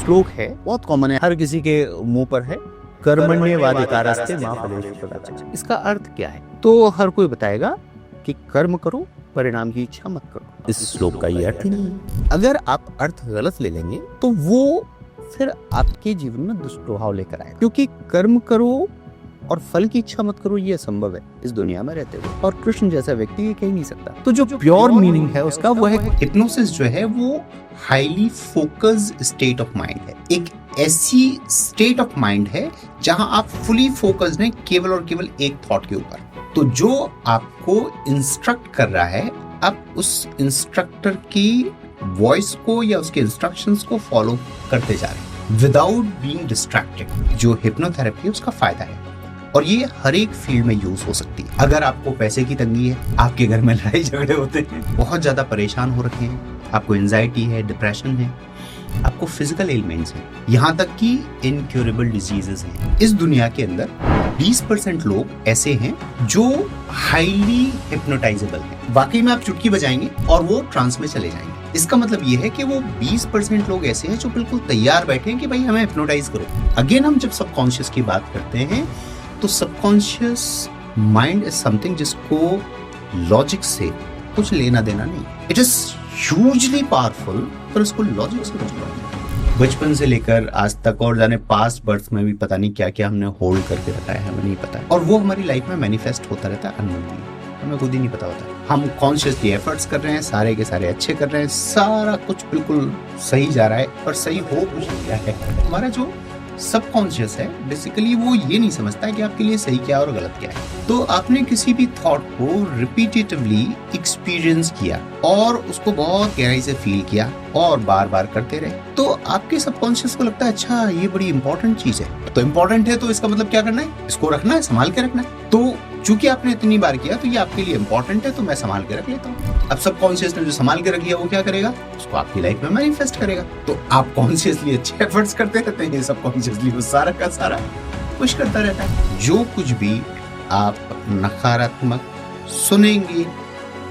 श्लोक है, बहुत कॉमन है, हर किसी के मुंह पर है, कर्मण्येवाधिकारस्ते मा फलेषु कदाचन। इसका अर्थ क्या है? तो हर कोई बताएगा कि कर्म करो, परिणाम की इच्छा मत करो। इस श्लोक का ये अर्थ ही नहीं है। अगर आप अर्थ गलत ले लेंगे तो वो फिर आपके जीवन में दुष्प्रभाव लेकर आए, क्योंकि कर्म करो और फल की इच्छा मत करो ये असंभव है इस दुनिया में रहते हुए, और कृष्ण जैसा व्यक्ति ये कह नहीं सकता। तो जो प्योर मीनिंग है उसका वो है हिप्नोसिस जो है वो highly focused state of mind है। एक ऐसी स्टेट ऑफ माइंड है जहां आप फुली फोकस्ड हैं केवल और केवल एक थॉट के ऊपर। तो जो आपको इंस्ट्रक्ट कर रहा है, आप उस इंस्ट्रक्टर की वॉइस को या उसके इंस्ट्रक्शंस को फॉलो करते जा रहे हैं विदाउट बीइंग डिस्ट्रैक्टेड। जो हिप्नोथेरेपी है उसका फायदा है, और ये हर एक फील्ड में यूज हो सकती है। अगर आपको पैसे की तंगी है, आपके घर में लड़ाई झगड़े होते हैं, बहुत ज्यादा परेशान हो रखे हैं, आपको एंजाइटी है, डिप्रेशन है, आपको फिजिकल एलिमेंट्स हैं, यहाँ तक कि इनक्यूरेबल डिजीजेस हैं। इस दुनिया के अंदर 20% लोग ऐसे हैं जो हाईली हिप्नोटाइजेबल हैं। वाकई में आप चुटकी बजाएंगे और वो ट्रांस में चले जाएंगे। इसका मतलब ये है कि वो 20% लोग ऐसे हैं जो बिल्कुल तैयार बैठे हैं कि भाई हमें हिप्नोटाइज करो। अगेन हम जब सबकॉन्शियस की बात करते हैं तो सबकॉन्शियस माइंड इज समथिंग जिसको लॉजिक से कुछ लेना देना नहीं। इट इज ह्यूजली पावरफुल, पर उसको लॉजिक से कुछ लेना। बचपन से लेकर आज तक और जाने पास्ट बर्थ में भी पता नहीं क्या क्या हमने होल्ड करके रखा है, हमें नहीं पता है, और वो हमारी लाइफ में मैनिफेस्ट होता रहता है अननोनली, हमें खुद ही नहीं पता होता। हम कॉन्शियसली एफर्ट्स कर रहे हैं, सारे के सारे अच्छे कर रहे हैं, सारा कुछ बिल्कुल सही जा रहा है, पर सही हो कुछ नहीं रहा है। हमारा जो सबकॉन्शियस है बेसिकली वो ये नहीं समझता है कि आपके लिए सही क्या और गलत क्या है। तो आपने किसी भी थॉट को रिपीटेटिवली एक्सपीरियंस किया और उसको बहुत गहराई से फील किया और बार बार करते रहे, तो आपके सबकॉन्शियस को लगता है अच्छा ये बड़ी इंपॉर्टेंट चीज है। तो इंपॉर्टेंट है तो इसका मतलब क्या करना है, इसको रखना है, संभाल के रखना है। तो चूंकि आपने इतनी बार किया तो ये आपके लिए इंपॉर्टेंट है, तो मैं संभाल के रख लेता हूँ। अब सबकॉन्शियस ने जो संभाल के रख लिया वो क्या करेगा, उसको आपकी लाइफ में मैनिफेस्ट करेगा। तो आप कॉन्शियसली अच्छे एफर्ट्स करते रहते हैं, सबकॉन्शियसली वो सारा का सारा पुश करता रहता है। जो कुछ भी आप नकारात्मक सुनेंगे,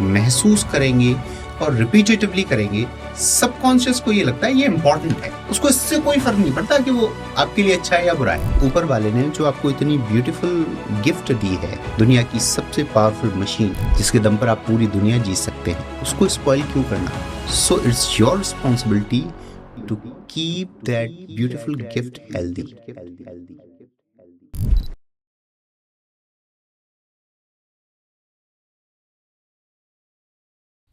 महसूस करेंगे और रिपीटेटिवली करेंगे, सबकॉन्शियस को ये लगता है ये इंपॉर्टेंट है, उसको इससे कोई फर्क नहीं पड़ता कि वो आपके लिए अच्छा है या बुरा है। ऊपर वाले ने जो आपको इतनी ब्यूटीफुल गिफ्ट दी है, दुनिया की सबसे पावरफुल मशीन जिसके दम पर आप पूरी दुनिया जीत सकते हैं, उसको स्पॉइल क्यों करना? So it's your responsibility to keep that beautiful gift healthy.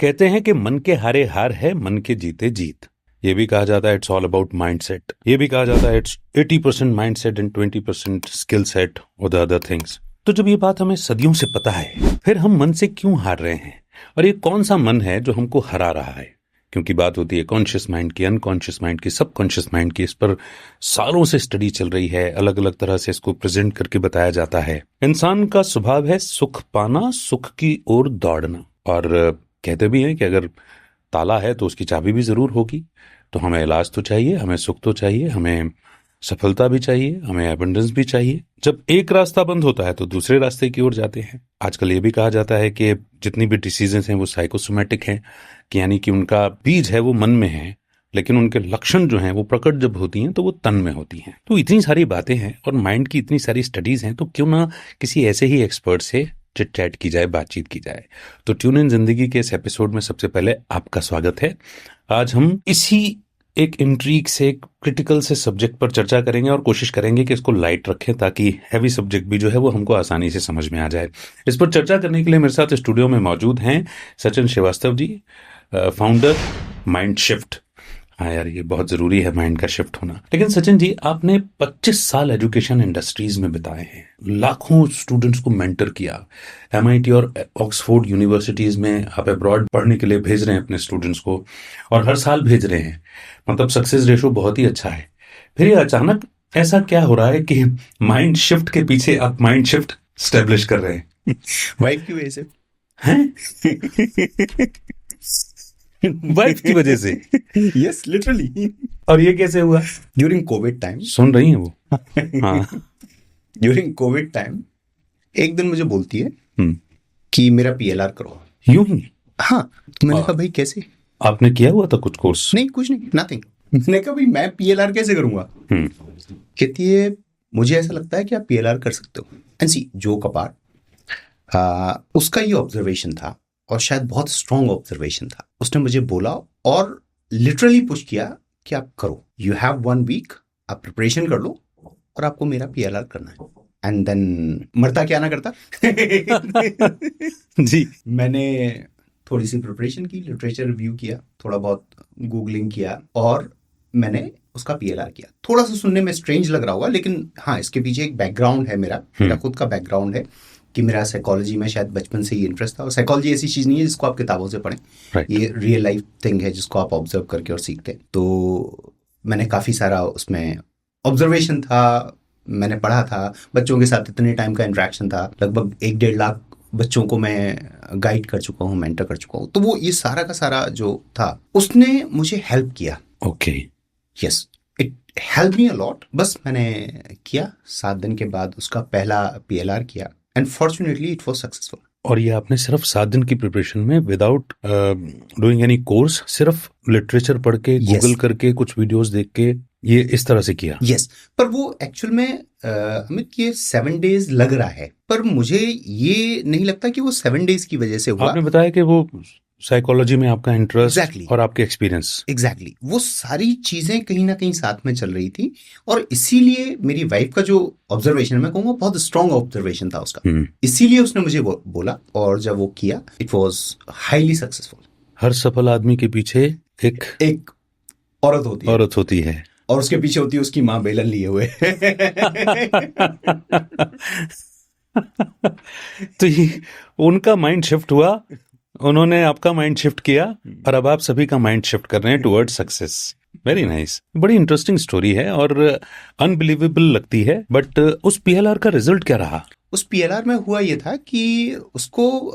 कहते हैं कि मन के हारे हार है, मन के जीते जीत। ये भी कहा जाता है इट्स ऑल अबाउट माइंडसेट। ये भी कहा जाता है it's 80% mindset and 20% skill set और द अदर थिंग्स। तो जब ये बात हमें सदियों से पता है, फिर हम मन से क्यों हार रहे हैं, और ये कौन सा मन है जो हमको हरा रहा है? क्योंकि बात होती है कॉन्शियस माइंड की, अनकॉन्शियस माइंड की, सबकॉन्शियस माइंड की। इस पर सालों से स्टडी चल रही है, अलग अलग तरह से इसको प्रेजेंट करके बताया जाता है। इंसान का स्वभाव है सुख पाना, सुख की ओर दौड़ना, और कहते भी हैं कि अगर ताला है तो उसकी चाबी भी जरूर होगी। तो हमें इलाज तो चाहिए, हमें सुख तो चाहिए, हमें सफलता भी चाहिए, हमें एबंडेंस भी चाहिए। जब एक रास्ता बंद होता है तो दूसरे रास्ते की ओर जाते हैं। आजकल ये भी कहा जाता है कि जितनी भी डिसीजेंस हैं वो साइकोसोमैटिक हैं, कि यानी कि उनका बीज है वो मन में है, लेकिन उनके लक्षण जो हैं वो प्रकट जब होती हैं तो वो तन में होती हैं। तो इतनी सारी बातें हैं और माइंड की इतनी सारी स्टडीज हैं, तो क्यों ना किसी ऐसे ही एक्सपर्ट से चिट चैट की जाए, बातचीत की जाए। तो ट्यून इन जिंदगी के इस एपिसोड में सबसे पहले आपका स्वागत है। आज हम इसी एक इंट्रीग से, क्रिटिकल से सब्जेक्ट पर चर्चा करेंगे और कोशिश करेंगे कि इसको लाइट रखें ताकि हैवी सब्जेक्ट भी जो है वो हमको आसानी से समझ में आ जाए। इस पर चर्चा करने के लिए मेरे साथ स्टूडियो में मौजूद हैं Sachin Srivastava ji, founder mind shift. हाँ यार, ये बहुत जरूरी है माइंड का शिफ्ट होना। लेकिन सचिन जी, आपने 25 साल एजुकेशन इंडस्ट्रीज में बिताए हैं, लाखों स्टूडेंट्स को मेंटर किया, MIT और ऑक्सफोर्ड यूनिवर्सिटीज में आप अब्रॉड पढ़ने के लिए भेज रहे हैं अपने स्टूडेंट्स को, और हर साल भेज रहे हैं, मतलब सक्सेस रेशो बहुत ही अच्छा है। फिर ये अचानक ऐसा क्या हो रहा है कि माइंड शिफ्ट के पीछे आप माइंड शिफ्ट स्टैब्लिश कर रहे हैं? वाइफ की वजह से हैं? वाइफ की वजह से? Yes, literally. और ये कैसे हुआ? During Covid time. सुन रही हैं वो? हाँ। ड्यूरिंग कोविड टाइम एक दिन मुझे बोलती है कि मेरा PLR करो। यूं ही? हाँ, तो मैंने कहा भाई कैसे? आपने किया हुआ था कुछ कोर्स? नहीं, कुछ नहीं, नथिंग। मैंने कहा भाई मैं पीएलआर कैसे करूंगा? हम्म। कहती है मुझे ऐसा लगता है कि आप पीएलआर कर सकते हो। एंड सी जो कपार उसका ये ऑब्जर्वेशन था और शायद बहुत स्ट्रॉन्ग ऑब्जर्वेशन था। उसने मुझे बोला और लिटरली पुश किया कि आप करो, यू हैव 1 वीक, आप प्रिपरेशन कर लो और आपको मेरा पीएलआर करना है। एंड देन मरता क्या ना करता जी। मैंने थोड़ी सी प्रिपरेशन की, लिटरेचर रिव्यू किया, थोड़ा बहुत गूगलिंग किया और मैंने उसका पीएलआर किया। थोड़ा सा सुनने में स्ट्रेंज लग रहा होगा, लेकिन हाँ इसके पीछे एक बैकग्राउंड है, मेरा खुद का बैकग्राउंड है कि मेरा साइकोलॉजी में शायद बचपन से ही इंटरेस्ट था। और साइकोलॉजी ऐसी चीज़ नहीं है जिसको आप किताबों से पढ़ें, Right. ये रियल लाइफ थिंग है जिसको आप ऑब्जर्व करके और सीखते हैं। तो मैंने काफ़ी सारा उसमें ऑब्जर्वेशन था, मैंने पढ़ा था, बच्चों के साथ इतने टाइम का इंटरेक्शन था, लगभग 1-1.5 लाख बच्चों को मैं गाइड कर चुका हूँ, मेंटर कर चुका हूँ। तो वो ये सारा का सारा जो था उसने मुझे हेल्प किया। Okay. Yes, it help me a lot. बस मैंने किया, 7 दिन के बाद उसका पहला पीएलआर किया and fortunately it was successful. और ये आपने सिर्फ 7 दिन की प्रिपरेशन में विदाउट डूइंग एनी कोर्स, सिर्फ लिटरेचर पढ़ के, गूगल करके, कुछ वीडियोस देख के ये इस तरह से किया? यस, पर वो एक्चुअल में अमित ये 7 डेज लग रहा है, पर मुझे ये नहीं लगता कि वो 7 डेज की वजह से हुआ। आपने बताया कि वो साइकोलॉजी में आपका इंटरेस्ट Exactly. और आपके एक्सपीरियंस। एग्जैक्टली वो सारी चीजें कहीं ना कहीं साथ में चल रही थी और इसीलिए मेरी वाइफ का जो ऑब्जर्वेशन, मैं कहूँगा बहुत स्ट्रॉन्ग ऑब्जर्वेशन था उसका, इसीलिए उसने मुझे बोला और जब वो किया इट वाज हाईली सक्सेसफुल। हर सफल आदमी के पीछे एक औरत होती है है और उसके पीछे होती है उसकी माँ बेलन लिए हुए। तो ये उनका माइंड शिफ्ट हुआ, उन्होंने आपका माइंड शिफ्ट किया और अब आप सभी का माइंड शिफ्ट कर रहे हैं टुवर्ड सक्सेस। Very nice. बड़ी इंटरेस्टिंग स्टोरी है और अनबिलीवेबल लगती है। बट उस पीएलआर का रिजल्ट क्या रहा? उस पीएलआर में हुआ ये था कि उसको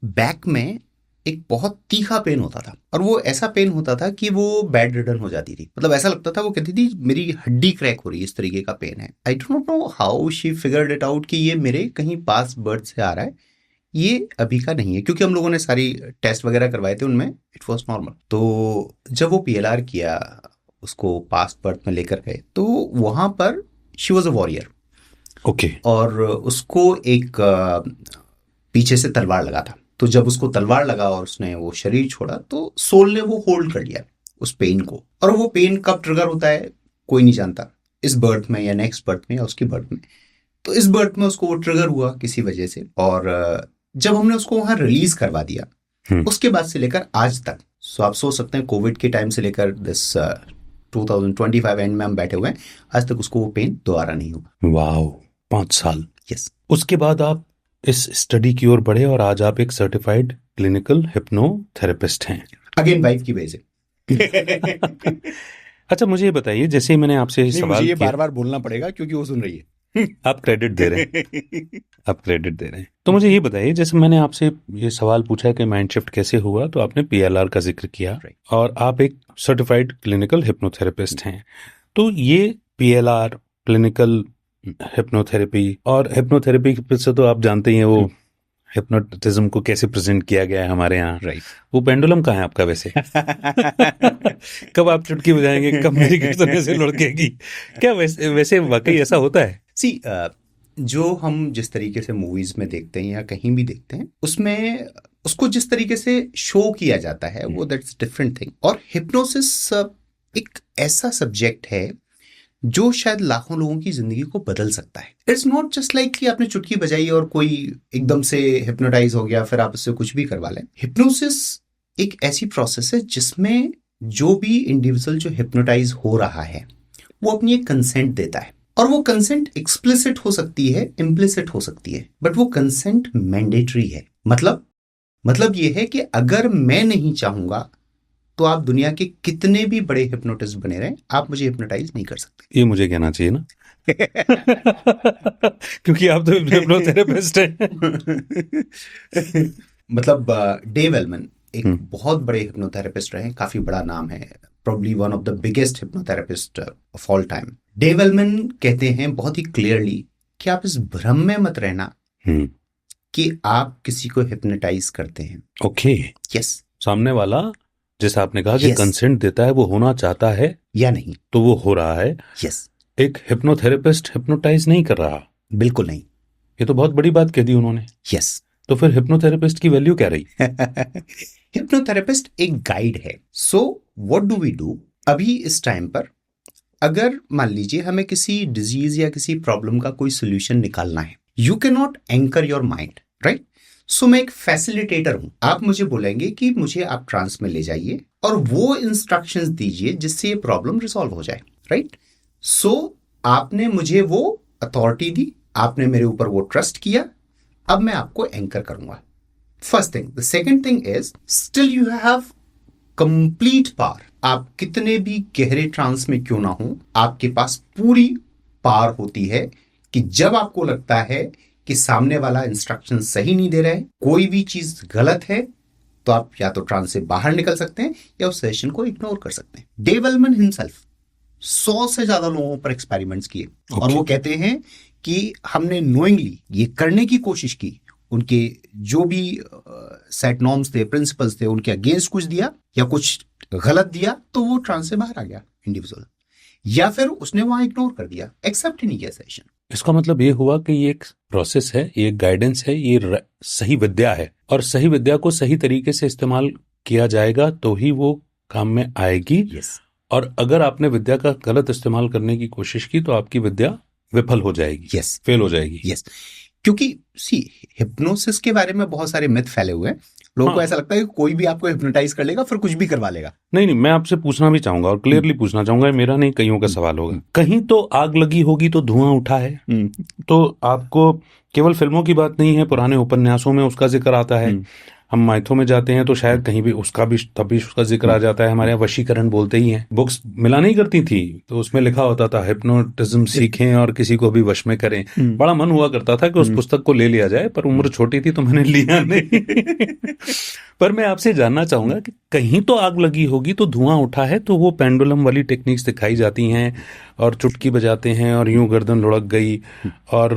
बैक में एक बहुत तीखा पेन होता था और वो ऐसा पेन होता था कि वो बेड रिडन हो जाती थी। मतलब ऐसा लगता था, वो कहती थी मेरी हड्डी क्रैक हो रही है, इस तरीके का पेन है। I don't know how she figured it out कि ये मेरे कहीं पास बर्थ से आ रहा है, ये अभी का नहीं है, क्योंकि हम लोगों ने सारी टेस्ट वगैरह करवाए थे, उनमें इट वाज नॉर्मल। तो जब वो पीएलआर किया, उसको पास्ट बर्थ में लेकर गए, तो वहां पर she was a warrior. Okay. और उसको एक पीछे से तलवार लगा था, तो जब उसको तलवार लगा और उसने वो शरीर छोड़ा तो सोल ने वो होल्ड कर लिया उस पेन को। और वो पेन कब ट्रिगर होता है कोई नहीं जानता, इस बर्थ में या नेक्स्ट बर्थ में या उसकी बर्थ में। तो इस बर्थ में उसको वो ट्रिगर हुआ किसी वजह से, और जब हमने उसको वहां रिलीज करवा दिया, उसके बाद से लेकर आज तक, सो आप सोच सकते हैं कोविड के टाइम से लेकर दिस 2025 एंड में हम बैठे हुए हैं, आज तक उसको वो पेन दोबारा नहीं हुआ। वाओ, 5 साल। यस। उसके बाद आप इस स्टडी की ओर बढ़े और आज आप एक सर्टिफाइड क्लिनिकल हिप्नोथेरेपिस्ट हैं। अगेन वाइफ की वजह से। अच्छा, मुझे ये बताइए, जैसे ही मैंने आपसे सवाल ये किया, बार बार बोलना पड़ेगा क्योंकि वो सुन रही है। आप क्रेडिट दे रहे हैं। आप क्रेडिट दे रहे हैं। तो मुझे ये बताइए, जैसे मैंने आपसे ये सवाल पूछा कि माइंड शिफ्ट कैसे हुआ, तो आपने पीएलआर का जिक्र किया और आप एक सर्टिफाइड क्लिनिकल हिप्नोथेरेपिस्ट हैं। तो ये पीएलआर, क्लिनिकल हिप्नोथेरेपी, और हिप्नोथेरेपी से तो आप जानते ही हैं वो हिप्नोटिज्म को कैसे प्रेजेंट किया गया है हमारे यहाँ। राइट। वो पेंडुलम कहाँ है आपका वैसे? कब आप चुटकी बजाएंगे, कब मेरी गर्दन ऐसे लुढ़केगी? क्या वैसे वाकई ऐसा होता है? सी जो हम जिस तरीके से मूवीज में देखते हैं या कहीं भी देखते हैं, उसमें उसको जिस तरीके से शो किया जाता है वो दैट्स डिफरेंट थिंग। और हिप्नोसिस एक ऐसा सब्जेक्ट है जो शायद लाखों लोगों की जिंदगी को बदल सकता है। इट्स नॉट जस्ट लाइक कि आपने चुटकी बजाई और कोई एकदम से हिप्नोटाइज हो गया फिर आप उससे कुछ भी करवा लें। हिप्नोसिस एक ऐसी प्रोसेस है जिसमें जो भी इंडिविजुअल जो हिप्नोटाइज हो रहा है वो अपनी एक कंसेंट देता है, और वो कंसेंट एक्सप्लिसिट हो सकती है, इम्प्लिसिट हो सकती है, बट वो कंसेंट मैंडेटरी है। मतलब ये है कि अगर मैं नहीं चाहूंगा तो आप दुनिया के कितने भी बड़े हिप्नोटिस्ट बने रहें, आप मुझे हिप्नोटाइज नहीं कर सकते। ये मुझे कहना चाहिए ना। क्योंकि आप तो हिप्नोथेरेपिस्ट हैं। मतलब डेव एलमन एक बहुत बड़े हिप्नोथेरेपिस्ट रहे, काफी बड़ा नाम है, probably one of the biggest hypnotherapist of all time. Dave Elman कहते हैं बहुत ही क्लियरली कि आप इस भ्रम में मत रहना कि आप किसी को हिप्नोटाइज करते हैं। ओके। यस। सामने वाला जैसा आपने कहा कि Yes. कंसेंट देता है, वो होना चाहता है या नहीं। तो वो हो रहा है। यस, एक हिप्नोथेरेपिस्ट हिप्नोटाइज नहीं कर रहा, बिल्कुल नहीं। ये तो बहुत बड़ी बात कह दी उन्होंने। यस, तो फिर हिप्नोथेरेपिस्ट की वैल्यू क्या रही? हिप्नोथेरेपिस्ट एक गाइड है। So what do we do अभी इस टाइम पर, अगर मान लीजिए हमें किसी डिजीज या किसी प्रॉब्लम का कोई सोल्यूशन निकालना है, you can not anchor your mind, right? So मैं एक फैसिलिटेटर हूं। आप मुझे बोलेंगे कि मुझे आप ट्रांस में ले जाइए और वो इंस्ट्रक्शंस दीजिए जिससे ये प्रॉब्लम रिजॉल्व हो जाए, राइट? सो आपने मुझे वो अथॉरिटी दी, आपने मेरे ऊपर वो ट्रस्ट किया, अब मैं आपको एंकर करूंगा। First thing. The second thing is still you have complete power. आप कितने भी गहरे ट्रांस में क्यों ना हो, आपके पास पूरी पावर होती है कि जब आपको लगता है कि सामने वाला इंस्ट्रक्शन सही नहीं दे रहा है, कोई भी चीज गलत है, तो आप या तो ट्रांस से बाहर निकल सकते हैं या उस सेशन को इग्नोर कर सकते हैं। डेव एलमन हिमसेल्फ 100 से ज्यादा लोगों पर एक्सपेरिमेंट्स किए और वो कहते हैं कि हमने नोइंगली ये करने की कोशिश की, उनके जो भी सेट नॉर्म्स थे, प्रिंसिपल्स थे, उनके अगेंस्ट कुछ दिया या कुछ गलत दिया तो वो ट्रांस से बाहर आ गया इंडिविजुअल, या फिर उसने वहां इग्नोर कर दिया, एक्सेप्ट ही नहीं किया सेशन। इसका मतलब ये हुआ कि ये एक प्रोसेस है, ये एक गाइडेंस है, ये सही विद्या है और सही विद्या को सही तरीके से इस्तेमाल किया जाएगा तो ही वो काम में आएगी। यस। और अगर आपने विद्या का गलत इस्तेमाल करने की कोशिश की तो आपकी विद्या विफल हो जाएगी, यस, फेल हो जाएगी। यस, क्योंकि सी हिप्नोसिस के बारे में बहुत सारे मिथ फैले हुए हैं। लोगों को ऐसा लगता है कि कोई भी आपको हिप्नोटाइज कर लेगा, फिर कुछ भी करवा लेगा। नहीं, मैं आपसे पूछना भी चाहूंगा और क्लियरली पूछना चाहूंगा, मेरा नहीं कईयों का सवाल होगा। कहीं तो आग लगी होगी तो धुआं उठा है, तो आपको केवल फिल्मों की बात नहीं है, पुराने उपन्यासों में उसका जिक्र आता है। हम माइथो में जाते हैं तो शायद कहीं भी उसका भी तभी उसका जिक्र आ जाता है। हमारे यहाँ वशीकरण बोलते ही हैं। बुक्स मिला नहीं करती थी तो उसमें लिखा होता था हिप्नोटिज्म सीखें और किसी को भी वश में करें। बड़ा मन हुआ करता था कि उस पुस्तक को ले लिया जाए, पर उम्र छोटी थी तो मैंने लिया नहीं। पर मैं आपसे जानना चाहूंगा कि कहीं तो आग लगी होगी तो धुआं उठा है, तो वो पेंडुलम वाली टेक्निक्स दिखाई जाती हैं और चुटकी बजाते हैं और यूं गर्दन लुढ़क गई और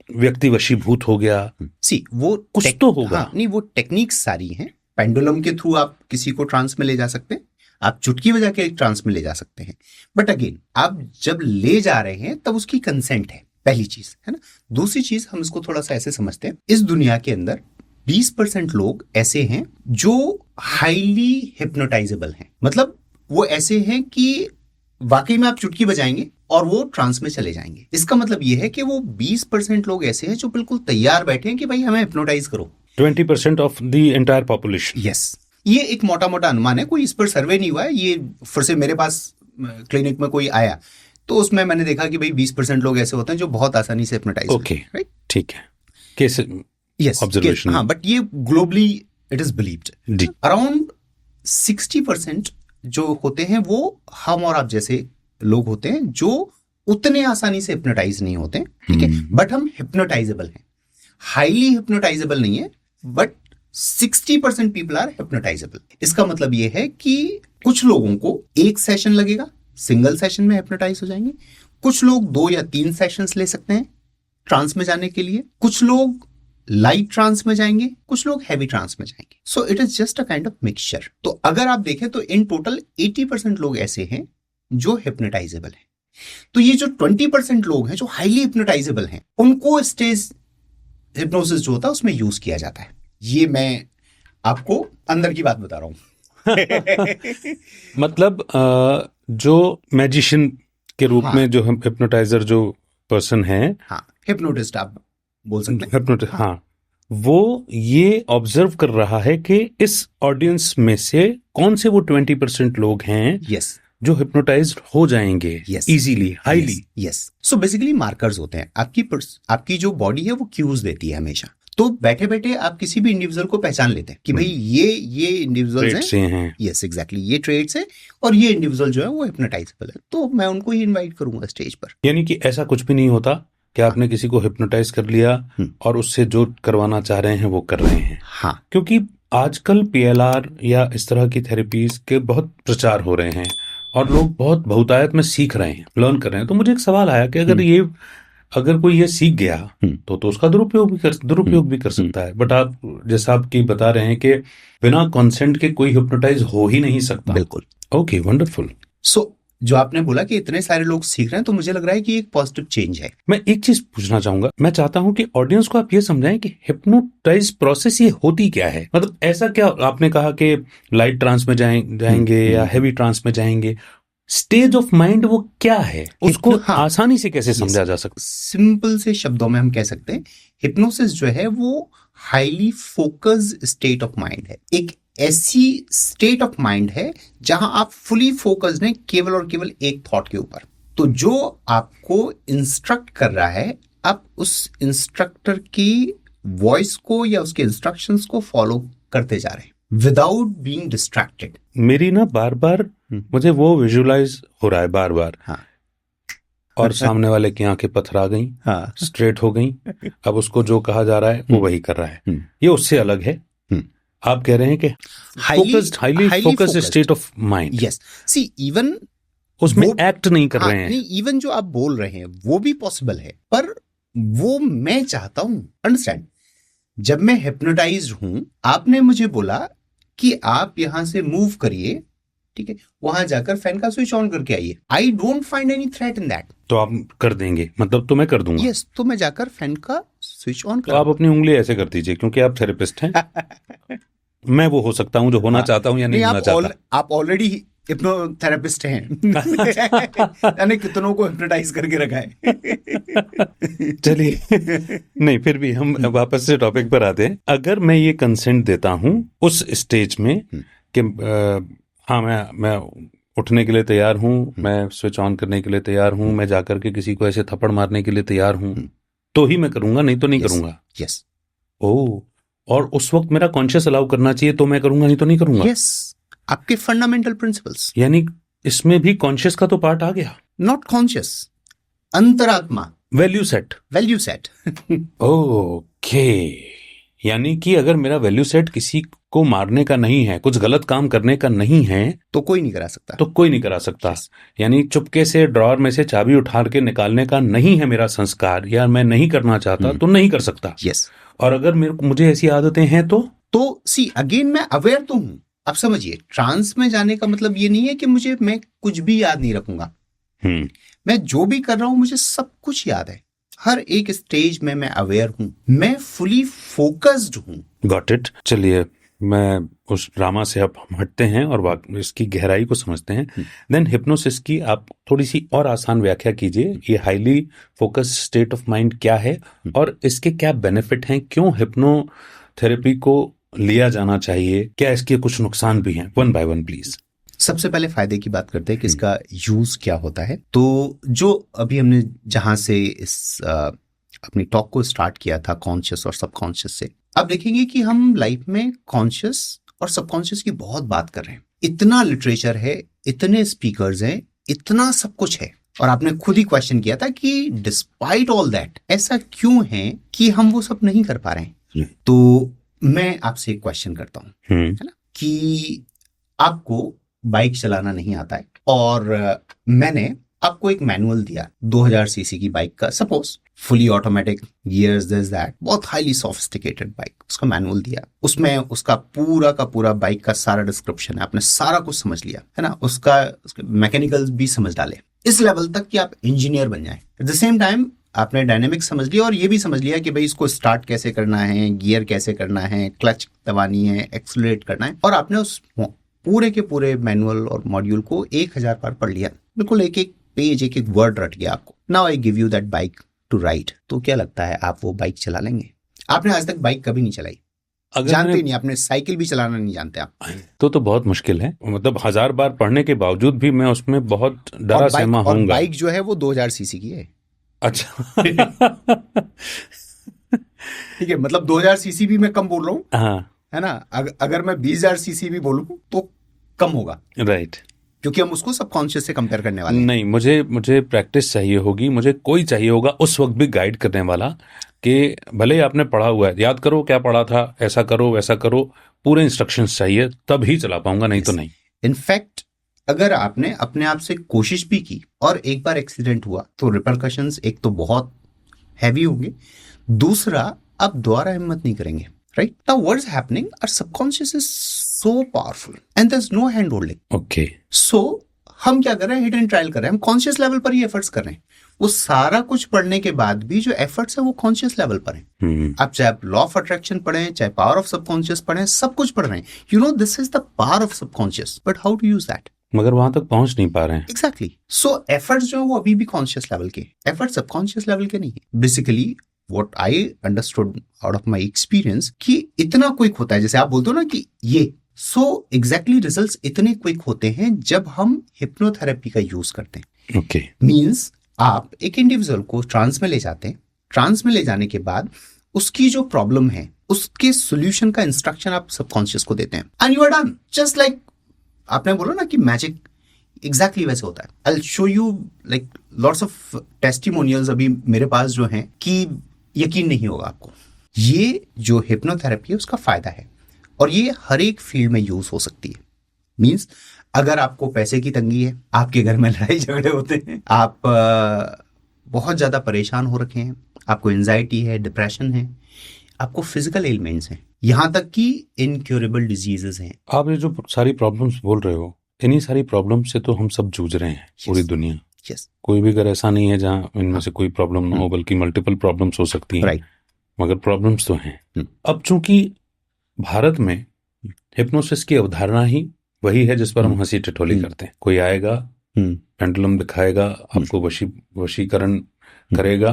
व्यक्ति वशीभूत हो गया। सी वो कुछ तो होगा। हाँ, नहीं वो टेक्निक्स सारी हैं। पेंडुलम के थ्रू आप किसी को ट्रांस में ले जा सकते हैं, आप चुटकी बजा के ट्रांस में ले जा सकते हैं, बट अगेन आप जब ले जा रहे हैं तब उसकी कंसेंट है, पहली चीज है ना। दूसरी चीज हम इसको थोड़ा सा ऐसे समझते हैं, इस दुनिया के अंदर 20% लोग ऐसे हैं जो हाईली हिप्नोटाइजेबल हैं। मतलब वो ऐसे हैं कि वाकई में आप चुटकी बजाएंगे और वो ट्रांस में चले जाएंगे। इसका मतलब ये है कि वो 20% लोग ऐसे हैं जो बिल्कुल तैयार बैठे हैं कि भाई हमें हिप्नोटाइज करो। 20% of the entire population. Yes, ये एक मोटा मोटा अनुमान है, कोई इस पर सर्वे नहीं हुआ है। ये फिर से मेरे पास क्लिनिक में कोई आया तो उसमें मैंने देखा कि भाई 20% लोग ऐसे होते हैं जो बहुत आसानी से हिप्नोटाइज। ओके, राइट, ठीक है। Case yes, observation. हाँ, बट ये ग्लोबली इट इज बिलीव्ड। जी। अराउंड 60% जो होते हैं वो हम और आप जैसे लोग होते हैं जो उतने आसानी से हिप्नोटाइज नहीं होते, ठीक है, बट हम हिप्नोटाइजेबल हैं। हाईली हिप्नोटाइजेबल नहीं है, बट 60% पीपल आर हिप्नोटाइजेबल। इसका मतलब ये है कि कुछ लोगों को एक सेशन लगेगा, सिंगल सेशन में हिप्नोटाइज हो जाएंगे। कुछ लोग 2 या 3 सेशंस ले सकते हैं ट्रांस में जाने के लिए। कुछ लोग लाइट ट्रांस में जाएंगे, कुछ लोग हैवी ट्रांस में जाएंगे। So it is just a kind of mixture. तो अगर आप देखें तो इन टोटल 80% लोग ऐसे हैं जो हिप्नोटाइजेबल हैं। तो ये जो 20% लोग हैं जो हाईली हिप्नोटाइजेबल हैं, उनको स्टेज हिप्नोसिस जो होता है उसमें यूज किया जाता है। ये मैं आपको अंदर की बात बता रहा हूं। मतलब जो मैजिशियन के रूप हाँ। में जो हिप्नोटाइजर जो पर्सन है, हाँ, हिप्नोटिस्ट आप बोल सकते हैं। हाँ, वो ये ऑब्जर्व कर रहा है कि इस ऑडियंस में से कौन से वो 20% लोग हैं यस, जो हिप्नोटाइज हो जाएंगे easily, highly. Yes, so basically markers होते हैं। आपकी जो बॉडी है वो क्यूज देती है हमेशा। तो बैठे बैठे आप किसी भी इंडिविजुअल को पहचान लेते हैं कि भाई ये इंडिविजुअल्स हैं। यस, एग्जैक्टली, ये ट्रेड्स हैं और ये इंडिविजुअल जो है वो हिप्नोटाइजेबल है, तो मैं उनको ही इनवाइट करूंगा स्टेज पर। यानी कि ऐसा कुछ भी नहीं होता कि आपने किसी को हिप्नोटाइज कर लिया और उससे जो करवाना चाह रहे हैं वो कर रहे हैं। हाँ, क्योंकि आजकल PLR या इस तरह की थेरेपीज के बहुत प्रचार हो रहे हैं और लोग बहुत बहुतायत में सीख रहे हैं, लर्न कर रहे हैं। तो मुझे एक सवाल आया कि अगर ये अगर कोई ये सीख गया तो उसका दुरुपयोग भी कर सकता है। बट आप जैसा आप की बता रहे हैं कि बिना कंसेंट के कोई हिप्नोटाइज हो ही नहीं सकता। बिल्कुल। Okay, wonderful. सो जो आपने बोला कि इतने सारे लोग सीख रहे हैं, तो मुझे लग रहा है कि एक पॉजिटिव चेंज है। मैं एक चीज पूछना चाहूंगा, मैं चाहता हूं कि ऑडियंस को आप ये समझाएं कि हिप्नोटाइज प्रोसेस ये होती क्या है। मतलब ऐसा क्या, आपने कहा कि लाइट ट्रांस में जाएंगे या हैवी ट्रांस में जाएंगे, स्टेज ऑफ माइंड वो क्या है, उसको आसानी से कैसे समझा जा सकता? सिंपल से शब्दों में हम कह सकते हैं हिप्नोसिस जो है वो highly focused state of mind है। एक ऐसी स्टेट ऑफ माइंड है जहां आप फुली फोकस्ड हैं केवल और केवल एक थॉट के ऊपर। तो जो आपको इंस्ट्रक्ट कर रहा है, आप उस इंस्ट्रक्टर की वॉइस को या उसके इंस्ट्रक्शंस को फॉलो करते जा रहे हैं विदाउट बीइंग डिस्ट्रैक्टेड। मेरी ना बार बार मुझे वो विजुअलाइज हो रहा है बार बार। हाँ। और सामने वाले की आंखें पथरा गई, हाँ। स्ट्रेट हो गई। अब उसको जो कहा जा रहा है वो वही कर रहा है। ये उससे अलग है। आप कह रहे हैं कि highly focused state of mind. Yes, see even उसमें एक्ट नहीं कर रहे हैं। नहीं, इवन जो आप बोल रहे हैं वो भी पॉसिबल है, पर वो मैं चाहता हूं, अंडरस्टैंड, जब मैं हिप्नोटाइज्ड हूं, आपने मुझे बोला कि आप यहां से मूव करिए, ठीक है, वहां जाकर फैन का स्विच ऑन करके आइए। I don't find any threat in that. तो आप कर देंगे, मतलब तो मैं कर दूंगा। यस, तो मैं जाकर फैन का स्विच ऑन तो आप अपनी उंगली ऐसे कर दीजिए, क्योंकि आप थेरेपिस्ट हैं। मैं वो हो सकता हूं जो होना चाहता हूं या नहीं होना चाहता। आप ऑलरेडी हिप्नोथेरेपिस्ट हैं। यानी कितनों को हिप्नोटाइज करके रखा है। चलिए, नहीं, फिर भी हम वापस से टॉपिक पर आते हैं। अगर मैं ये कंसेंट देता हूं उस स्टेज में कि हाँ, मैं उठने के लिए तैयार हूं, मैं स्विच ऑन करने के लिए तैयार हूं, मैं जाकर के किसी को ऐसे थप्पड़ मारने के लिए तैयार हूं, तो ही मैं करूंगा, नहीं तो नहीं करूंगा। यस। ओह, और उस वक्त मेरा कॉन्शियस अलाउ करना चाहिए, तो मैं करूंगा, नहीं तो नहीं करूंगा। यस, आपके फंडामेंटल प्रिंसिपल्स। यानी इसमें भी कॉन्शियस का तो पार्ट आ गया। नॉट कॉन्शियस, अंतरात्मा, वैल्यू सेट। ओके, यानी कि अगर मेरा वैल्यू सेट किसी को मारने का नहीं है, कुछ गलत काम करने का नहीं है, तो कोई नहीं करा सकता। yes. यानी चुपके से ड्रॉअर में से चाबी उठा के निकालने का नहीं है मेरा संस्कार, या मैं नहीं करना चाहता तो नहीं कर सकता। यस। और अगर मुझे ऐसी आदतें हैं तो सी अगेन मैं अवेयर तो हूं। आप समझिए, ट्रांस में जाने का मतलब ये नहीं है कि मैं कुछ भी याद नहीं रखूंगा। मैं जो भी कर रहा हूं मुझे सब कुछ याद है। हर एक स्टेज में मैं अवेयर हूं, मैं फुली फोकस्ड हूं। Got it. चलिए, मैं उस ड्रामा से अब हम हटते हैं और इसकी गहराई को समझते हैं। देन हिप्नोसिस की आप थोड़ी सी और आसान व्याख्या कीजिए। ये highly focused state of mind क्या है और इसके क्या बेनिफिट हैं, क्यों हिप्नोथेरेपी को लिया जाना चाहिए, क्या इसके कुछ नुकसान भी हैं? One by one please. सबसे पहले फायदे की बात करते हैं कि इसका यूज क्या होता है। तो जो अभी हमने जहां से इस अपनी टॉक को स्टार्ट किया था, कॉन्शियस और सबकॉन्शियस से, अब देखेंगे कि हम लाइफ में कॉन्शियस और सबकॉन्शियस की बहुत बात कर रहे हैं। इतना लिटरेचर है, इतने स्पीकर्स हैं, इतना सब कुछ है, और आपने खुद ही क्वेश्चन किया था कि डिस्पाइट ऑल दैट ऐसा क्यों है कि हम वो सब नहीं कर पा रहे हैं। तो मैं आपसे एक क्वेश्चन करता हूं, है ना, कि आपको बाइक चलाना नहीं आता है और मैंने आपको एक मैनुअल दिया 2000 सीसी की बाइक का, suppose fully automatic, gears, this that, बहुत हाईली सोफिस्टिकेटेड बाइक, उसका मैनुअल दिया, उसमें उसका पूरा का पूरा बाइक का सारा डिस्क्रिप्शन है, आपने सारा कुछ समझ लिया है ना, उसके मैकेनिकल्स भी समझ डाले इस लेवल तक कि आप इंजीनियर बन जाएं। एट द सेम टाइम आपने डायनेमिक्स समझ लिया और ये भी समझ लिया कि भाई इसको स्टार्ट कैसे करना है, गियर कैसे करना है, क्लच दबानी है, एक्सेलरेट करना है, और आपने उस पूरे के पूरे मैनुअल और मॉड्यूल को 1000 बार पढ़ लिया, बिल्कुल एक एक पेज, एक एक वर्ड रट गया आपको। Now I give you that bike to ride, तो क्या लगता है आप वो बाइक चला लेंगे? आपने आज तक बाइक कभी नहीं चलाई, जानते नहीं, आपने साइकिल भी चलाना नहीं जानते आप, तो बहुत मुश्किल है। मतलब 1000 बार पढ़ने के बावजूद भी मैं उसमें बहुत डरा सहमा होऊंगा। बाइक जो है वो 2000 सीसी की है। अच्छा। ठीक है, मतलब 2000 सीसी भी मैं कम बोल रहा हूँ, हाँ, है ना। अगर मैं 20000 सीसी भी बोलूं तो कम होगा, राइट, क्योंकि हम उसको सबकॉन्शियस से कंपेयर करने वाले हैं। नहीं, मुझे प्रैक्टिस चाहिए होगी, मुझे कोई चाहिए होगा उस वक्त भी गाइड करने वाला, कि भले ही आपने पढ़ा हुआ है, याद करो क्या पढ़ा था, ऐसा करो वैसा करो, पूरे इंस्ट्रक्शंस चाहिए, तब ही चला पाऊंगा, नहीं तो नहीं। इनफैक्ट अगर आपने अपने आप से कोशिश भी की और एक बार एक्सीडेंट हुआ तो रिपरकशंस एक तो बहुत हैवी होंगे, दूसरा आप दोबारा हिम्मत नहीं करेंगे, right? Now what is happening, our subconscious is so powerful and there is no hand holding. Okay, so हम क्या कर रहे हैं, हिट एंड ट्रायल कर रहे हैं, हम कॉन्शियस लेवल पर ही एफर्ट्स कर रहे हैं। वो सारा कुछ पढ़ने के बाद भी जो एफर्ट्स है वो कॉन्शियस लेवल पर है। आप चाहे आप लॉ ऑफ अट्रैक्शन पढ़ें, चाहे पावर ऑफ सबकॉन्शियस पढ़ें, सब कुछ पढ़ रहे हैं। You know this is the power of subconscious, but how to use that? मगर वहां तक पहुंच नहीं पा रहे हैं। एग्जैक्टली। सो एफर्ट्स जो है वो अभी भी कॉन्शियस लेवल के, एफर्ट सबकॉन्शियस लेवल के नहीं है। Basically what I understood out of my experience कि इतना क्विक होता है, जैसे आप बोलते हो ना कि ये, सो एग्जैक्टली रिजल्ट्स इतने क्विक होते हैं जब हम हिप्नोथेरेपी का यूज करते हैं। ओके, मींस आप एक इंडिविजुअल को ट्रांस में ले जाते हैं, ट्रांस में ले जाने के बाद उसकी जो प्रॉब्लम है उसके सॉल्यूशन का इंस्ट्रक्शन आप सबकॉन्शियस को देते हैं and you are done. Just like आपने बोला ना कि मैजिक, एग्जैक्टली वैसे होता है। I will show you like lots of testimonials अभी मेरे पास जो हैं कि यकीन नहीं होगा आपको। ये जो हिप्नोथेरेपी है उसका फायदा है और ये हर एक फील्ड में यूज हो सकती है। मींस अगर आपको पैसे की तंगी है, आपके घर में लड़ाई झगड़े होते हैं, आप बहुत ज्यादा परेशान हो रखे हैं, आपको एंजाइटी है, डिप्रेशन है, आपको फिजिकल एलिमेंट्स हैं, यहाँ तक कि इनक्योरेबल डिजीजेस हैं। आप ये जो सारी प्रॉब्लम्स बोल रहे हो, इन्हीं सारी प्रॉब्लम से तो हम सब जूझ रहे हैं, पूरी दुनिया। यस, कोई भी घर ऐसा नहीं है जहाँ इनमें से कोई प्रॉब्लम ना हो, बल्कि मल्टीपल प्रॉब्लम्स हो सकती हैं। राइट। मगर प्रॉब्लम्स तो हैं। अब चूंकि भारत में हिप्नोसिस की अवधारणा ही वही है जिस पर हम हंसी ठिठोली करते हैं। कोई आएगा, पेंडुलम दिखाएगा, आपको वशीकरण करेगा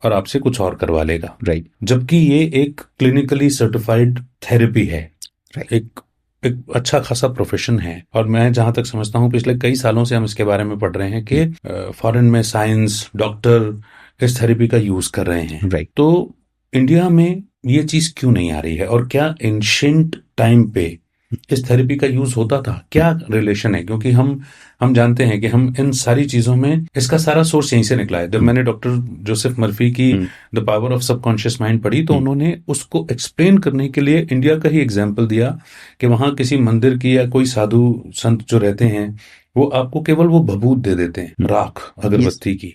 और आपसे कुछ और करवा लेगा। राइट। जबकि ये एक क्लिनिकली सर्टिफाइड थेरेपी है, एक अच्छा खासा प्रोफेशन है। और मैं जहां तक समझता हूं पिछले कई सालों से हम इसके बारे में पढ़ रहे हैं कि फॉरेन में साइंस डॉक्टर इस थेरेपी का यूज कर रहे हैं। राइट। तो इंडिया में ये चीज क्यों नहीं आ रही है? और क्या एंशिएंट टाइम पे इस थेरेपी का यूज होता था? क्या रिलेशन है? क्योंकि हम जानते हैं कि हम इन सारी चीजों में, इसका सारा सोर्स यहीं से निकला है। जब मैंने डॉक्टर जोसेफ मर्फी की the power of subconscious mind पढ़ी तो उन्होंने उसको एक्सप्लेन करने के लिए इंडिया का ही एग्जाम्पल दिया कि वहां किसी मंदिर की या कोई साधु संत जो रहते हैं वो आपको केवल वो भभूत दे देते हैं, राख अगरबत्ती की,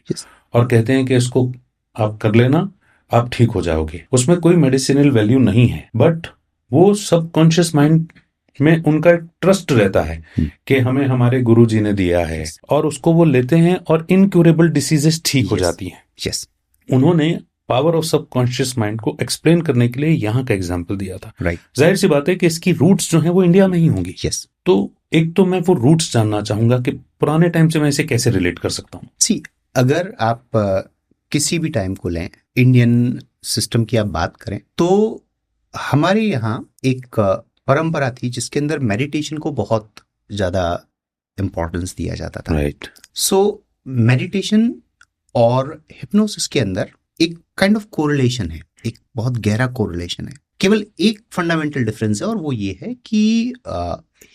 और कहते हैं कि इसको आप कर लेना, आप ठीक हो जाओगे। उसमें कोई मेडिसिनल वैल्यू नहीं है, बट वो सबकॉन्शियस माइंड में उनका ट्रस्ट रहता है कि हमें हमारे गुरु जी ने दिया है, और उसको वो लेते हैं और इनक्यूरेबल डिसीजेस ठीक हो जाती हैं। यस। उन्होंने पावर ऑफ सबकॉन्शियस माइंड को एक्सप्लेन करने के लिए यहाँ का एग्जाम्पल दिया था। राइट। जाहिर सी बात है कि इसकी रूट्स जो है वो इंडिया में ही होंगी। यस। तो एक तो मैं वो रूट्स जानना चाहूंगा कि पुराने टाइम से मैं इसे कैसे रिलेट कर सकता हूँ। सी, अगर आप किसी भी टाइम को लें, इंडियन सिस्टम की आप बात करें, तो हमारे यहाँ एक परंपरा थी जिसके अंदर मेडिटेशन को बहुत ज्यादा इंपॉर्टेंस दिया जाता था। राइट। सो मेडिटेशन और हिप्नोसिस के अंदर एक काइंड ऑफ कोरिलेशन है, एक बहुत गहरा कोरिलेशन है। केवल एक फंडामेंटल डिफरेंस है और वो ये है कि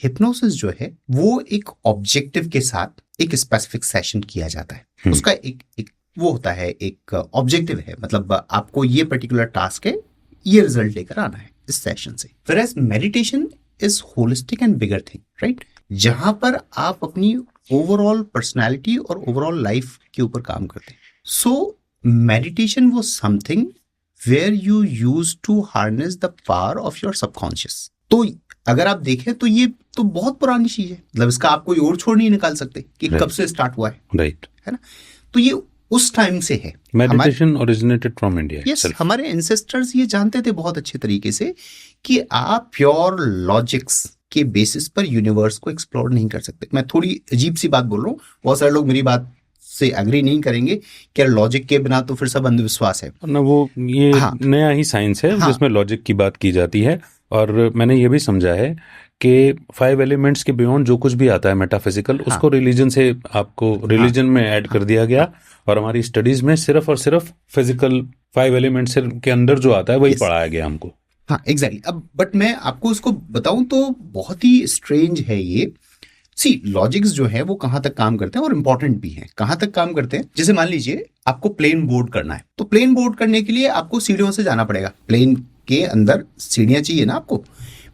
हिप्नोसिस जो है वो एक ऑब्जेक्टिव के साथ एक स्पेसिफिक सेशन किया जाता है। उसका एक वो होता है, एक ऑब्जेक्टिव है, मतलब आपको ये पर्टिकुलर टास्क है, ये रिजल्ट लेकर आना है इस सेशन से। Whereas meditation is holistic and bigger thing, right? जहां पर आप अपनी ओवरऑल पर्सनैलिटी और ओवरऑल लाइफ के ऊपर काम करते हैं। So meditation was something where you used to harness the power of your subconscious। तो अगर आप देखें तो ये तो बहुत पुरानी चीज है, मतलब इसका आप कोई और छोड़ नहीं निकाल सकते कि कब से स्टार्ट हुआ है। राइट। है ना? तो ये उस टाइम से है। Meditation originated from India. Yes, हमारे एंसेस्टर्स ये जानते थे बहुत अच्छे तरीके से कि आप प्योर लॉजिक्स के बेसिस पर यूनिवर्स को एक्सप्लोर नहीं कर सकते। मैं थोड़ी अजीब सी बात बोल रहा हूँ, बहुत सारे लोग मेरी बात से एग्री नहीं करेंगे कि लॉजिक के बिना तो फिर सब अंधविश्वास है ना। वो ये नया ही साइंस है जिसमें लॉजिक की बात की जाती है। और मैंने ये भी समझा है कि 5 एलिमेंट्स के बियॉन्ड जो कुछ भी आता है मेटाफिजिकल, उसको रिलीजन से आपको रिलीजन में ऐड कर दिया गया, और हमारी स्टडीज में सिर्फ और सिर्फ फिजिकल 5 एलिमेंट्स के अंदर जो आता है वही पढ़ाया गया हमको। हाँ, एग्जैक्टली। अब बट मैं आपको इसको बताऊं तो बहुत ही स्ट्रेंज है ये। सी, लॉजिक्स जो है वो कहाँ तक काम करते हैं और इम्पोर्टेंट भी हैं। कहाँ तक काम करते हैं, जैसे मान लीजिए आपको प्लेन बोर्ड करना है, तो प्लेन बोर्ड करने के लिए आपको सीढ़ियों से जाना पड़ेगा। प्लेन के अंदर सीढ़ियां चाहिए ना आपको,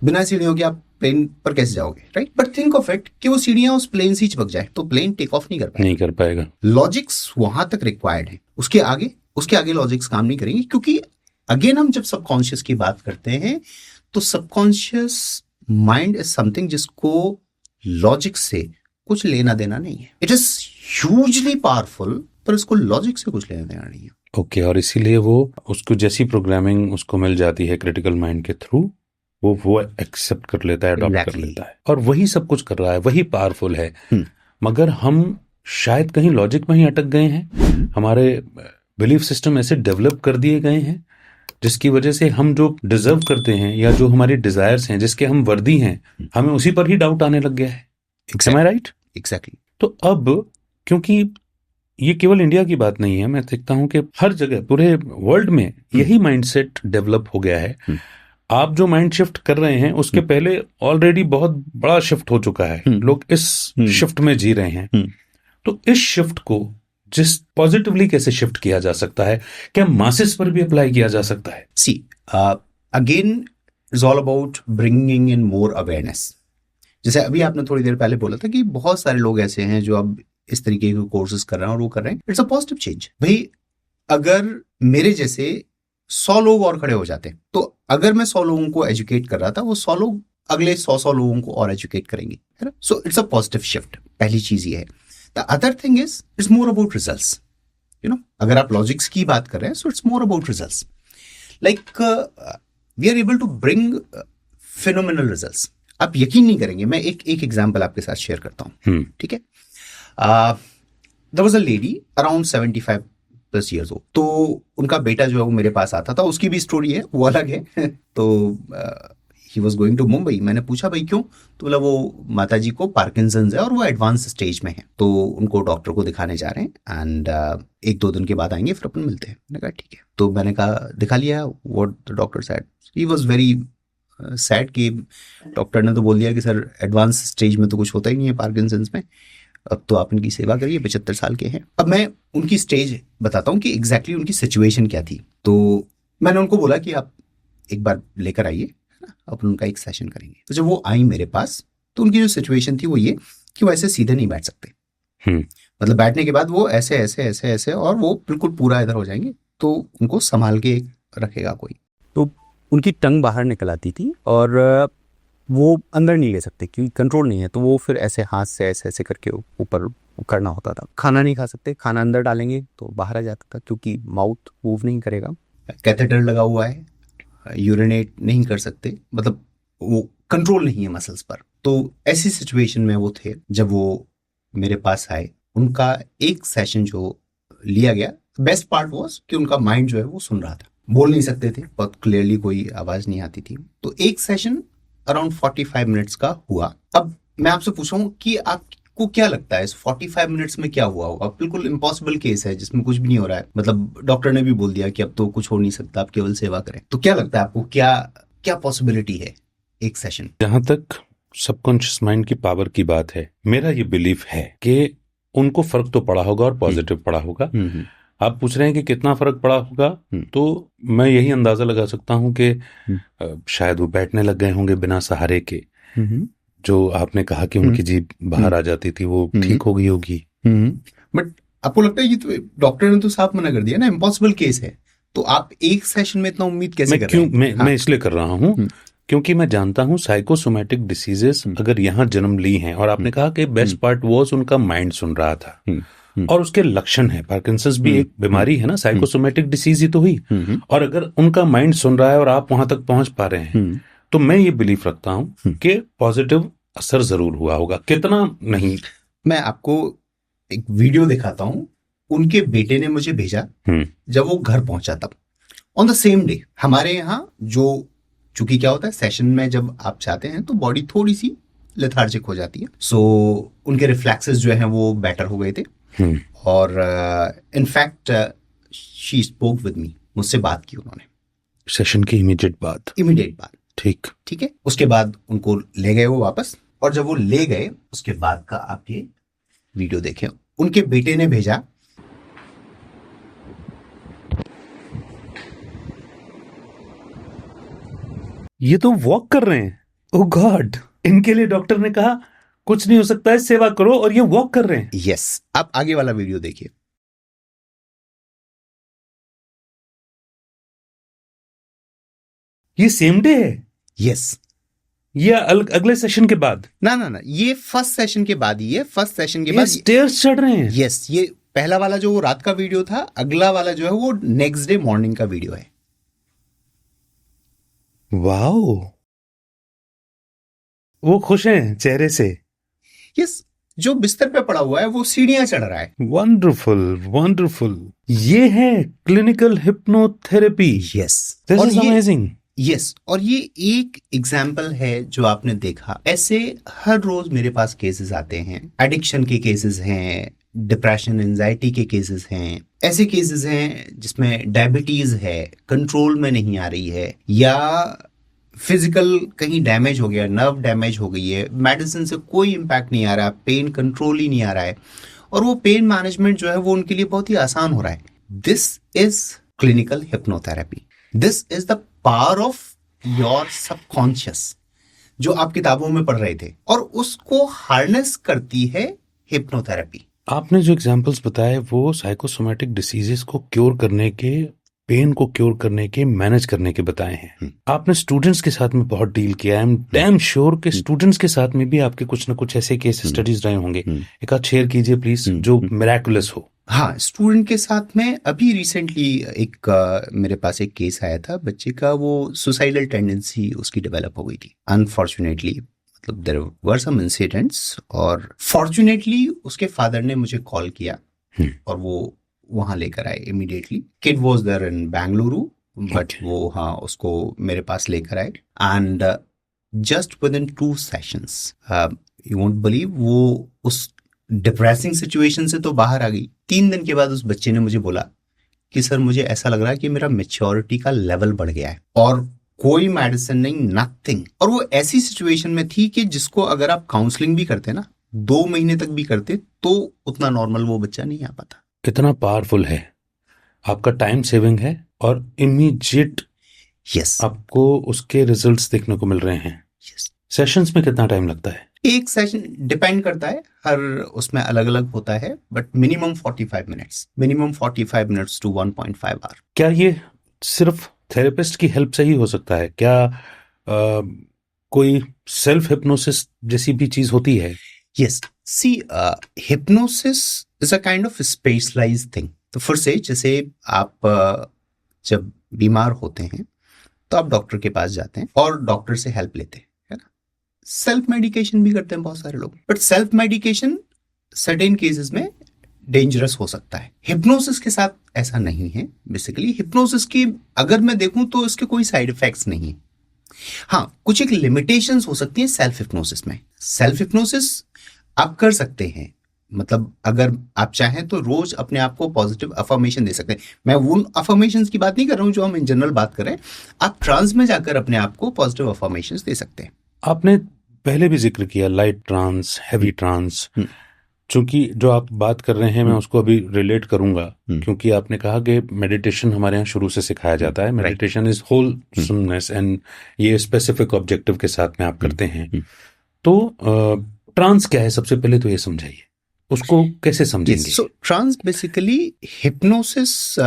बिना सीढ़ियों के आप प्लेन पर कैसे जाओगे, right? But think of it कि वो सीढ़ियां उस प्लेन से ही चिपक जाए तो प्लेन टेक ऑफ नहीं कर पाएगा। नहीं कर पाएगा। लॉजिक्स वहां तक रिक्वायर्ड है, उसके आगे उसके आगे लॉजिक्स काम नहीं करेंगे, क्योंकि अगेन हम जब सबकॉन्शियस की बात करते हैं तो सबकॉन्शियस माइंड इज समथिंग जिसको लॉजिक से कुछ लेना देना नहीं है. इट इज ह्यूजली पावरफुल, पर इसको लॉजिक से कुछ लेना देना नहीं है. ओके और इसीलिए वो उसको जैसी प्रोग्रामिंग उसको मिल जाती है क्रिटिकल माइंड के थ्रू, वो एक्सेप्ट कर लेता है, अडॉप्ट कर Exactly. लेता है और वही सब कुछ कर रहा है, वही पावरफुल है. मगर हम शायद कहीं लॉजिक में ही अटक गए हैं. हमारे बिलीफ सिस्टम ऐसे डेवलप कर दिए गए हैं जिसकी वजह से हम जो डिजर्व करते हैं या जो हमारी डिजायर्स हैं, जिसके हम वर्दी हैं, हमें उसी पर ही डाउट आने लग गया है. Am I right? एग्जैक्टली. तो अब क्योंकि ये केवल इंडिया की बात नहीं है, मैं देखता हूं कि हर जगह पूरे वर्ल्ड में यही माइंडसेट डेवलप हो गया है. आप जो माइंड शिफ्ट कर रहे हैं उसके पहले ऑलरेडी बहुत बड़ा शिफ्ट हो चुका है. लोग इस शिफ्ट में जी रहे हैं. तो इस शिफ्ट को जिस पॉजिटिवली कैसे शिफ्ट किया जा सकता है, क्या मासेस पर भी अप्लाई किया जा सकता है? See again is all about bringing in more awareness. जैसे अभी आपने थोड़ी देर पहले बोला था कि बहुत सारे लोग ऐसे हैं जो अब इस तरीके के कोर्सेज कर रहे हैं और वो कर रहे हैं. It's a positive change. भाई अगर मेरे जैसे 100 लोग और खड़े हो जाते, तो अगर मैं 100 लोगों को एजुकेट कर रहा था, वो 100 लोग अगले 100 लोगों को और एजुकेट करेंगे, है ना. So it's a positive shift. पहली चीज ये है. The other thing is it's more about results. You know, अगर आप लॉजिक्स की बात कर रहे हैं, so it's more about results. Like we are able to bring phenomenal results. आप यकीन नहीं करेंगे, मैं एक एग्जांपल आपके साथ शेयर करता हूँ. ठीक है. There was a lady around 75 plus years old. तो उनका बेटा जो है वो मेरे पास आता था. उसकी भी स्टोरी है, वो अलग है. तो he was going to Mumbai. मैंने पूछा भाई क्यों, तो बोला वो माताजी को पार्किंसंस है और वो एडवांस स्टेज में है, तो उनको डॉक्टर को दिखाने जा रहे हैं एंड 1-2 दिन के बाद आएंगे, फिर अपन मिलते हैं. मैंने कहा ठीक है. तो मैंने कहा दिखा लिया. What the doctor said. He was very sad कि डॉक्टर ने तो बोल दिया कि सर एडवांस स्टेज में तो कुछ होता ही नहीं है पार्किंसंस में, अब तो आप इनकी सेवा करिए, 75 साल के हैं. अब मैं उनकी स्टेज बताता हूँ कि एग्जैक्टली उनकी सिचुएशन क्या थी. तो मैंने उनको बोला कि आप एक बार लेकर आइए, अपन उनका एक सेशन करेंगे. तो जब वो आई मेरे पास, तो उनकी जो सिचुएशन थी वो ये कि वो ऐसे सीधे नहीं बैठ सकते. मतलब बैठने के बाद वो ऐसे ऐसे ऐसे ऐसे और वो बिल्कुल पूरा इधर हो जाएंगे, तो उनको संभाल के रखेगा कोई. तो उनकी टंग बाहर निकल आती थी और वो अंदर नहीं ले सकते क्योंकि कंट्रोल नहीं है, तो वो फिर ऐसे हाथ से ऐसे ऐसे करके ऊपर करना होता था. खाना नहीं खा सकते, खाना अंदर डालेंगे तो बाहर आ जाता था क्योंकि माउथ मूव नहीं करेगा. कैथेटर लगा हुआ है, यूरिनेट नहीं कर सकते, मतलब वो कंट्रोल नहीं है मसल्स पर. तो ऐसी सिचुएशन में वो थे जब वो मेरे पास आए. उनका एक सेशन जो लिया गया, बेस्ट पार्ट वाज कि उनका माइंड जो है वो सुन रहा था. बोल नहीं सकते थे, बहुत क्लियरली कोई आवाज नहीं आती थी. तो एक सेशन अराउंड 45 मिनट्स का हुआ. अब मैं आपसे पूछूं कि आपको क्या लगता है इस 45 मिनट्स में क्या हुआ होगा? बिल्कुल इम्पॉसिबल केस है जिसमें कुछ भी नहीं हो रहा है, मतलब डॉक्टर ने भी बोल दिया कि अब तो कुछ हो नहीं सकता, आप केवल सेवा करें. तो क्या लगता है आपको, क्या पॉसिबिलिटी है एक सेशन? जहां तक सबकॉन्शियस माइंड की पावर की बात है, मेरा ये बिलीफ है कि उनको फर्क तो पड़ा होगा और पॉजिटिव पड़ा होगा. आप पूछ रहे हैं कि कितना फर्क पड़ा होगा, तो मैं यही अंदाजा लगा सकता हूं कि शायद वो बैठने लग गए होंगे बिना सहारे के. जो आपने कहा कि उनकी जीभ बाहर आ जाती थी, वो ठीक हो गई होगी. बट आपको लगता है ये तो डॉक्टर ने तो साफ मना कर दिया ना, इम्पॉसिबल केस है, तो आप एक सेशन में इतना उम्मीद कैसे कर रहे हैं? मैं इसलिए कर रहा हूं क्योंकि मैं जानता हूं साइकोसोमैटिक डिसीजेस अगर यहाँ जन्म ली हैं, और आपने कहा कि बेस्ट पार्ट वॉज उनका माइंड सुन रहा था, और उसके लक्षण है. पार्किंसंस भी एक बीमारी है ना, साइकोसोमैटिक डिसीज ही तो हुई. और अगर उनका माइंड सुन रहा है और आप वहां तक पहुंच पा रहे हैं, तो मैं ये बिलीव रखता हूं कि पॉजिटिव असर जरूर हुआ होगा. कितना नहीं, मैं आपको एक वीडियो दिखाता हूं. उनके बेटे ने मुझे भेजा जब वो घर पहुंचा तब, ऑन द सेम डे. हमारे यहाँ जो चूंकि क्या होता है सेशन में जब आप जाते हैं तो बॉडी थोड़ी सी लेथार्जिक हो जाती है. सो उनके रिफ्लेक्सेस जो हैं वो बेटर हो गए थे. और in fact she spoke with me, मुझसे बात की उन्होंने सेशन की इमीडिएट बाद. ठीक है. उसके बाद उनको ले गए वो वापस, और जब वो ले गए उसके बाद का आप ये वीडियो देखें. उनके बेटे ने भेजा, ये तो वॉक कर रहे हैं. ओह गॉड, इनके लिए डॉक्टर ने कहा कुछ नहीं हो सकता है, सेवा करो, और ये वॉक कर रहे हैं. यस. आप आगे वाला वीडियो देखिए. ये सेम डे है? यस। ये अगले सेशन के बाद? ना, ये फर्स्ट सेशन के बाद ही है। फर्स्ट सेशन के ये बाद स्टेयर्स चढ़ रहे हैं? यस, ये पहला वाला जो रात का वीडियो था, अगला वाला जो है वो नेक्स्ट डे मॉर्निंग का वीडियो है। वाओ, वो खुश हैं चेहरे से। यस, जो बिस्तर पे पड़ा हुआ है वो सीढ़ियां चढ़ रहा है। Wonderful, wonderful. ये है क्लिनिकल हिप्नोथेरेपी। यस, दिस और इज अमेजिंग। यस, और ये एक एग्जाम्पल है जो आपने देखा। ऐसे हर रोज मेरे पास केसेस आते हैं, एडिक्शन के केसेस हैं, डिप्रेशन एंजाइटी के केसेस हैं, ऐसे केसेस हैं जिसमें डायबिटीज है, कंट्रोल में नहीं आ रही है, या फिजिकल कहीं डैमेज हो गया, नर्व डैमेज हो गई है, मेडिसिन से कोई इम्पैक्ट नहीं आ रहा, पेन कंट्रोल ही नहीं आ रहा है, और वो पेन मैनेजमेंट जो है वो उनके लिए बहुत ही आसान हो रहा है। This is clinical hypnotherapy. This is the power of your subconscious, जो आप किताबों में पढ़ रहे थे, और उसको हार्नेस करती है हिप्नोथेरेपी। आपने जो एग्जांपल्स बताए वो साइकोसोमैटिक डिसीजेस को क्योर करने के, पेन को क्योर करने के, मैनेज करने के बताए हैं। आपने स्टूडेंट्स के साथ में बहुत डील किया। आई एम डैम श्योर कि स्टूडेंट्स के साथ में भी आपके कुछ ना कुछ ऐसे केस स्टडीज रहे होंगे। एक आध शेयर कीजिए प्लीज, जो मिरेकुलस हो। हाँ, स्टूडेंट के साथ में अभी रिसेंटली मेरे पास एक केस आया था बच्चे का। वो सुसाइडल टेंडेंसी उसकी डेवलप हो गई थी अनफॉर्चुनेटली। मतलब देयर वर सम इंसिडेंट्स, और फॉर्चुनेटली उसके फादर ने मुझे कॉल किया और वो वहां लेकर आए immediately. Kid was there in Bengaluru, but वो हाँ उसको मेरे पास लेकर आए, and just within 2 sessions, you won't believe, वो उस डिप्रेसिंग सिचुएशन से तो बाहर आ गई। 3 दिन के बाद उस बच्चे ने मुझे बोला कि सर मुझे ऐसा लग रहा है कि मेरा मैच्योरिटी का लेवल बढ़ गया है, और कोई मेडिसिन नहीं, नथिंग। और वो ऐसी सिचुएशन में थी कि जिसको अगर आप काउंसलिंग भी करते ना, 2 महीने तक भी करते, तो उतना नॉर्मल वो बच्चा नहीं आ पाता। कितना पावरफुल है, आपका टाइम सेविंग है, और इमीडिएट यस, आपको उसके रिजल्ट्स देखने को मिल रहे हैं। यस। सेशंस में कितना टाइम लगता है? एक सेशन डिपेंड करता है, हर उसमें अलग अलग होता है, but minimum 45 minutes, minimum 45 minutes to 1.5 hour. क्या ये सिर्फ थेरेपिस्ट की हेल्प से ही हो सकता है? क्या कोई सेल्फ हिप्नोसिस जैसी भी चीज होती है? Yes, see hypnosis is a kind of specialised thing. तो फिर से जैसे आप जब बीमार होते हैं तो आप डॉक्टर के पास जाते हैं और डॉक्टर से हेल्प लेते हैं, है ना। सेल्फ मेडिकेशन भी करते हैं बहुत सारे लोग, but self medication certain cases में डेंजरस हो सकता है। हिप्नोसिस के साथ ऐसा नहीं है। बेसिकली हिप्नोसिस की अगर मैं देखूं तो इसके कोई साइड इफेक्ट्स नहीं है। हाँ, कुछ एक लिमिटेशंस हो सकती है सेल्फ हिप्नोसिस में। सेल्फ हिप्नोसिस आप कर सकते हैं, मतलब अगर आप चाहें तो रोज अपने आप को पॉजिटिव अफर्मेशन दे सकते हैं। मैं उन अफर्मेशंस की बात नहीं कर रहा हूं जो हम इन जनरल बात कर रहे हैं। आप ट्रांस में जाकर अपने आप को पॉजिटिव अफर्मेशंस दे सकते हैं। आपने पहले भी जिक्र किया लाइट ट्रांस, हैवी ट्रांस। चूंकि जो आप बात कर रहे हैं मैं उसको अभी रिलेट करूंगा, क्योंकि आपने कहा कि मेडिटेशन हमारे यहाँ शुरू से सिखाया जाता है। मेडिटेशन इज होलसमनेस, एंड ये स्पेसिफिक ऑब्जेक्टिव के साथ में आप करते हैं। तो ट्रांस क्या है, सबसे पहले तो ये समझाइए, उसको कैसे समझेंगे? So trance basically hypnosis,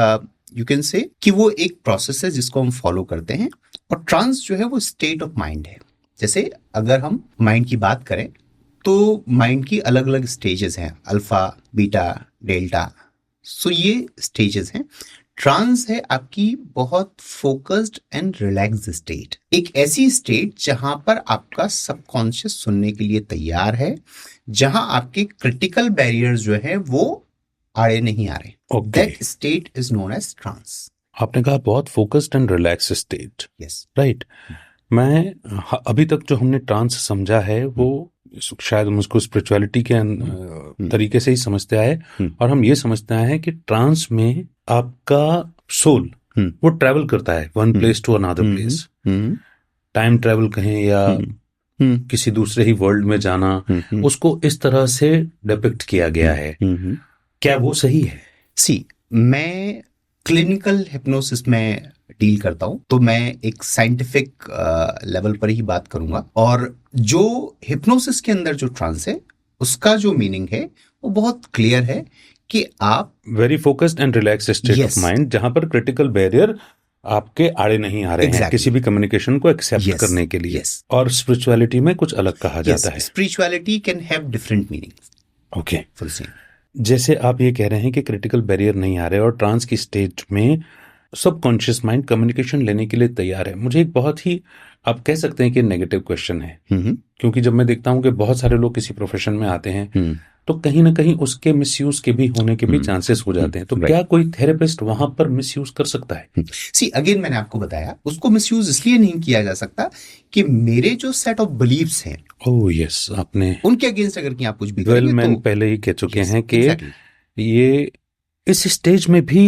you can say कि वो एक प्रोसेस है जिसको हम फॉलो करते हैं। और ट्रांस जो है वो स्टेट ऑफ माइंड है। जैसे अगर हम माइंड की बात करें तो माइंड की अलग अलग स्टेजेस हैं, अल्फा, बीटा, डेल्टा। सो ये स्टेजेस हैं। ट्रांस है आपकी बहुत फोकस्ड एंड रिलैक्स्ड स्टेट, एक ऐसी स्टेट जहां पर आपका सबकॉन्शियस सुनने के लिए तैयार है, जहां आपके क्रिटिकल बैरियर्स जो है वो आड़े नहीं आ रहे। That state is known as trance. आपने कहा बहुत focused and relax state, yes, right. मैं अभी तक जो हमने ट्रांस समझा है वो शायद हम उसको स्पिरिचुअलिटी के तरीके से ही समझते आए, और हम ये समझते आए हैं कि ट्रांस में आपका सोल वो ट्रैवल करता है one place to another place. Time travel कहें या किसी दूसरे ही वर्ल्ड में जाना, उसको इस तरह से डिपिक्ट किया गया है। क्या वो सही है? सी, मैं क्लिनिकल हिप्नोसिस में डील करता हूं, तो मैं एक साइंटिफिक लेवल पर ही बात करूंगा। और जो हिप्नोसिस के अंदर जो ट्रांस है उसका जो मीनिंग है वो बहुत क्लियर है कि आप very focused and relax state of mind, जहां पर क्रिटिकल बैरियर आपके आड़े नहीं आ रहे हैं Exactly. किसी भी कम्युनिकेशन को एक्सेप्ट Yes. करने के लिए। Yes. और स्पिरिचुअलिटी में कुछ अलग कहा जाता है। Spirituality can have different meanings okay, for same. जैसे आप ये कह रहे हैं कि क्रिटिकल बैरियर नहीं आ रहे और ट्रांस की स्टेज में सबकॉन्शियस माइंड कम्युनिकेशन लेने के लिए तैयार है। मुझे एक बहुत ही, आप कह सकते हैं कि नेगेटिव क्वेश्चन है, क्योंकि जब मैं देखता हूं कि बहुत सारे लोग किसी प्रोफेशन में आते हैं तो कहीं ना कहीं उसके मिसयूज के भी होने के भी चांसेस हो जाते हैं। तो क्या कोई थेरेपिस्ट वहां पर मिसयूज कर सकता है? सी अगेन, मैंने आपको बताया उसको मिसयूज इसलिए नहीं किया जा सकता कि मेरे जो सेट ऑफ बिलीव्स हैं, ओह यस, आपने उनके अगेंस्ट अगर कि आप कुछ भी वेल करेंगे मैन तो पहले ही कह चुके हैं कि exactly. ये इस स्टेज में भी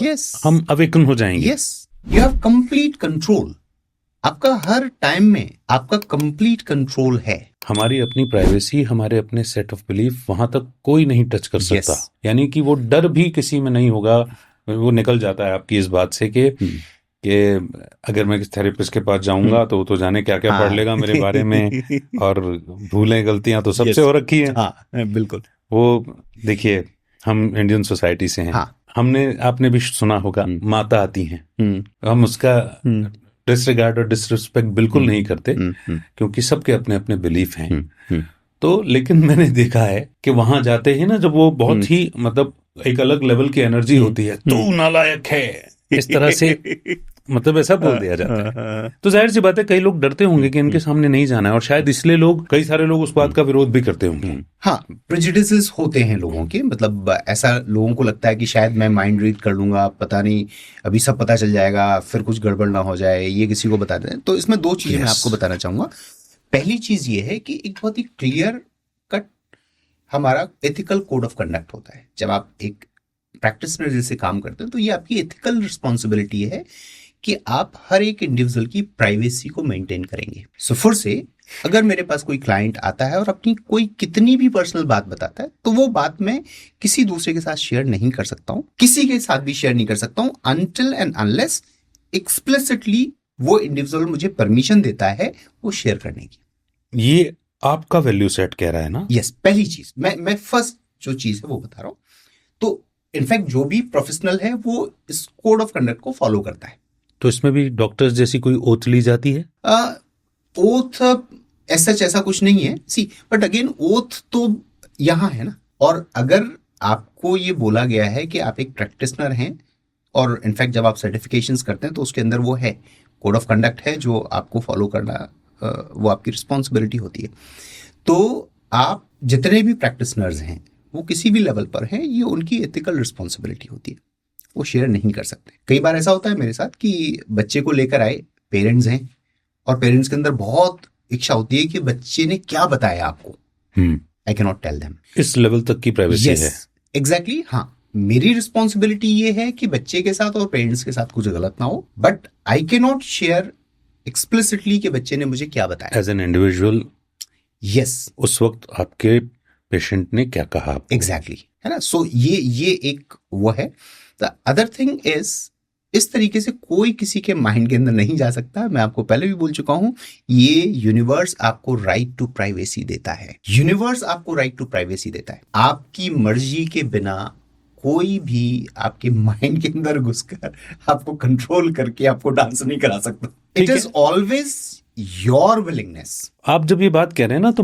Yes. हम अवेकन हो जाएंगे। Yes, you have complete control. आपका हर टाइम में आपका कंप्लीट कंट्रोल है। हमारी अपनी प्राइवेसी, हमारे अपने सेट ऑफ बिलीफ, वहां तक कोई नहीं टच कर सकता। Yes. यानी कि वो डर भी किसी में नहीं होगा, वो निकल जाता है आपकी इस बात से कि अगर मैं किसी थेरेपिस्ट के पास जाऊंगा तो वो तो जाने क्या क्या पढ़ लेगा मेरे बारे में, और भूलें गलतियां तो सबसे हो रखी है। हाँ, बिल्कुल। वो देखिए, हम इंडियन सोसाइटी से हैं। हमने, आपने भी सुना होगा, माता आती हैं, हम उसका डिसरिगार्ड और डिसरिस्पेक्ट बिल्कुल नहीं करते, क्योंकि सबके अपने अपने बिलीफ हैं। तो लेकिन मैंने देखा है कि वहां जाते हैं ना, जब वो बहुत ही मतलब एक अलग लेवल की एनर्जी होती है, तू नालायक है, इस तरह से मतलब ऐसा बोल दिया जाता है। तो जाहिर सी बात है कई लोग डरते होंगे कि इनके सामने नहीं जाना है, और शायद इसलिए लोग, कई सारे लोग उस बात का विरोध भी करते होंगे। हाँ, प्रेजुडिसेस होते हैं लोगों के, मतलब ऐसा लोगों को लगता है कि शायद मैं माइंड रीड कर लूंगा, पता नहीं अभी सब पता चल जाएगा, फिर कुछ गड़बड़ ना हो जाए, ये किसी को बता दें। तो इसमें दो चीजें मैं आपको बताना चाहूंगा। पहली चीज ये है कि एक बहुत ही क्लियर कट हमारा एथिकल कोड ऑफ कंडक्ट होता है। जब आप एक प्रैक्टिशनर जैसे काम करते हैं तो ये आपकी एथिकल रिस्पॉन्सिबिलिटी है कि आप हर एक इंडिविजुअल की प्राइवेसी को मेंटेन करेंगे। सो फिर से, अगर मेरे पास कोई क्लाइंट आता है और अपनी कोई कितनी भी पर्सनल बात बताता है, तो वो बात मैं किसी दूसरे के साथ शेयर नहीं कर सकता हूं, किसी के साथ भी शेयर नहीं कर सकता हूं, अनटिल एंड अनलेस एक्सप्लिसिटली वो इंडिविजुअल मुझे परमिशन देता है वो शेयर करने की। ये आपका वैल्यू सेट कह रहा है ना? यस, पहली चीज मैं फर्स्ट जो चीज है वो बता रहा हूं। तो इनफैक्ट जो भी प्रोफेशनल है वो इस कोड ऑफ कंडक्ट को फॉलो करता है। तो इसमें भी डॉक्टर्स जैसी कोई ओथ ली जाती है? ओथ ऐसा कुछ नहीं है, सी, बट अगेन ओथ तो यहाँ है ना। और अगर आपको ये बोला गया है कि आप एक प्रैक्टिशनर हैं, और इनफैक्ट जब आप सर्टिफिकेशंस करते हैं तो उसके अंदर वो है, कोड ऑफ कंडक्ट है जो आपको फॉलो करना, वो आपकी रिस्पॉन्सिबिलिटी होती है। तो आप जितने भी प्रैक्टिशनर्स हैं वो किसी भी लेवल पर हैं, ये उनकी एथिकल रिस्पॉन्सिबिलिटी होती है, वो शेयर नहीं कर सकते। कई बार ऐसा होता है मेरे साथ कि बच्चे को लेकर आए, पेरेंट्स हैं, और पेरेंट्स के अंदर बहुत इच्छा होती है कि बच्चे ने क्या बताया आपको, I can not tell them. इस लेवल तक की प्राइवेसी है। एग्जैक्टली, हाँ, मेरी रिस्पॉन्सिबिलिटी ये है कि बच्चे के साथ और पेरेंट्स के साथ कुछ गलत ना हो, but I can not share explicitly कि बच्चे ने मुझे क्या बताया एज एन इंडिविजुअल। यस, उस वक्त आपके पेशेंट ने क्या कहा? एग्जैक्टली, है ना। सो ये एक वो है। द अदर थिंग इज, इस तरीके से कोई किसी के माइंड के अंदर नहीं जा सकता। मैं आपको पहले भी बोल चुका हूं, ये यूनिवर्स आपको राइट टू प्राइवेसी देता है। यूनिवर्स आपको राइट टू प्राइवेसी देता है। आपकी मर्जी के बिना कोई भी आपके माइंड के अंदर घुसकर आपको कंट्रोल करके आपको डांस नहीं करा सकता। It is always your willingness. आप जब ये बात कह रहे हैं ना, तो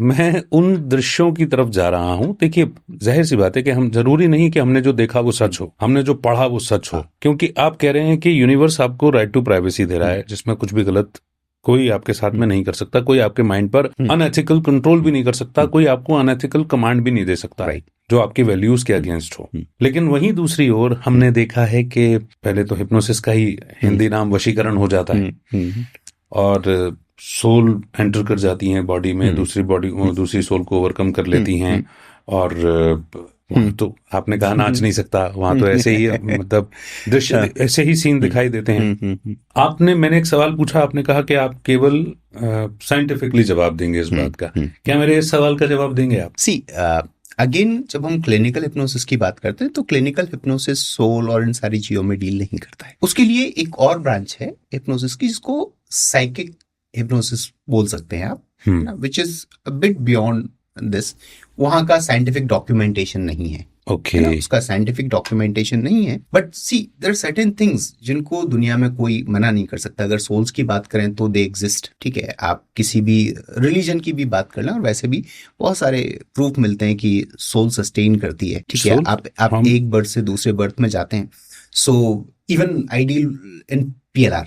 मैं उन दृश्यों की तरफ जा रहा हूं। देखिए, जाहिर सी बात है कि हम, जरूरी नहीं कि हमने जो देखा वो सच हो, हमने जो पढ़ा वो सच हो, क्योंकि आप कह रहे हैं कि यूनिवर्स आपको राइट टू प्राइवेसी दे रहा है, जिसमें कुछ भी गलत कोई आपके साथ में नहीं कर सकता, कोई आपके माइंड पर अनएथिकल कंट्रोल भी नहीं कर सकता, कोई आपको अनएथिकल कमांड भी नहीं दे सकता, जो आपकी वैल्यूज के अगेंस्ट हो। लेकिन वहीं दूसरी ओर हमने देखा है कि पहले तो हिप्नोसिस का ही हिंदी नाम वशीकरण हो जाता है, और सोल एंटर कर जाती हैं बॉडी में, दूसरी सोल को ओवरकम कर लेती हैं, और तो आपने कहा नाच नहीं सकता, वहां तो ऐसे ही मतलब दृश्य, ऐसे ही सीन दिखाई देते हैं। मैंने एक सवाल पूछा, आपने कहा कि आप केवल साइंटिफिकली जवाब देंगे इस बात का। क्या मेरे इस सवाल का जवाब देंगे आप? सी, अगेन, जब हम क्लिनिकल हिप्नोसिस की बात करते हैं तो क्लिनिकल हिप्नोसिस सोल और इन सारी चीजों में डील नहीं करता है। उसके लिए एक और ब्रांच है हिप्नोसिस की, जिसको साइकिक हिप्नोसिस बोल सकते हैं आप, which is a bit beyond this. वहां का साइंटिफिक डॉक्यूमेंटेशन नहीं है, ओके है ना, उसका साइंटिफिक डॉक्यूमेंटेशन नहीं है, but see there are certain things जिनको दुनिया में कोई मना नहीं कर सकता। अगर सोल्स की बात करें तो दे एग्जिस्ट, ठीक है। आप किसी भी रिलीजन की भी बात कर लें, और वैसे भी बहुत सारे प्रूफ मिलते हैं कि सोल सस्टेन करती है, ठीक है। Soul? आप एक बर्थ से दूसरे बर्थ में जाते हैं। So even I deal in PLR,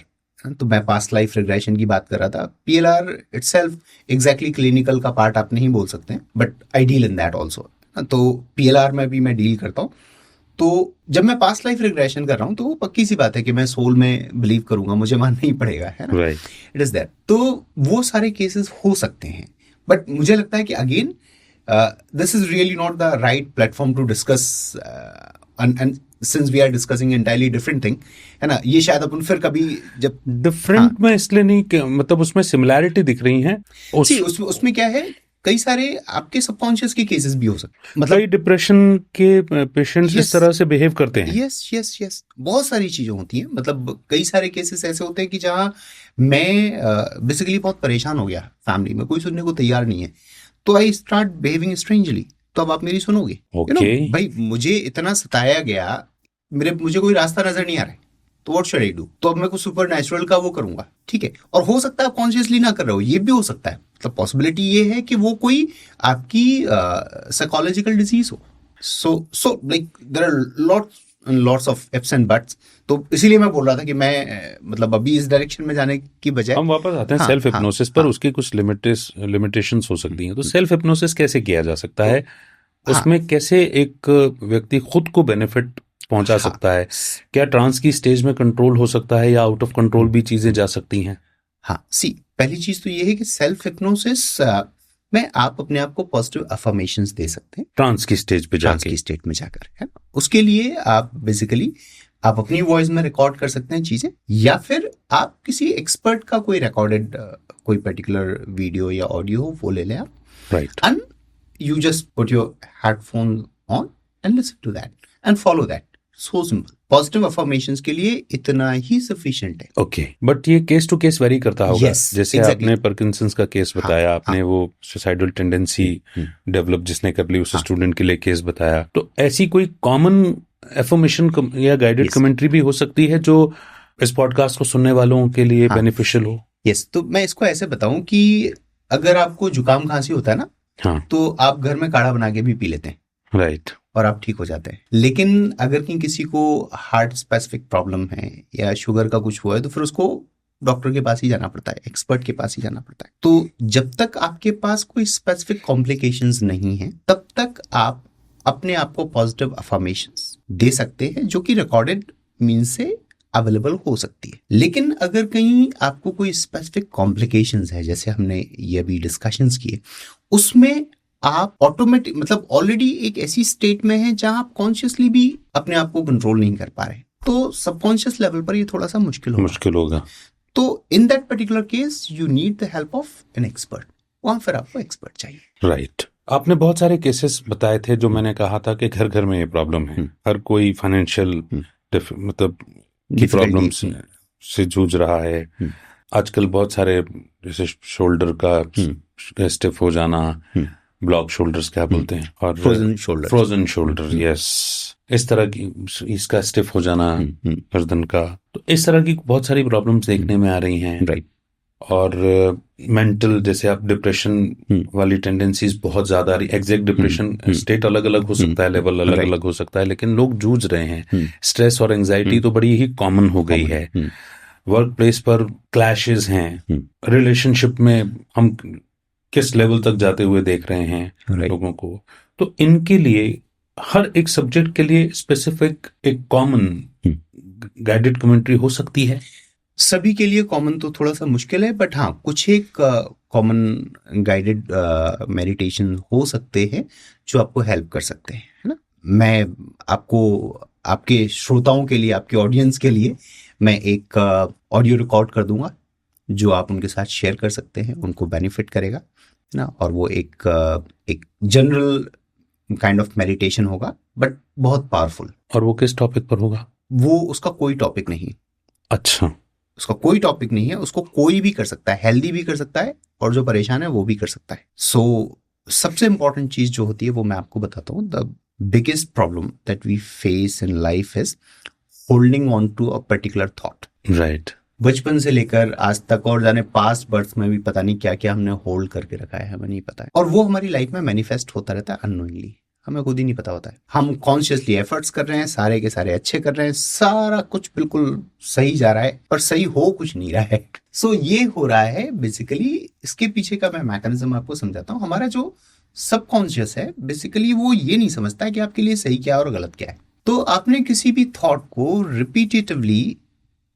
तो मैं पास्ट लाइफ रिग्रेशन की बात कर रहा था। PLR इटसेल्फ एग्जैक्टली क्लिनिकल का पार्ट आप नहीं बोल सकते, but I deal in that also. तो PLR में भी मैं डील करता हूँ। तो जब मैं पास्ट लाइफ रिग्रेशन कर रहा हूँ तो वो पक्की सी बात है कि मैं सोल में बिलीव करूंगा, मुझे मानना ही पड़ेगा, है ना, राइट। It is that. तो वो सारे केसेस हो सकते हैं, बट मुझे लगता है कि again this is really not the right platform to discuss, and since we are discussing entirely different thing, है ना, ये शायद अपन फिर कभी जब डिफरेंट में इसलिए नहीं कि मतलब उसमें सिमिलैरिटी दिख रही है। उसमें क्या है, कई सारे आपके सबकॉन्शियस के केसेस भी हो सकते, मतलब कई डिप्रेशन के पेशेंट्स इस तरह से बिहेव करते हैं। यस बहुत सारी चीजें होती हैं। मतलब कई सारे केसेस ऐसे होते हैं कि जहां मैं बेसिकली बहुत परेशान हो गया, फैमिली में कोई सुनने को तैयार नहीं है, तो आई स्टार्ट बिहेविंग स्ट्रेंजली। तो अब आप मेरी सुनोगे, भाई मुझे इतना सताया गया, मुझे कोई रास्ता नजर नहीं आ रहा है, तो व्हाट शुड आई डू? तो अब मैं कुछ सुपर नेचुरल का वो करूंगा, ठीक है। और हो सकता है आप कॉन्शियसली ना कर रहे हो, ये भी हो सकता है। मतलब पॉसिबिलिटी ये है कि वो कोई आपकी साइकोलॉजिकल डिजीज हो। So like there are lots of ifs and buts. तो इसीलिए मैं बोल रहा था कि मैं मतलब अभी इस डायरेक्शन में जाने की बजाय हम वापस आते हैं सेल्फ हिप्नोसिस पर। उसकी कुछ लिमिटेशंस हो सकती हैं। तो सेल्फ हिप्नोसिस कैसे किया जा सकता है, उसमें कैसे एक व्यक्ति खुद को बेनिफिट पहुंचा सकता है? क्या ट्रांस की स्टेज में कंट्रोल हो सकता है या आउट ऑफ कंट्रोल भी चीजें जा सकती हैं? हाँ, सी पहली चीज तो ये है कि सेल्फ हिप्नोसिस में आप अपने आप को पॉजिटिव अफर्मेशंस दे सकते हैं ट्रांस की स्टेज पे जाके, की स्टेट में जाकर, है ना। उसके लिए आप बेसिकली आप अपनी वॉइस में रिकॉर्ड कर सकते हैं चीजें, या फिर आप किसी एक्सपर्ट का कोई रिकॉर्डेड कोई पर्टिकुलर वीडियो या ऑडियो वो ले लें आप, right, and you just put your headphones on and listen to that and follow that. So simple. Positive affirmations के लिए इतना ही sufficient है। ओके, बट ये केस टू केस वेरी करता होगा। जैसे exactly. आपने पार्किंसंस का केस बताया, आपने वो सुसाइडल टेंडेंसी डेवलप जिसने कर ली, उस स्टूडेंट के लिए केस बताया। तो ऐसी कोई कॉमन एफर्मेशन या गाइडेड कमेंट्री भी हो सकती है जो इस पॉडकास्ट को सुनने वालों के लिए बेनिफिशियल हो? यस, तो मैं इसको ऐसे बताऊं कि अगर आपको जुकाम खांसी होता है ना, हाँ, तो आप घर में काढ़ा बना के भी पी लेते हैं, राइट, और आप ठीक हो जाते हैं। लेकिन अगर किसी को हार्ट स्पेसिफिक प्रॉब्लम है या शुगर का कुछ हुआ है, तो फिर उसको डॉक्टर के पास ही जाना पड़ता है, एक्सपर्ट के पास ही जाना पड़ता है। तो जब तक आपके पास कोई स्पेसिफिक कॉम्प्लिकेशंस नहीं है, तब तक आप अपने आप को पॉजिटिव अफर्मेशंस दे सकते हैं, जो कि रिकॉर्डेड मीन से अवेलेबल हो सकती है। लेकिन अगर कहीं आपको कोई स्पेसिफिक कॉम्प्लिकेशंस है, जैसे हमने ये अभी डिस्कशंस किए, उसमें आप ऑटोमेटिक मतलब ऑलरेडी एक ऐसी स्टेट में है जहां आप कॉन्शियसली भी अपने आप को कंट्रोल नहीं कर पा रहे, तो सबकॉन्शियस लेवल पर ये थोड़ा सा मुश्किल होगा। तो in that particular case you need the help of an expert. वहां फिर आपको एक्सपर्ट चाहिए, राइट। आपने बहुत सारे केसेस बताए थे जो मैंने कहा था कि घर घर में ये प्रॉब्लम है। हर कोई फाइनेंशियल मतलब की प्रॉब्लम से जूझ रहा है। आजकल बहुत सारे जैसे शोल्डर का स्टिफ हो जाना, ब्लॉक शोल्डर्स क्या बोलते हैं, और फ्रोजन शोल्डर, यस, इस तरह की, इसका स्टिफ हो जाना गर्दन का। तो इस तरह की बहुत सारी प्रॉब्लम्स देखने में आ रही हैं, राइट। और मेंटल जैसे आप डिप्रेशन वाली टेंडेंसीज बहुत ज्यादा आ रही। एग्जैक्ट डिप्रेशन स्टेट अलग अलग हो सकता है, लेवल अलग अलग हो सकता है, लेकिन लोग जूझ रहे हैं। स्ट्रेस और एंजाइटी तो बड़ी ही कॉमन हो गई है। वर्क प्लेस पर क्लैशेस हैं, रिलेशनशिप में हम किस लेवल तक जाते हुए देख रहे हैं लोगों को। तो इनके लिए हर एक सब्जेक्ट के लिए स्पेसिफिक एक कॉमन गाइडेड कमेंट्री हो सकती है। सभी के लिए कॉमन तो थोड़ा सा मुश्किल है, बट हाँ, कुछ एक कॉमन गाइडेड मेडिटेशन हो सकते हैं जो आपको हेल्प कर सकते हैं, है ना। मैं आपको आपके श्रोताओं के लिए, आपके ऑडियंस के लिए मैं एक ऑडियो रिकॉर्ड कर दूंगा जो आप उनके साथ शेयर कर सकते हैं, उनको बेनिफिट करेगा, है ना। और वो एक जनरल काइंड ऑफ मेडिटेशन होगा, बट बहुत पावरफुल। और वो किस टॉपिक पर होगा? वो उसका कोई टॉपिक नहीं। अच्छा, उसका कोई टॉपिक नहीं है, उसको कोई भी कर सकता है, हेल्दी भी कर सकता है और जो परेशान है वो भी कर सकता है। सबसे इंपॉर्टेंट चीज जो होती है वो मैं आपको बताता हूँ। The biggest problem that we face in life is holding on to a particular thought. Right. बचपन से लेकर आज तक और जाने पास्ट बर्थ में भी पता नहीं क्या क्या हमने होल्ड करके रखा है, हमें नहीं पता है, और वो हमारी लाइफ में मैनिफेस्ट होता रहता है अननोइंगली, हमें खुद ही नहीं पता होता है। हम कॉन्शियसली एफर्ट्स कर रहे हैं, सारे के सारे अच्छे कर रहे हैं, सारा कुछ बिल्कुल सही जा रहा है, पर सही हो कुछ नहीं रहा है। सो ये हो रहा है बेसिकली। इसके पीछे का मैं मैकेनिज्म आपको समझाता हूँ। हमारा जो सबकॉन्शियस है बेसिकली वो ये नहीं समझता है कि आपके लिए सही क्या है और गलत क्या है। तो आपने किसी भी थॉट को रिपीटेटिवली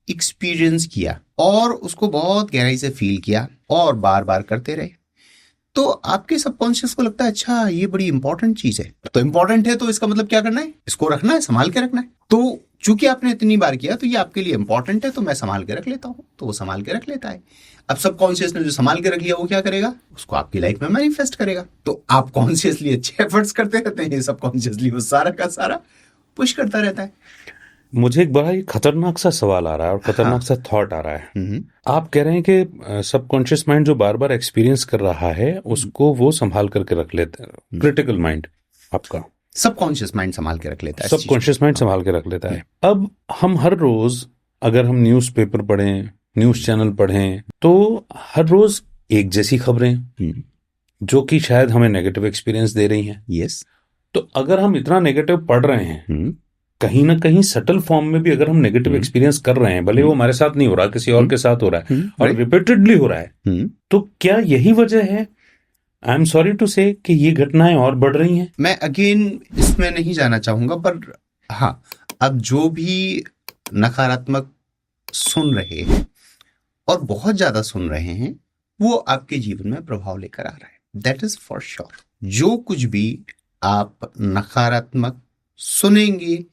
एक्सपीरियंस किया और उसको बहुत गहराई से फील किया और बार बार करते रहे, तो आपके सबकॉन्शियस को लगता है अच्छा ये बड़ी इंपॉर्टेंट चीज है। तो इंपॉर्टेंट है तो इसका मतलब क्या करना है, इसको रखना है, संभाल के रखना है। तो चूंकि आपने इतनी बार किया तो ये आपके लिए इंपॉर्टेंट है, तो मैं संभाल के रख लेता हूं, तो वो संभाल के रख लेता है। अब सबकॉन्शियस ने जो संभाल के रख लिया वो क्या करेगा, उसको आपकी लाइफ में मैनिफेस्ट करेगा। तो आप कॉन्शियसली अच्छे एफर्ट्स करते रहते हैं, सबकॉन्शियसली वो सारा का सारा पुश करता रहता है। मुझे एक बड़ा ही खतरनाक सा सवाल आ रहा है और खतरनाक सा थॉट आ रहा है। आप कह रहे हैं कि सबकॉन्शियस माइंड जो बार बार एक्सपीरियंस कर रहा है उसको वो संभाल करके रख लेता है। क्रिटिकल माइंड आपका सबकॉन्शियस माइंड संभाल के रख लेता है, सबकॉन्शियस माइंड संभाल के रख लेता है। अब हम हर रोज अगर हम न्यूज़पेपर पढ़ें, न्यूज चैनल पढ़ें, तो हर रोज एक जैसी खबरें जो कि शायद हमें नेगेटिव एक्सपीरियंस दे रही हैं। यस। तो अगर हम इतना नेगेटिव पढ़ रहे हैं, कहीं ना कहीं सटल फॉर्म में भी अगर हम नेगेटिव एक्सपीरियंस कर रहे हैं, भले वो हमारे साथ नहीं हो रहा, किसी और के साथ हो रहा है और रिपीटेडली हो रहा है, तो क्या यही वजह है, आई एम सॉरी टू से, कि ये घटनाएं और बढ़ रही हैं? मैं अगेन इसमें नहीं जाना चाहूंगा, पर हाँ, अब जो भी नकारात्मक सुन रहे हैं और बहुत ज्यादा सुन रहे हैं वो आपके जीवन में प्रभाव लेकर आ रहा है, दैट इज फॉर श्योर। जो कुछ भी आप नकारात्मक सुनेंगे,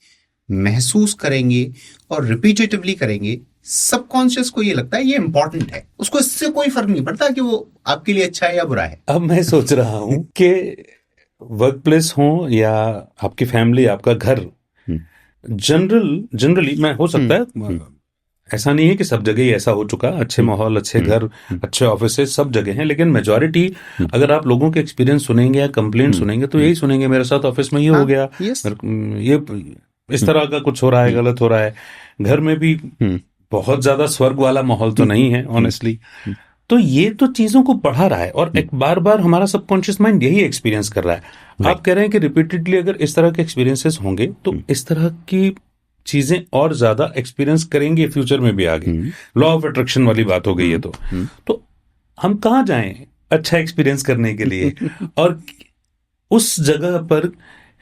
महसूस करेंगे और रिपीटेटिवली करेंगे, सबकॉन्शियस को ये लगता है ये इंपॉर्टेंट है, उसको इससे कोई फर्क नहीं पड़ता कि वो आपके लिए अच्छा है या बुरा है। अब मैं सोच रहा हूं कि वर्क प्लेस हो या आपकी फैमिली, आपका घर, जनरली मैं हो सकता है, ऐसा नहीं है कि सब जगह ही ऐसा हो चुका, अच्छे माहौल, अच्छे घर, अच्छे ऑफिस सब जगह हैं, लेकिन मेजॉरिटी अगर आप लोगों के एक्सपीरियंस सुनेंगे या कंप्लेंट सुनेंगे तो यही सुनेंगे, मेरे साथ ऑफिस में ये हो गया, ये इस तरह का कुछ हो रहा है, गलत हो रहा है। घर में भी बहुत ज्यादा स्वर्ग वाला माहौल तो नहीं है ऑनेस्टली। तो ये तो चीजों को बढ़ा रहा है और एक बार बार हमारा सबकॉन्शियस माइंड यही एक्सपीरियंस कर रहा है। आप कह रहे हैं कि रिपीटेडली अगर इस तरह के एक्सपीरियंसेस होंगे तो इस तरह की चीजें और ज्यादा एक्सपीरियंस करेंगे फ्यूचर में भी आगे। लॉ ऑफ अट्रैक्शन वाली बात हो गई है। तो हम कहाँ जाएं अच्छा एक्सपीरियंस करने के लिए? और उस जगह पर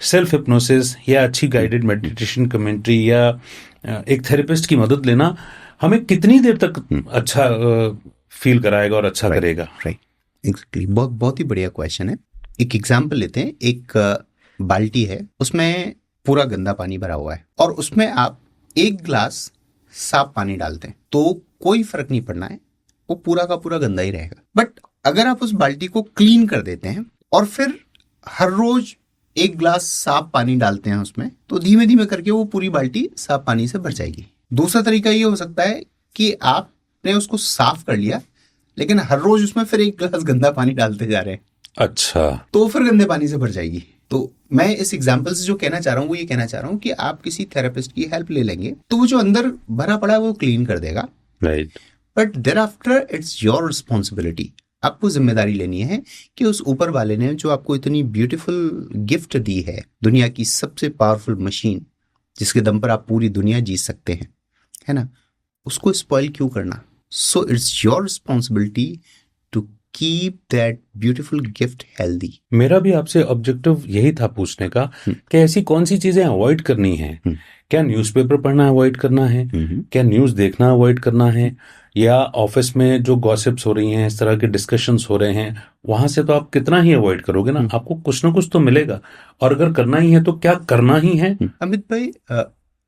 सेल्फ हिप्नोसिस या अच्छी गाइडेड मेडिटेशन, कमेंट्री या एक थेरेपिस्ट की मदद लेना हमें कितनी देर तक अच्छा फील कराएगा और अच्छा करेगा? Right, exactly. बहुत ही बढ़िया क्वेश्चन है। एक एग्जांपल लेते हैं। एक बाल्टी है, उसमें पूरा गंदा पानी भरा हुआ है और उसमें आप एक ग्लास साफ पानी डालते हैं तो कोई फर्क नहीं पड़ना है, वो पूरा का पूरा गंदा ही रहेगा। बट अगर आप उस बाल्टी को क्लीन कर देते हैं और फिर हर रोज एक ग्लास साफ पानी डालते हैं उसमें, तो धीमे धीमे करके वो पूरी बाल्टी साफ पानी से भर जाएगी। दूसरा तरीका ये हो सकता है कि आपने उसको साफ कर लिया लेकिन हर रोज उसमें फिर एक ग्लास गंदा पानी डालते जा रहे हैं, अच्छा, तो फिर गंदे पानी से भर जाएगी। तो मैं इस एग्जाम्पल से जो कहना चाह रहा हूँ वो ये कहना चाह रहा हूँ कि आप किसी थेरेपिस्ट की हेल्प ले लेंगे तो वो जो अंदर भरा पड़ा है वो क्लीन कर देगा, right. But thereafter it's your responsibility. आपको जिम्मेदारी लेनी है कि उस ऊपर वाले ने जो आपको इतनी ब्यूटीफुल गिफ्ट दी है, दुनिया की सबसे पावरफुल मशीन जिसके दम पर आप पूरी दुनिया जीत सकते हैं, है ना, उसको स्पॉइल क्यों करना? So it's your responsibility to keep that beautiful gift healthy. मेरा भी आपसे ऑब्जेक्टिव यही था पूछने का कि ऐसी कौन सी चीजें अवॉइड करनी है। क्या न्यूज़पेपर पढ़ना अवॉइड करना है? क्या न्यूज़ देखना अवॉइड करना है? या ऑफिस में जो गॉसिप्स हो रही हैं, इस तरह के डिस्कशंस हो रहे हैं, वहां से तो आप कितना ही अवॉइड करोगे ना, आपको कुछ ना कुछ तो मिलेगा। और अगर करना ही है तो क्या करना ही है? अमित भाई,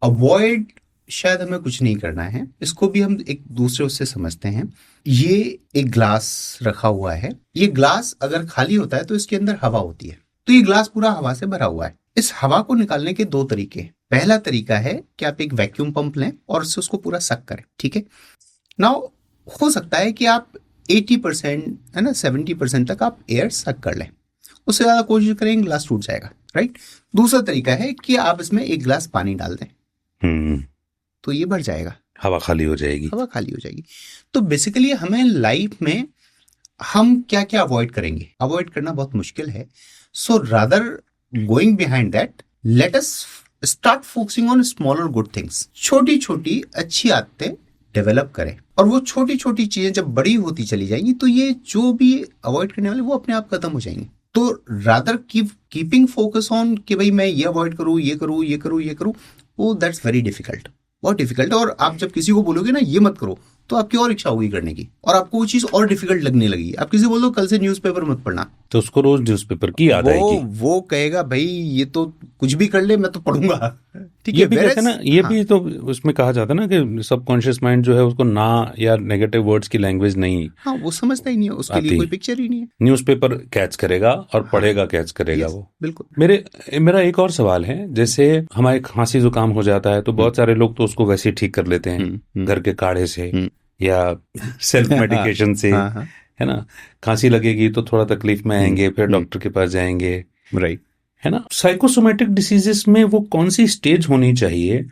अवॉइड शायद हमें कुछ नहीं करना है, इसको भी हम एक दूसरे उससे समझते हैं। ये एक ग्लास रखा हुआ है, ये ग्लास अगर खाली होता है तो इसके अंदर हवा होती है, तो ये ग्लास पूरा हवा से भरा हुआ है। इस हवा को निकालने के दो तरीके। पहला तरीका है कि आप एक वैक्यूम पंप लें और उससे उसको पूरा सक करें, ठीक है। नाउ हो सकता है कि आप 80% है ना 70% तक आप एयर सक कर लें, उससे ज्यादा कोशिश करेंगे ग्लास टूट जाएगा। राइट। दूसरा तरीका है कि आप इसमें एक गिलास पानी डाल दें, तो ये बढ़ जाएगा, हवा खाली हो जाएगी। हवा खाली हो जाएगी। तो बेसिकली हमें लाइफ में हम क्या क्या अवॉइड करेंगे, अवॉइड करना बहुत मुश्किल है। So rather going behind that, let us start focusing on smaller good things. छोटी छोटी अच्छी आदतें डेवलप करें, और वो छोटी छोटी चीजें जब बड़ी होती चली जाएंगी तो ये जो भी अवॉइड करने वाले वो अपने आप खत्म हो जाएंगे। तो रादर कीपिंग फोकस ऑन कि भाई मैं ये अवॉइड करूँ, ये करूँ, ये करूँ, ये करूँ, वो दैट्स वेरी डिफिकल्ट, बहुत डिफिकल्ट है। और आप जब किसी को बोलोगे ना ये मत करो, तो आपकी और इच्छा होगी करने की, और आपको वो चीज और डिफिकल्ट लगने लगेगी। आप किसी बोल दो कल से न्यूज़पेपर मत पढ़ना, तो उसको रोज न्यूज़पेपर की याद आएगी। वो कहेगा भाई ये तो कुछ भी कर ले मैं तो पढ़ूंगा। ठीक है, ये भी कहते हैं ना, ये भी तो उसमें कहा जाता है ना कि सबकॉन्शियस माइंड जो है उसको ना या नेगेटिव वर्ड्स की लैंग्वेज नहीं, हाँ वो समझता ही नहीं है, उसके लिए कोई पिक्चर ही नहीं है। न्यूज़पेपर कैच करेगा और पढ़ेगा, कैच करेगा वो। बिल्कुल। मेरा एक और सवाल है, जैसे हमारे खांसी जुकाम हो जाता है तो बहुत सारे लोग तो उसको वैसे ही ठीक कर लेते हैं घर के काढ़े से या सेल्फ मेडिकेशन से, है ना। खांसी लगेगी तो थोड़ा तकलीफ में आएंगे, फिर डॉक्टर के पास जाएंगे, राइट, है ना। साइकोसोमेटिक डिसीजेस में वो कौन सी स्टेज होनी चाहिए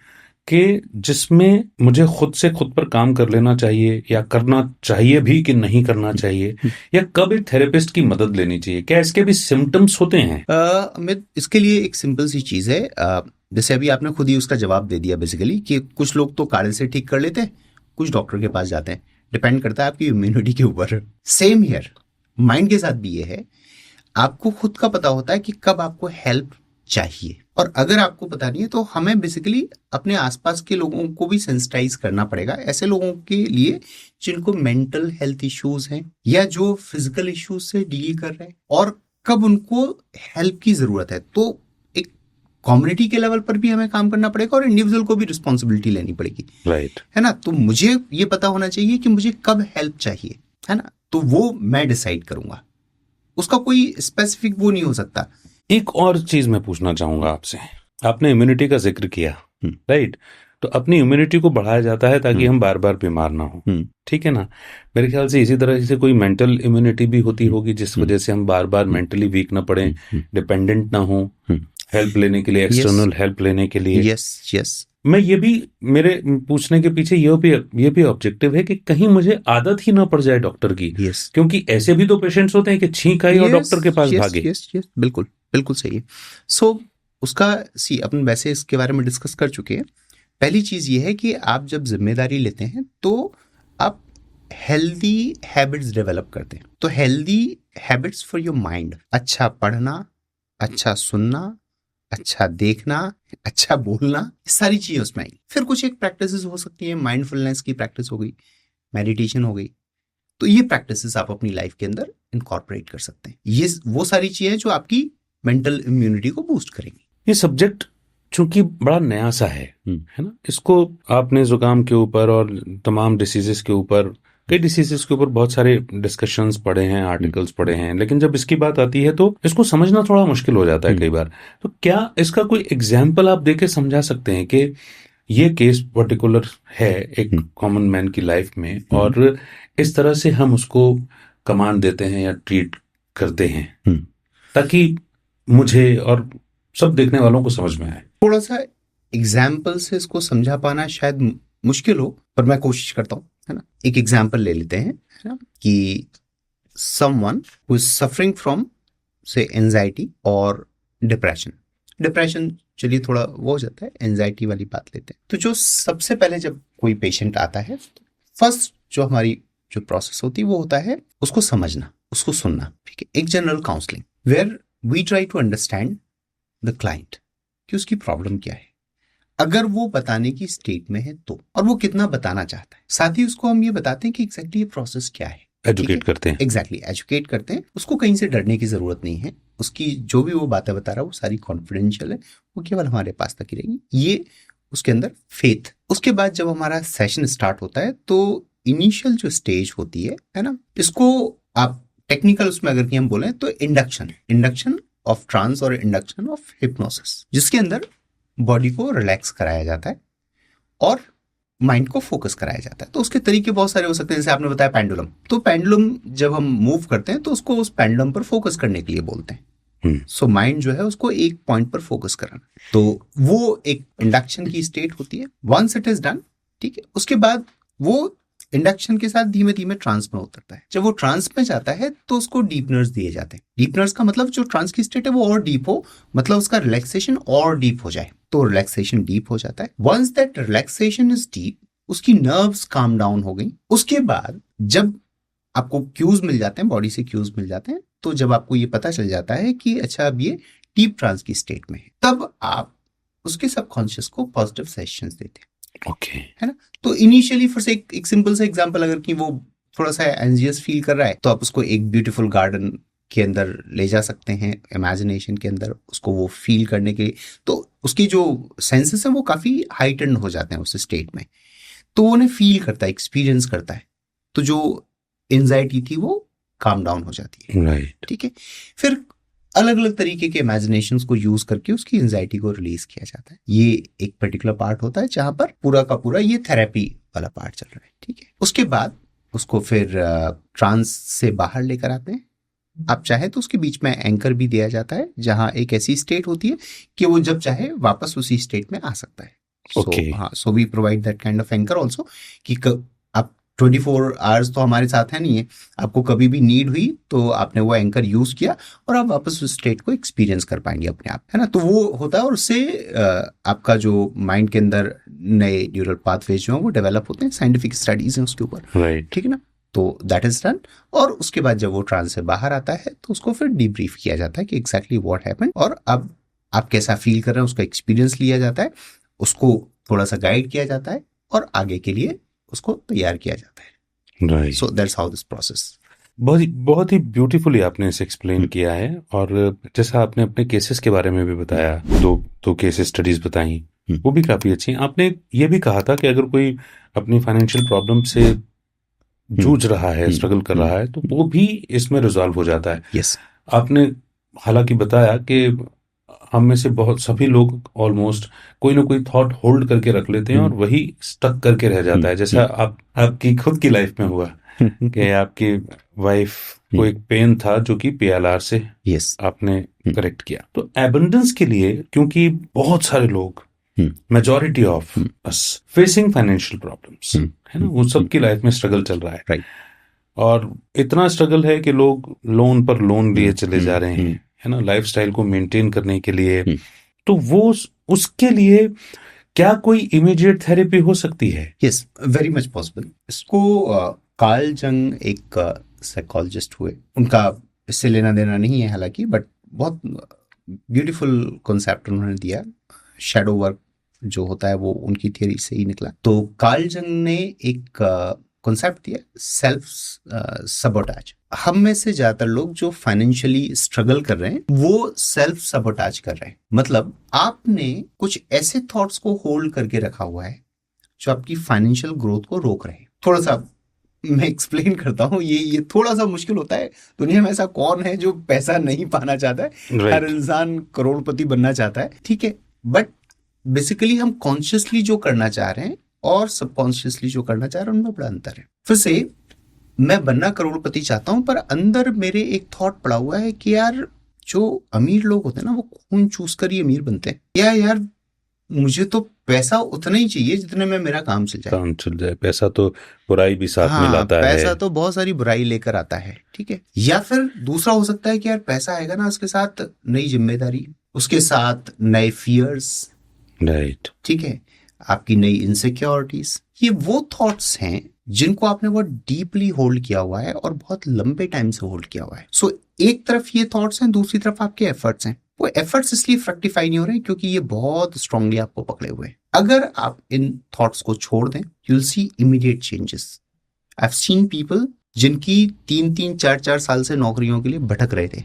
कि जिसमें मुझे खुद से खुद पर काम कर लेना चाहिए, या करना चाहिए भी कि नहीं करना चाहिए, या कब एक थेरेपिस्ट की मदद लेनी चाहिए? क्या इसके भी सिम्टम्स होते हैं? अमित, इसके लिए एक सिंपल सी चीज है, जैसे अभी आपने खुद ही उसका जवाब दे दिया बेसिकली, कि कुछ लोग तो काढ़े से ठीक कर लेते हैं, कुछ डॉक्टर के पास जाते हैं, डिपेंड करता है आपकी इम्यूनिटी के ऊपर। सेम हियर माइंड के साथ भी ये है, आपको खुद का पता होता है कि कब आपको हेल्प चाहिए, और अगर आपको पता नहीं है तो हमें बेसिकली अपने आसपास के लोगों को भी सेंसिटाइज करना पड़ेगा, ऐसे लोगों के लिए जिनको मेंटल हेल्थ इश्यूज हैं या जो फिजिकल इश्यूज से डील कर रहे हैं, और कब उनको हेल्प की जरूरत है। तो एक कम्युनिटी के लेवल पर भी हमें काम करना पड़ेगा और इंडिविजुअल को भी रिस्पॉन्सिबिलिटी लेनी पड़ेगी, राइट, है ना। तो मुझे ये पता होना चाहिए कि मुझे कब हेल्प चाहिए, है ना, तो वो मैं डिसाइड करूंगा, उसका कोई स्पेसिफिक वो नहीं हो सकता। एक और चीज मैं पूछना चाहूंगा आपसे, आपने इम्यूनिटी का जिक्र किया, राइट। तो अपनी इम्यूनिटी को बढ़ाया जाता है ताकि हम बार बार बीमार ना हो, ठीक है ना। मेरे ख्याल से इसी तरह से कोई मेंटल इम्यूनिटी भी होती होगी जिस वजह से हम बार बार मेंटली वीक ना पड़े, डिपेंडेंट ना हो हेल्प लेने के लिए, एक्सटर्नल हेल्प लेने के लिए। यस। मैं ये भी, मेरे पूछने के पीछे ये भी ऑब्जेक्टिव है कि कहीं मुझे आदत ही ना पड़ जाए डॉक्टर की, क्योंकि ऐसे भी तो पेशेंट्स होते हैं कि छींक आई और डॉक्टर के पास भागे। बिल्कुल सही है। सो उसका अपन वैसे इसके बारे में डिस्कस कर चुके हैं। पहली चीज ये है कि आप जब जिम्मेदारी लेते हैं तो आप हेल्दी हैबिट्स डेवलप करते हैं। तो healthy habits for your mind, अच्छा पढ़ना, अच्छा सुनना, अच्छा देखना, अच्छा बोलना, सारी चीजें उसमें आई। फिर कुछ एक प्रैक्टिसेस हो सकती है, माइंडफुलनेस की प्रैक्टिस हो गई, मेडिटेशन हो गई। तो ये प्रैक्टिसेस आप अपनी लाइफ के अंदर इनकॉर्पोरेट कर सकते हैं। ये वो सारी चीजें जो आपकी मेंटल इम्यूनिटी को बूस्ट करेंगी। ये सब्जेक्ट चूंकि बड़ा नया सा है ना, इसको आपने जुकाम के ऊपर और तमाम डिसीजेस के ऊपर, कई डिसीजेस के ऊपर बहुत सारे डिस्कशंस पढ़े हैं, आर्टिकल्स पढ़े हैं, लेकिन जब इसकी बात आती है तो इसको समझना थोड़ा मुश्किल हो जाता है कई बार। तो क्या इसका कोई एग्जाम्पल आप देके समझा सकते हैं कि ये केस पर्टिकुलर है एक कॉमन मैन की लाइफ में, और इस तरह से हम उसको कमांड देते हैं या ट्रीट करते हैं, ताकि मुझे और सब देखने वालों को समझ में आए? थोड़ा सा एग्जाम्पल से इसको समझा पाना शायद मुश्किल हो, पर मैं कोशिश करता हूँ, है ना। एक एग्जाम्पल ले लेते हैं, है ना, कि someone who is suffering from से एंजाइटी और डिप्रेशन चलिए थोड़ा वो हो जाता है, एंजाइटी वाली बात लेते हैं। तो जो सबसे पहले जब कोई पेशेंट आता है, फर्स्ट जो हमारी जो प्रोसेस होती है वो होता है उसको समझना, उसको सुनना, ठीक है। एक general counselling where we try to understand the client कि उसकी प्रॉब्लम क्या है, अगर वो बताने की स्टेट में है तो, और वो कितना बताना चाहता है। साथ ही उसको हम ये बताते हैं कि एग्जैक्टली ये प्रोसेस क्या है, एजुकेट करते हैं। एजुकेट करते हैं। उसको कहीं से डरने की जरूरत नहीं है, उसकी जो भी वो बातें बता रहा है वो सारी कॉन्फिडेंशियल है, वो केवल हमारे पास तक ही रहेगी। ये उसके अंदर फेथ। उसके बाद जब हमारा सेशन स्टार्ट होता है तो इनिशियल जो स्टेज होती है ना, इसको आप टेक्निकल उसमें अगर कि हम बोले तो इंडक्शन ऑफ ट्रांस और इंडक्शन ऑफ हिप्नोसिस, जिसके अंदर बॉडी को रिलैक्स कराया जाता है और माइंड को फोकस कराया जाता है। तो उसके तरीके बहुत सारे हो सकते हैं, जैसे आपने बताया पेंडुलम। तो पेंडुलम जब हम मूव करते हैं तो उसको उस पेंडुलम पर फोकस करने के लिए बोलते हैं, सो माइंड जो है उसको एक पॉइंट पर फोकस कराना, तो वो एक इंडक्शन की स्टेट होती है। वंस इट इज डन, ठीक है, उसके बाद वो इंडक्शन के साथ धीमे धीमे ट्रांस में उतरता है। जब वो ट्रांस में जाता है तो उसको डीपनर्स दिए जाते हैं। डीपनर्स का मतलब जो ट्रांस की स्टेट है वो और डीप हो, मतलब उसका रिलैक्सेशन और डीप हो जाए, तो रिलैक्सेशन डीप हो जाता है। Once that relaxation is deep, उसकी नर्व्स काम डाउन हो गई। उसके बाद जब आपको क्यूज मिल जाते हैं, बॉडी से क्यूज मिल जाते हैं, तो जब आपको ये पता चल जाता है कि अच्छा अब ये डीप ट्रांस की स्टेट में है, तब आप उसके सबकॉन्शियस को पॉजिटिव सजेशंस देते हैं। ओके, है ना। तो इनिशियली फिर से एक सिंपल सा एग्जांपल, अगर कि वो थोड़ा सा एंजियस फील कर रहा है तो आप उसको एक ब्यूटीफुल गार्डन के अंदर ले जा सकते हैं, इमेजिनेशन के अंदर उसको वो फील करने के लिए। तो उसकी जो सेंसेस है वो काफी हाइटेंड हो जाते हैं उस स्टेट में, तो वो उन्हें फील करता है, एक्सपीरियंस करता है, तो जो एंजाइटी थी वो काम डाउन हो जाती है। राइट। ठीक है, फिर अलग अलग तरीके के इमेजिनेशंस को यूज करके उसकी एंजाइटी को रिलीज किया जाता है। ये एक पर्टिकुलर पार्ट होता है जहां पर पूरा का पूरा ये थेरेपी वाला पार्ट चल रहा है। ठीक है, उसके बाद उसको फिर ट्रांस से बाहर लेकर आते हैं। आप चाहे तो उसके बीच में एंकर भी दिया जाता है, जहां एक ऐसी स्टेट होती है कि वो जब चाहे वापस उसी स्टेट में आ सकता है। Okay. So we provide that kind of anchor also, कि आप 24 आवर्स तो हमारे साथ है नहीं है, आपको कभी भी नीड हुई तो आपने वो एंकर यूज किया और आप वापस उस स्टेट को एक्सपीरियंस कर पाएंगे अपने आप, है ना। तो वो होता है और उससे आपका जो माइंड के अंदर नए न्यूरल पाथवेज जो हैं वो डेवलप होते हैं। साइंटिफिक स्टडीज हैं उसके ऊपर, राइट। ठीक है ना। तो दैट इज डन, और उसके बाद जब वो ट्रांस से बाहर आता है तो उसको फिर डीब्रीफ किया जाता है कि एग्जैक्टली व्हाट हैपेंड, और अब आप कैसा फील कर रहे हैं उसका एक्सपीरियंस लिया जाता है, उसको थोड़ा सा गाइड किया जाता है और आगे के लिए उसको तैयार किया जाता है। Right. So that's how this process. बहुत ही ब्यूटीफुली आपने इसे एक्सप्लेन किया है, और जैसा आपने अपने केसेस के बारे में भी बताया, दो केस स्टडीज बताई, वो भी काफी अच्छी। आपने ये भी कहा था कि अगर कोई अपनी फाइनेंशियल प्रॉब्लम से जूझ रहा है, स्ट्रगल कर रहा है, तो वो भी इसमें रिजॉल्व हो जाता है। यस, आपने हालांकि बताया कि हम में से बहुत सभी लोग ऑलमोस्ट कोई ना कोई थॉट होल्ड करके रख लेते हैं और वही स्टक करके रह जाता है, जैसा आपकी खुद की लाइफ में हुआ कि आपकी वाइफ को एक पेन था जो कि PLR से यस, आपने करेक्ट किया। तो एबंडेंस के लिए, क्योंकि बहुत सारे लोग, majority of us facing financial problems, है ना, वो सबकी लाइफ में स्ट्रगल चल रहा है, राइट। और इतना स्ट्रगल है कि लोग लोन पर लोन लिए चले जा रहे हैं, है ना, लाइफस्टाइल को मेंटेन करने के लिए। तो वो उसके लिए क्या कोई इमीडिएट थेरेपी हो सकती है? Yes, very much possible. इसको कार्ल जंग एक साइकोलॉजिस्ट हुए, उनका इससे लेना देना नहीं है हालांकि, बट बहुत ब्यूटीफुल कॉन्सेप्ट उन्होंने दिया। शैडो वर्क जो होता है वो उनकी थियरी से ही निकला। तो कार्ल जंग ने एक कॉन्सेप्ट दिया, सेल्फ सबोटाज। हम में से ज्यादातर लोग जो फाइनेंशियली स्ट्रगल कर रहे हैं वो सेल्फ सबोटाज कर रहे हैं। मतलब आपने कुछ ऐसे थॉट्स को होल्ड करके रखा हुआ है जो आपकी फाइनेंशियल ग्रोथ को रोक रहे हैं। थोड़ा सा मैं एक्सप्लेन करता हूँ, ये थोड़ा सा मुश्किल होता है। दुनिया में ऐसा कौन है जो पैसा नहीं पाना चाहता है? Right. हर इंसान करोड़पति बनना चाहता है, ठीक है। बट बेसिकली हम कॉन्शियसली जो करना चाह रहे हैं और सबकॉन्शियसली जो करना चाह रहे हैं उनमें बड़ा अंतर है। फिर से मैं बनना करोड़पति चाहता हूं, पर अंदर मेरे एक थॉट पड़ा हुआ है कि यार जो अमीर लोग होते हैं ना वो खून चूस कर ही अमीर बनते हैं, या यार मुझे तो पैसा उतना ही चाहिए जितने में मेरा काम चल जाए। पैसा तो बुराई भी साथ में लाता है, पैसा तो बहुत सारी बुराई लेकर आता है, ठीक है। या फिर दूसरा हो सकता है कि यार पैसा आएगा ना, उसके साथ नई जिम्मेदारी, उसके साथ नए फियर्स, राइट, ठीक है, आपकी नई इनसिक्योरिटीज। ये वो थॉट्स हैं जिनको आपने बहुत डीपली होल्ड किया हुआ है और बहुत लंबे टाइम से होल्ड किया हुआ है। सो एक तरफ ये थॉट्स हैं, दूसरी तरफ आपके एफर्ट्स हैं। वो एफर्ट्स इसलिए फ्रक्टिफाई नहीं हो रहे क्योंकि ये बहुत स्ट्रांगली आपको पकड़े हुए हैं। अगर आप इन थॉट्स को छोड़ दें, you will see immediate changes. I have seen people जिनकी 3-3, 4-4 साल से नौकरियों के लिए भटक रहे थे,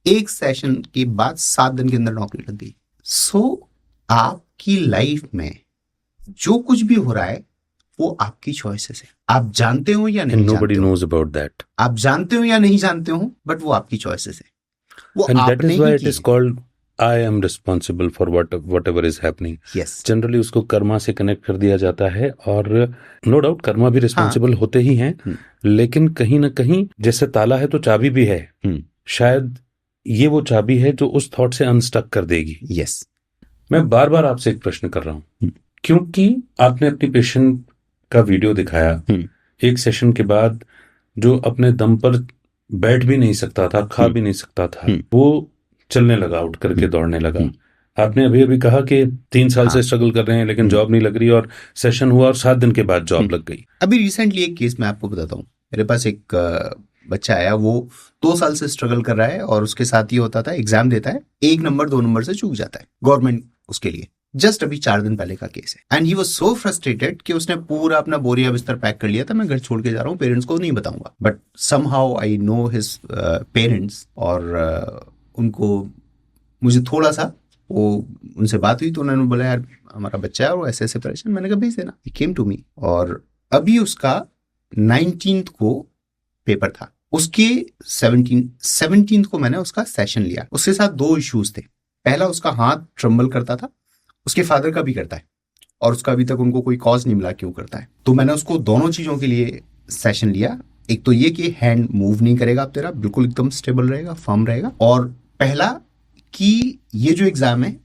एक सेशन के बाद 7 दिन के अंदर नौकरी लग गई। सो आपकी लाइफ में जो कुछ भी हो रहा है वो आपकी चॉइसेस है। आप जानते हो या नहीं nobody जानते knows about that, आप जानते हो या नहीं जानते हो, बट वो आपकी चॉइसेस है। वो and that आपने is why ही it की is है। called I am responsible for whatever is happening. Yes. Generally उसको कर्मा से कनेक्ट कर दिया जाता है, और नो डाउट कर्मा भी रिस्पॉन्सिबल होते ही हैं, लेकिन कहीं ना कहीं जैसे ताला है तो चाबी भी है। शायद ये वो चाबी है जो उस थॉट से अनस्टक कर देगी। यस। मैं बार बार आपसे एक प्रश्न कर रहा हूँ, क्योंकि आपने अपनी पेशेंट का वीडियो दिखाया एक सेशन के बाद, जो अपने दम पर बैठ भी नहीं सकता था, खा भी नहीं सकता था, वो चलने लगा, उठ करके दौड़ने लगा। आपने अभी अभी कहा कि 3 साल से स्ट्रगल कर रहे हैं लेकिन जॉब नहीं लग रही, और सेशन हुआ और 7 दिन के बाद जॉब लग गई। अभी रिसेंटली एक केस मैं आपको बताता हूँ। मेरे पास एक बच्चा आया, वो 2 साल से स्ट्रगल कर रहा है और उसके साथ ये होता था, एग्जाम देता है, 1 नंबर 2 नंबर से चूक जाता है, गवर्नमेंट उसके लिए। जस्ट अभी 4 दिन पहले का केस है। And he was so frustrated कि उसने पूरा अपना बोरिया बिस्तर पैक कर लिया था, मैं घर छोड़ के जा रहा हूँ, पेरेंट्स को नहीं बताऊंगा। But somehow I know his parents, और उनको मुझे थोड़ा सा वो उनसे बात हुई तो उन्होंने बोला यार हमारा बच्चा है और वो ऐसे ऐसे परेशान। मैंने कहा भेज देना। ही केम टू मी, और अभी उसका 19th को पेपर था, उसके 17th को मैंने उसका सेशन लिया। उसके साथ 2 इश्यूज थे। पहला, उसका हाथ ट्रम्बल करता था, उसके फादर का भी करता है, और उसका अभी तक उनको कोई कॉज नहीं मिला क्यों करता है। तो मैंने उसको दोनों चीजों के लिए सेशन लिया। एक तो ये कि हैंड मूव नहीं करेगा अब तेरा, बिल्कुल एकदम स्टेबल रहेगा, फर्म रहेगा। और पहला कि ये जो एग्जाम है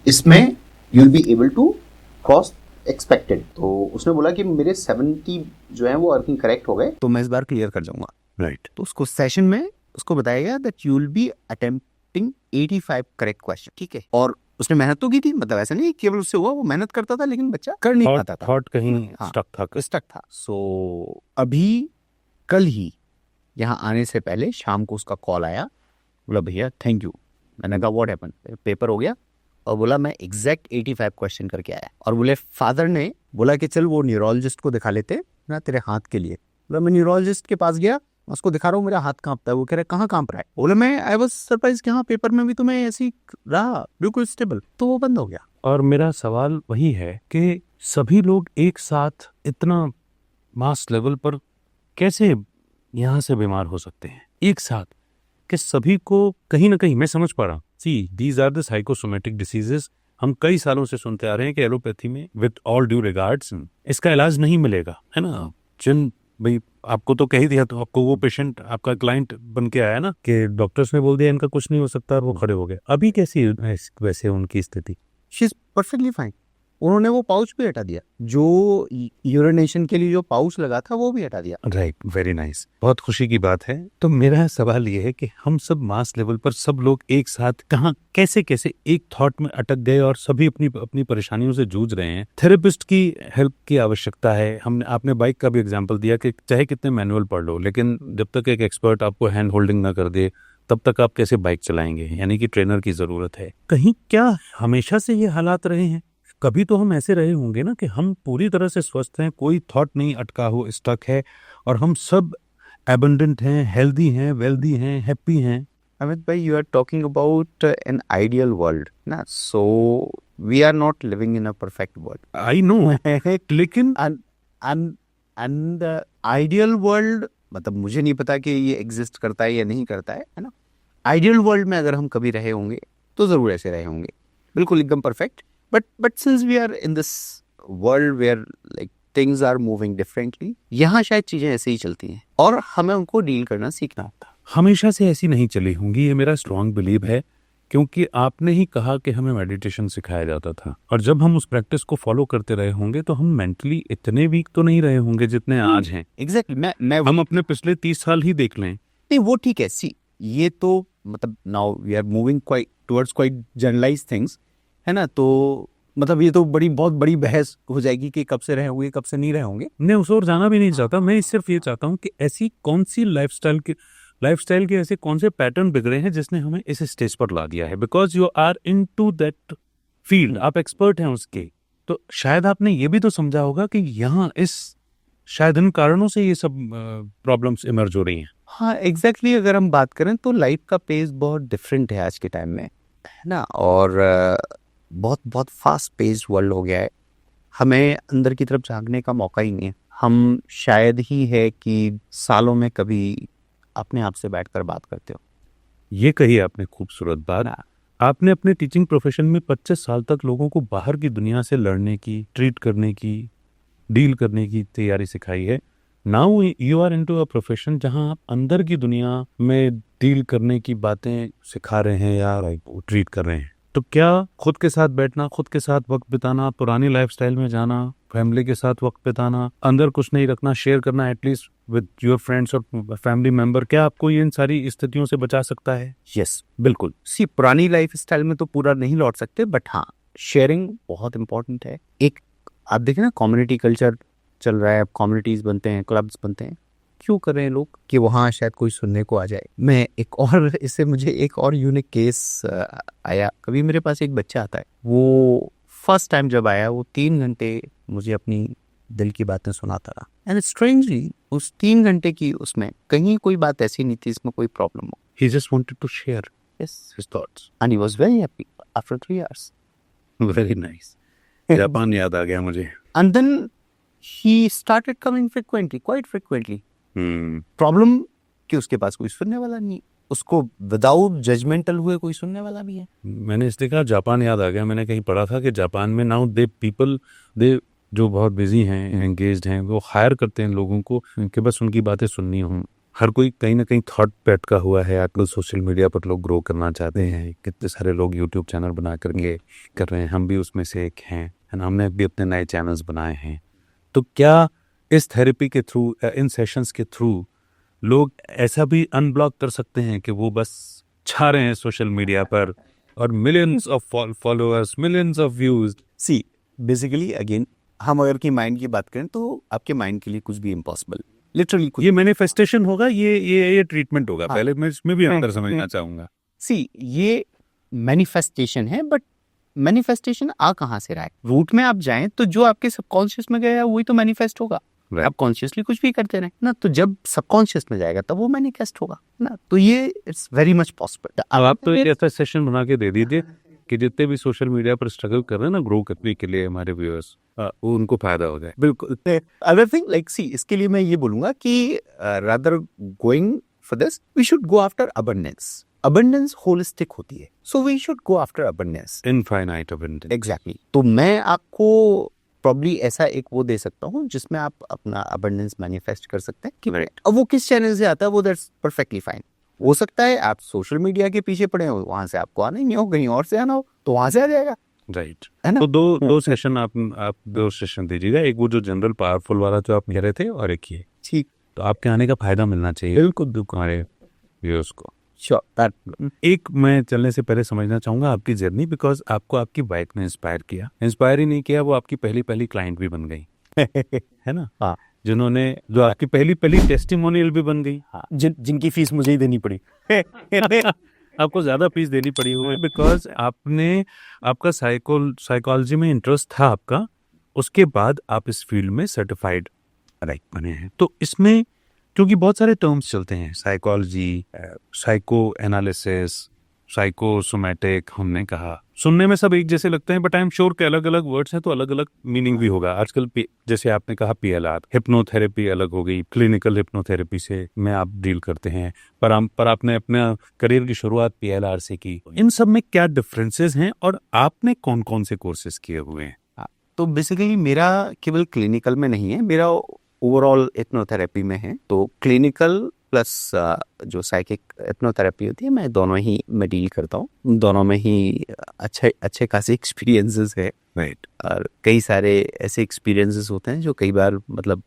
इसमें you will be able to cross expected. तो उसने बोला कि मेरे 70 जो है वो अर्थिंग करेक्ट हो गए, तो मैं इस बार क्लियर कर जाऊंगा। राइट। तो उसको सेशन में उसको बताया गया that you will B attempting 85 correct question. ठीक है। और उसने मेहनत तो की थी, मतलब ऐसा नहीं केवल उससे हुआ, वो मेहनत करता था लेकिन बच्चा कर नहीं पाता था, थॉट कहीं हाँ, स्टक था। सो अभी कल ही यहाँ आने से पहले शाम को उसका कॉल आया, बोला भैया थैंक यू। मैंने कहा व्हाट हैपन, पेपर हो गया? और बोला मैं एग्जैक्ट 85 क्वेश्चन करके आया। और बोले फादर ने बोला कि चल वो न्यूरोलॉजिस्ट को दिखा लेते ना तेरे हाथ के लिए। बोला मैं न्यूरोलॉजिस्ट के पास गया, उसको दिखा रहा हूँ मेरा हाथ कांपता है। वो कह रहा है कहाँ कांप रहा है? बोले मैं आई वाज सरप्राइज कि हाँ पेपर में भी तो मैं ऐसे ही रहा, बिल्कुल स्टेबल। तो वो बंद हो गया। और मेरा सवाल वही है कि सभी लोग एक साथ इतना मास लेवल पर कैसे यहाँ से बीमार हो सकते हैं एक साथ, कि सभी को कहीं ना कहीं, मैं समझ पा रहा हूँ, see these are the psychosomatic diseases. हम कई सालों से सुनते आ रहे हैं कि एलोपैथी में विद ऑल ड्यू रिगार्ड्स इसका इलाज नहीं मिलेगा, है ना। जिन भाई आपको तो कह ही दिया, तो आपको वो पेशेंट आपका क्लाइंट बन के आया ना कि डॉक्टर्स ने बोल दिया इनका कुछ नहीं हो सकता और वो खड़े हो गए। अभी कैसी वैसे उनकी स्थिति? She is perfectly fine. उन्होंने वो पाउच भी हटा दिया, जो यूरिनेशन के लिए जो पाउच लगा था वो भी हटा दिया। राइट, वेरी नाइस, बहुत खुशी की बात है। तो मेरा सवाल ये है कि हम सब मास लेवल पर सब लोग एक साथ कहाँ कैसे कैसे एक थॉट में अटक गए और सभी अपनी अपनी परेशानियों से जूझ रहे हैं। थेरेपिस्ट की हेल्प की आवश्यकता है। हमने आपने बाइक का भी एग्जाम्पल दिया कि चाहे कितने मैनुअल पढ़ लो, लेकिन जब तक एक एक्सपर्ट आपको हैंड होल्डिंग ना कर दे तब तक आप कैसे बाइक चलाएंगे, यानी कि ट्रेनर की जरूरत है। कहीं क्या हमेशा से ये हालात रहे हैं? कभी तो हम ऐसे रहे होंगे ना कि हम पूरी तरह से स्वस्थ हैं, कोई थॉट नहीं अटका हो, स्टक है, और हम सब एबंडेंट हैं, हेल्दी हैं, वेल्दी हैं, हैप्पी हैं। अमित भाई, you are talking about an ideal world ना, so we are not living in a perfect world. I know, लेकिन एंड आइडियल वर्ल्ड मतलब मुझे नहीं पता कि ये एग्जिस्ट करता है या नहीं करता है ना। आइडियल वर्ल्ड में अगर हम कभी रहे होंगे तो जरूर ऐसे रहे होंगे, बिल्कुल एकदम perfect. But since we are in this world where like things are moving differently, यहाँ शायद चीजें ऐसे ही चलती हैं और हमें उनको डील करना सीखना होता है। हमेशा से ऐसी नहीं चली होंगी, ये मेरा स्ट्रांग बिलीव है, क्योंकि आपने ही कहा कि हमें मेडिटेशन सिखाया जाता था, और जब हम उस प्रैक्टिस को फॉलो करते रहे होंगे तो हम मेंटली इतने वीक तो नहीं रहे होंगे जितने आज हैं। एग्जैक्टली। मैं हम अपने पिछले 30 साल ही देख लें। नहीं, वो ठीक है। सी, ये तो मतलब now we are moving quite towards quite generalised things, है ना। तो मतलब ये तो बहुत बड़ी बहस हो जाएगी कि कब से रहे होंगे कब से नहीं रहे होंगे। मैं उस ओर जाना भी नहीं चाहता, मैं सिर्फ ये चाहता हूँ कि ऐसी कौन सी लाइफस्टाइल के ऐसे कौन से पैटर्न बिगड़े हैं जिसने हमें इस स्टेज पर ला दिया है। Because you are into that field, आप एक्सपर्ट हैं उसके, तो शायद आपने ये भी तो समझा होगा कि यहाँ शायद इन कारणों से ये सब प्रॉब्लम्स इमर्ज हो रही हैं। हाँ एग्जैक्टली। अगर हम बात करें तो लाइफ का पेस बहुत डिफरेंट है आज के टाइम में, है ना। और बहुत फास्ट पेस वर्ल्ड हो गया है, हमें अंदर की तरफ झांकने का मौका ही नहीं है। हम शायद ही है कि सालों में कभी अपने आप से बैठकर बात करते हो। ये कही आपने खूबसूरत बात। आपने अपने टीचिंग प्रोफेशन में 25 साल तक लोगों को बाहर की दुनिया से लड़ने की, ट्रीट करने की, डील करने की तैयारी सिखाई है। Now you are into a profession जहां आप अंदर की दुनिया में डील करने की बातें सिखा रहे हैं या ट्रीट कर रहे हैं, तो क्या खुद के साथ बैठना, खुद के साथ वक्त बिताना, पुरानी लाइफस्टाइल में जाना, फैमिली के साथ वक्त बिताना, अंदर कुछ नहीं रखना, शेयर करना एटलीस्ट विद योर फ्रेंड्स और फैमिली मेंबर, क्या आपको ये इन सारी स्थितियों से बचा सकता है? यस, बिल्कुल। सी, पुरानी लाइफ स्टाइल में तो पूरा नहीं लौट सकते, बट हाँ, शेयरिंग बहुत इंपॉर्टेंट है। एक आप देखें ना, कम्युनिटी कल्चर चल रहा है, अब कम्युनिटीज बनते हैं, क्लब्स बनते हैं, क्यों कर रहे हैं लोग? कि वहाँ शायद कोई सुनने को आ जाए। मैं एक और इससे मुझे एक और यूनिक केस आया। कभी मेरे पास एक बच्चा आता है, वो फर्स्ट टाइम जब आया, वो 3 घंटे मुझे अपनी दिल की बातें सुनाता रहा। एंड स्ट्रेंजली उस 3 घंटे की उसमें कहीं कोई बात ऐसी नहीं थी इसमें कोई प्रॉब्लम हो। He just wanted to share Yes, his thoughts. and he was very happy after 3 hours. Very nice. Japan याद आ गया मुझे। And then he started coming frequently, quite frequently. Hmm, problem कि उसके पास कोई सुनने वाला नहीं, उसको विदाउट जजमेंटल हुए कोई सुनने वाला भी है। मैंने इसलिए कहा जापान याद आ गया। मैंने कहीं पढ़ा था कि जापान में नाउ दे जो बहुत बिजी हैं, एंगेज्ड हैं, वो हायर करते हैं लोगों को कि बस उनकी बातें सुननी हो। हर कोई कहीं ना कहीं थॉट पे अटका हुआ है। आजकल सोशल मीडिया पर लोग ग्रो करना चाहते हैं, कितने सारे लोग यूट्यूब चैनल बना करके कर रहे हैं, हम भी उसमें से एक हैं, है ना? हमने भी अपने नए चैनल्स बनाए हैं। तो क्या इस थेरेपी के थ्रू, इन सेशंस के थ्रू लोग ऐसा भी अनब्लॉक कर सकते हैं कि वो बस छा रहे हैं सोशल मीडिया पर और millions of followers, millions of views? See, basically again, हम अगर की माइंड की बात करें तो आपके माइंड के लिए कुछ भी इम्पॉसिबल, लिटरली कुछ। ये मैनिफेस्टेशन होगा, ये ट्रीटमेंट होगा। हाँ। पहले मैं इसमें भी अंतर समझना चाहूंगा। सी, ये मैनिफेस्टेशन है, बट मैनिफेस्टेशन आ कहाँ से रहा है? रूट में आप जाएं तो जो आपके सबकॉन्शियस में गया है वही तो मैनिफेस्ट होगा। Right. आप कॉन्शियसली कुछ भी करते रहे ना, तो जब सबकॉन्शियस में जाएगा तब वो मैनिफेस्ट होगा ना। तो ये इट्स वेरी मच पॉसिबल। अब आप तो एक ऐसा सेशन बना के दे दीजिए कि जितने भी सोशल मीडिया पर स्ट्रगल कर रहे हैं ना ग्रो करने के लिए हमारे व्यूअर्स, वो उनको फायदा हो जाए। बिल्कुल। अदर थिंग लाइक, सी, इसके लिए मैं ये बोलूंगा कि rather going for this, we should go after abundance. Abundance holistic होती है, so we should go after abundance. Infinite abundance. Exactly. तो मैं आपको प्रॉब्ली ऐसा एक वो दे सकता हूँ जिसमें आप अपना अबंडेंस मैनिफेस्ट कर सकते हैं। कि अब वो किस चैनल से आता है वो दैट्स परफेक्टली फाइन। हो सकता है आप सोशल मीडिया के पीछे पड़े हो, वहां से आपको आना ही नहीं हो, कहीं और से आना हो तो वहां से आ जाएगा, राइट। है ना? तो दो सेशन आप दो सेशन दीजिएगा, एक वो जो जनरल पावरफुल वाला जो आप कह रहे थे, और एक ये। ठीक, तो आपके आने का फायदा मिलना चाहिए बिल्कुल हमारे व्यूअर्स को। श्योर। एक मैं चलने से पहले समझना चाहूंगा आपकी जर्नी, बिकॉज आपको आपकी वाइफ ने इंस्पायर किया। इंस्पायर ही नहीं किया, वो आपकी पहली क्लाइंट भी बन गई है ना? हाँ, जो आपकी पहली टेस्टिमोनियल भी बन गई। हाँ, जिनकी फीस मुझे ही देनी पड़ी। आपको ज्यादा फीस देनी पड़ी हुई बिकॉज आपका साइकोलॉजी में इंटरेस्ट था आपका, उसके बाद आप इस फील्ड में सर्टिफाइड बने हैं। तो इसमें क्योंकि बहुत सारे टर्म्स चलते हैं, साइकोलॉजी, साइको एनालिसिस, साइकोसोमैटिक, हमने कहा सुनने में सब एक जैसे लगते हैं, बट आई एम श्योर के अलग अलग वर्ड्स हैं तो अलग अलग मीनिंग भी होगा। आजकल जैसे आपने कहा PLR, हिप्नोथेरेपी अलग हो गई, क्लिनिकल हिप्नोथेरेपी से में आप डील करते हैं, पर आपने अपना करियर की शुरुआत PLR से की। इन सब में क्या डिफरेंसेस हैं और आपने कौन कौन से कोर्सेज किए हुए हैं? तो बेसिकली मेरा केवल क्लिनिकल में नहीं है, मेरा ओवरऑल हिप्नोथेरेपी में है। तो क्लिनिकल प्लस जो साइकिक हिप्नोथेरेपी होती है, मैं दोनों ही मैं डील करता हूँ। दोनों में ही अच्छे खासे एक्सपीरियंसेस है। राइट। और कई सारे ऐसे एक्सपीरियंसेस होते हैं जो कई बार मतलब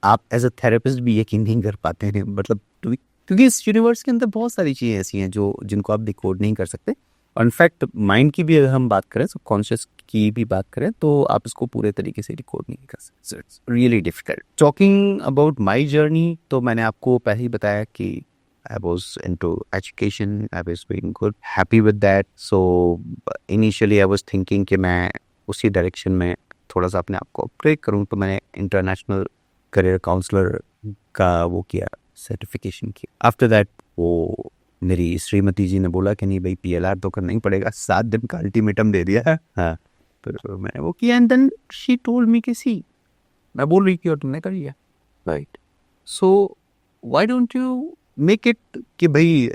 आप एज अ थेरेपिस्ट भी यकीन नहीं कर पाते हैं, मतलब क्योंकि इस यूनिवर्स के अंदर बहुत सारी चीज़ें ऐसी हैं जिनको आप डिकोड नहीं कर सकते। इनफैक्ट माइंड की भी अगर हम बात करें, सबकॉन्शियस की भी बात करें, तो आप इसको पूरे तरीके से डिकोड नहीं कर सकते। It's really difficult. Talking about my journey, तो मैंने आपको पहले ही बताया कि I was into education, I was being good, happy with that. So initially I was thinking कि मैं उसी डायरेक्शन में थोड़ा सा अपने आप को अपग्रेड करूँ, तो मैंने इंटरनेशनल करियर काउंसलर का वो किया, सर्टिफिकेशन किया। आफ्टर दैट वो मेरी श्रीमती जी ने बोला कि नहीं भाई PLR तो करना ही पड़ेगा, 7 दिन का अल्टीमेटम दे दिया है। हाँ, फिर मैंने वो किया and then she told me कि सी, मैं बोल रही थी और तुमने कर लिया, right? So why don't you make it कि भाई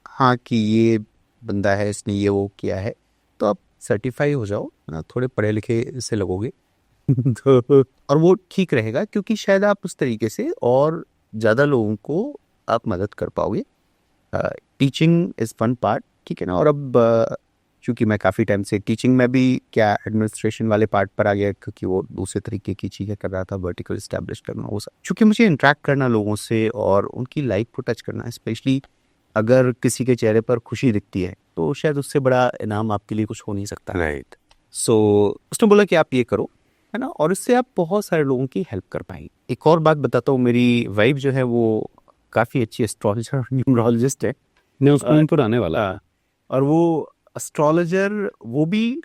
हाँ कि ये बंदा है, इसने ये वो किया है, तो आप सर्टिफाई हो जाओ ना, थोड़े पढ़े लिखे से लगोगे, तो और वो ठीक रहेगा, क्योंकि शायद आप उस तरीके से और ज़्यादा लोगों को आप मदद कर पाओगे। टीचिंग इज़ वन पार्ट, ठीक है ना। और अब चूँकि मैं काफ़ी टाइम से टीचिंग में भी क्या एडमिनिस्ट्रेशन वाले पार्ट पर आ गया, क्योंकि वो दूसरे तरीके की चीज़ें कर रहा था, वर्टिकल इस्टेब्लिश करना वो सब। चूँकि मुझे इंटरेक्ट करना लोगों से और उनकी लाइफ को टच करना, स्पेशली अगर किसी के चेहरे पर खुशी दिखती है, तो शायद उससे बड़ा इनाम आपके लिए कुछ हो नहीं सकता। राइट। सो उसने बोला कि आप ये करो, है ना, और इससे आप बहुत सारे लोगों की हेल्प कर पाएंगे। एक और बात बताता हूँ, मेरी वाइफ जो है वो काफ़ी अच्छी एस्ट्रोलॉजर और न्यूमरोलॉजिस्ट है। ने उसको इन पर आने वाला। और वो एस्ट्रोलॉजर, वो भी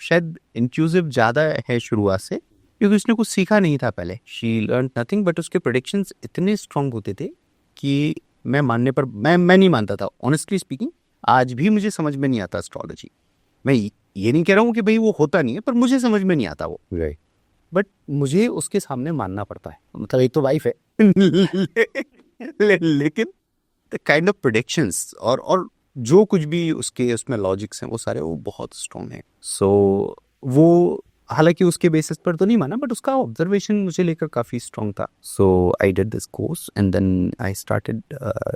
शायद इंट्यूसिव ज़्यादा है शुरुआत से, क्योंकि उसने कुछ सीखा नहीं था पहले। शी लर्न नथिंग, बट उसके प्रेडिक्शंस इतने स्ट्रांग होते थे कि मैं मानने पर मैं नहीं मानता था। ऑनेस्टली स्पीकिंग, आज भी मुझे समझ में नहीं आता एस्ट्रोलॉजी। मैं ये नहीं कह रहा हूँ कि भाई वो होता नहीं है, पर मुझे समझ में नहीं आता वो। राइट। बट मुझे उसके सामने मानना पड़ता है। मतलब एक तो वाइफ है लेकिन द काइंड ऑफ प्रेडिक्शंस और जो कुछ भी उसके उसमें लॉजिक्स हैं, वो सारे वो बहुत स्ट्रॉन्ग हैं। सो वो हालांकि उसके बेसिस पर तो नहीं माना, बट उसका ऑब्जर्वेशन मुझे लेकर काफ़ी स्ट्रॉन्ग था। So I did this course and then I started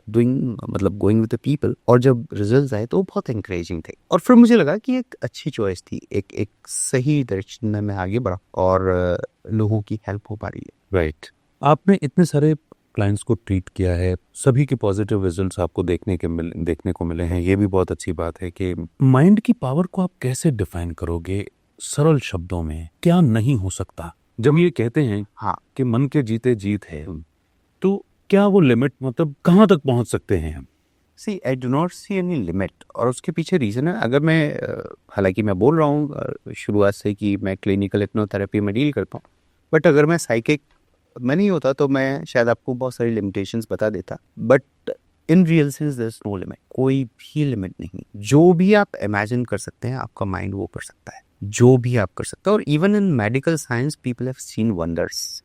doing, मतलब गोइंग विद द पीपल। और जब रिजल्ट्स आए तो वो बहुत इंकरेजिंग थे, और फिर मुझे लगा कि एक अच्छी चॉइस थी, एक सही डायरेक्शन में मैं आगे बढ़ा और लोगों की हेल्प हो पा रही है। राइट। आपने इतने सारे क्लाइंट्स को ट्रीट किया है, सभी के पॉजिटिव रिजल्ट्स आपको देखने को मिले हैं। ये भी बहुत अच्छी बात है कि माइंड की पावर को आप कैसे डिफाइन करोगे सरल शब्दों में? क्या नहीं हो सकता जब ये कहते हैं हाँ, कि मन के जीते जीत है, तो क्या वो लिमिट, मतलब कहाँ तक पहुंच सकते हैं हम? See I do not see any limit, और उसके पीछे रीज़न है। अगर मैं हालांकि मैं बोल रहा हूँ शुरुआत से कि मैं क्लिनिकल हिप्नोथेरेपी में डील करता हूँ, बट अगर मैं साइकिक में नहीं होता तो मैं शायद आपको बहुत सारी लिमिटेशंस बता देता। But in real sense there is no limit, कोई भी लिमिट नहीं। जो भी आप इमेजिन कर सकते हैं, आपका माइंड वो कर सकता है, जो भी आप कर सकते हैं। और even in medical science people have seen wonders,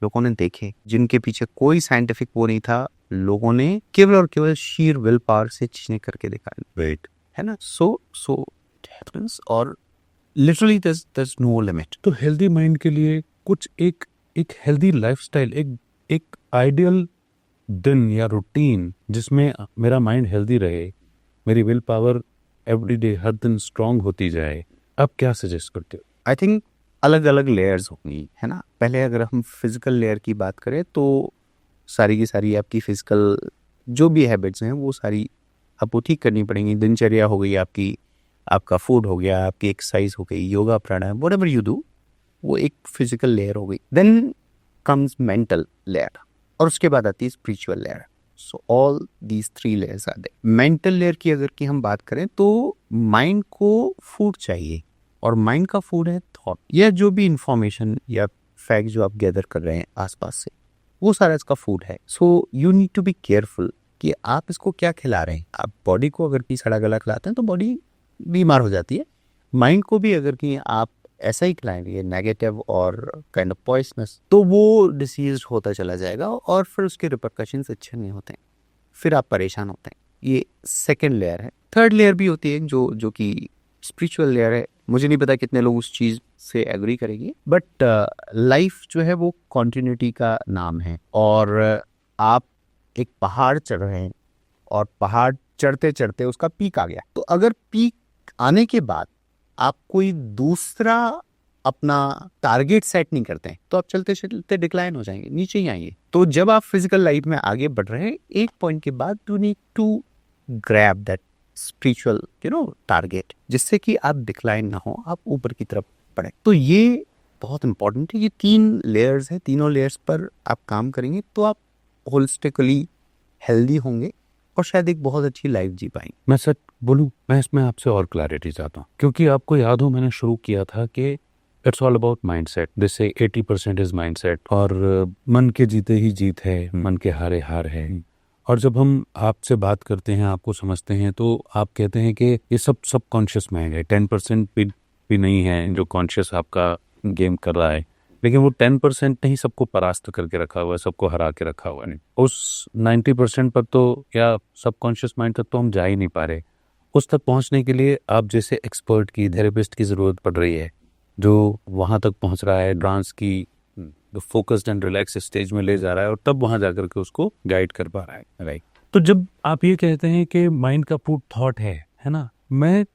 लोगों ने देखे जिनके पीछे कोई साइंटिफिक वो नहीं था, लोगों ने केवल और केवल शीर विल पावर से चीजें करके दिखाई। राइट। है ना। सो इट हैपेंस, और literally there is no limit. तो हेल्दी माइंड के लिए कुछ एक हेल्दी लाइफस्टाइल, एक आइडियल दिन या रूटीन जिसमें मेरा माइंड हेल्दी रहे, मेरी विल पावर एवरीडे हर दिन स्ट्रांग होती जाए, आप क्या सजेस्ट करते हो? आई थिंक अलग अलग लेयर्स होंगी, है ना। पहले अगर हम फिजिकल लेयर की बात करें तो सारी की सारी आपकी फिजिकल जो भी हैबिट्स हैं वो सारी आपको ठीक करनी पड़ेंगी। दिनचर्या हो गई आपकी, आपका फूड हो गया, आपकी एक्सरसाइज हो गई, योगा प्राणायाम, व्हाटएवर यू डू, वो एक फिजिकल लेयर हो गई। देन कम्स मेंटल लेयर, और उसके बाद आती है spiritual layer. So all these 3 layers are there. Mental layer की अगर की हम बात करें तो माइंड को फूड चाहिए, और माइंड का फूड है थॉट, या जो भी इंफॉर्मेशन या फैक्ट जो आप गैदर कर रहे हैं आसपास से, वो सारा इसका फूड है। So you need to be careful कि आप इसको क्या खिला रहे हैं। आप बॉडी को अगर की सड़ा गला खिलाते हैं तो बॉडी बीमार हो जाती है। माइंड को भी अगर कि आप ऐसा ही खिलाएंगे नेगेटिव और काइंड ऑफ पॉइजनस, तो वो डिसीज होता चला जाएगा, और फिर उसके रिपरकशंस अच्छे नहीं होते हैं, फिर आप परेशान होते हैं। ये सेकेंड लेयर है। थर्ड लेयर भी होती है जो कि स्पिरिचुअल लेयर है। मुझे नहीं पता कितने लोग उस चीज़ से एग्री करेंगे, बट लाइफ जो है वो कॉन्टिन्यूटी का नाम है। और आप एक पहाड़ चढ़ रहे हैं, और पहाड़ चढ़ते चढ़ते उसका पीक आ गया, तो अगर पीक आने के बाद आप कोई दूसरा अपना टारगेट सेट नहीं करते हैं, तो आप चलते चलते डिक्लाइन हो जाएंगे, नीचे ही आएंगे। तो जब आप फिजिकल लाइफ में आगे बढ़ रहे हैं, एक पॉइंट के बाद you need to grab that spiritual target, जिससे कि आप डिक्लाइन ना हो, आप ऊपर की तरफ बढ़े। तो ये बहुत इंपॉर्टेंट है। ये 3 लेयर्स है, तीनों लेयर्स पर आप काम करेंगे तो आप होलिस्टिकली हेल्दी होंगे, और शायद एक बहुत अच्छी लाइफ जी पाएंगे। मैं सच बोलूं, मैं इसमें आपसे और क्लैरिटी चाहता हूँ, क्योंकि आपको याद हो मैंने शुरू किया था कि इट्स ऑल अबाउट माइंडसेट। जैसे 80% इज माइंडसेट, और मन के जीते ही जीत है, मन के हारे हार है। और जब हम आपसे बात करते हैं, आपको समझते हैं, तो आप कहते हैं कि ये सब सबकॉन्शियस माइंड है। 10% भी नहीं है जो कॉन्शियस आपका गेम कर रहा है, लेकिन वो 10% नहीं सबको परास्त करके रखा हुआ है, सबको हरा के रखा हुआ है। उस 90% पर तो, या सबकॉन्शियस माइंड तक तो हम जा ही नहीं पा रहे। उस तक पहुंचने के लिए आप जैसे एक्सपर्ट की, थेरेपिस्ट की ज़रूरत पड़ रही है। जो वहाँ तक पहुँच रहा है, ट्रांस की फोकस्ड एंड रिलैक्स स्टेज में ले जा रहा है और तब वहाँ जाकर के उसको गाइड कर पा रहा है, राइट। तो जब आप ये कहते हैं कि माइंड का फूड थॉट है ना, मैं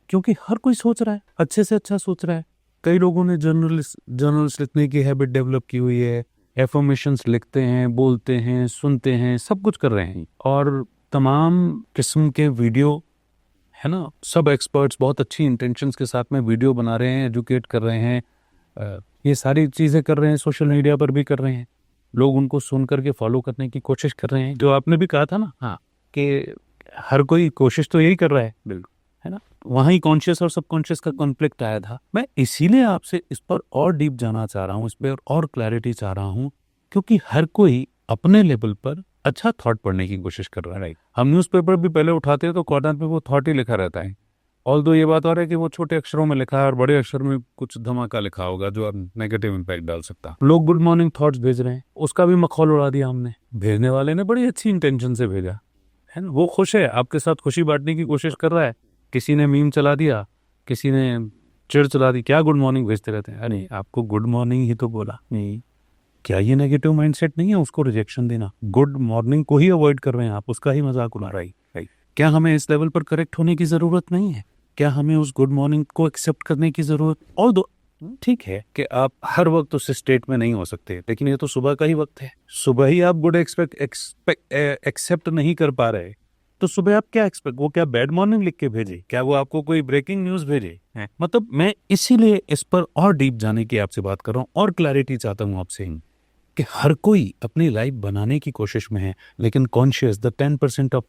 क्योंकि हर कोई सोच रहा है, अच्छे से अच्छा सोच रहा है। कई लोगों ने जर्नल्स लिखने की हैबिट डेवलप की हुई है, एफर्मेशंस लिखते हैं, बोलते हैं, सुनते हैं, सब कुछ कर रहे हैं और तमाम किस्म के वीडियो, है ना, सब एक्सपर्ट्स बहुत अच्छी इंटेंशंस के साथ में वीडियो बना रहे हैं, एजुकेट कर रहे हैं, ये सारी चीज़ें कर रहे हैं, सोशल मीडिया पर भी कर रहे हैं, लोग उनको सुन करके फॉलो करने की कोशिश कर रहे हैं। जो आपने भी कहा था ना, हाँ, कि हर कोई कोशिश तो यही कर रहा है, बिल्कुल, है ना। वहाँ ही कॉन्शियस और सबकॉन्शियस का कॉन्फ्लिक्ट आया था। मैं इसीलिए आपसे इस पर और डीप जाना चाह रहा हूँ, इस पर और क्लैरिटी चाह रहा हूँ, क्योंकि हर कोई अपने लेवल पर अच्छा थॉट पढ़ने की कोशिश कर रहा है, राइट। हम न्यूज़पेपर भी पहले उठाते हैं तो कॉर्नर पे वो थॉट ही लिखा रहता है, ऑल्दो ये बात हो रहा है कि वो छोटे अक्षरों में लिखा है और बड़े अक्षर में कुछ धमाका लिखा होगा जो अब नेगेटिव इम्पैक्ट डाल सकता। लोग गुड मॉर्निंग थॉट्स भेज रहे हैं, उसका भी मखौल उड़ा दिया हमने। भेजने वाले ने बड़ी अच्छी इंटेंशन से भेजा, है ना, वो खुश है, आपके साथ खुशी बांटने की कोशिश कर रहा है। किसी ने मीम चला दिया, किसी ने चिड़ चला दी, क्या गुड मॉर्निंग भेजते रहते हैं। अरे आपको गुड मॉर्निंग ही तो बोला, नहीं, क्या ये नेगेटिव माइंडसेट नहीं है उसको रिजेक्शन देना? गुड मॉर्निंग को ही अवॉइड कर रहे हैं आप, उसका ही मजाक उड़ा रही है। क्या हमें इस लेवल पर करेक्ट होने की जरूरत नहीं है? क्या हमें उस गुड मॉर्निंग को एक्सेप्ट करने की जरूरत? और दो, ठीक है कि आप हर वक्त उस स्टेट में नहीं हो सकते, लेकिन ये तो सुबह का ही वक्त है। सुबह ही आप गुड एक्सेप्ट नहीं कर पा रहे, तो सुबह आप क्या एक्सपेक्ट, वो क्या बैड मॉर्निंग लिख के भेजे? क्या वो आपको कोई ब्रेकिंग न्यूज भेजे? मतलब मैं इसीलिए इस पर और डीप जाने की आपसे बात कर रहा हूँ और क्लैरिटी चाहता हूँ आपसे कि हर कोई अपनी लाइफ बनाने की कोशिश में है, लेकिन conscious the 10% of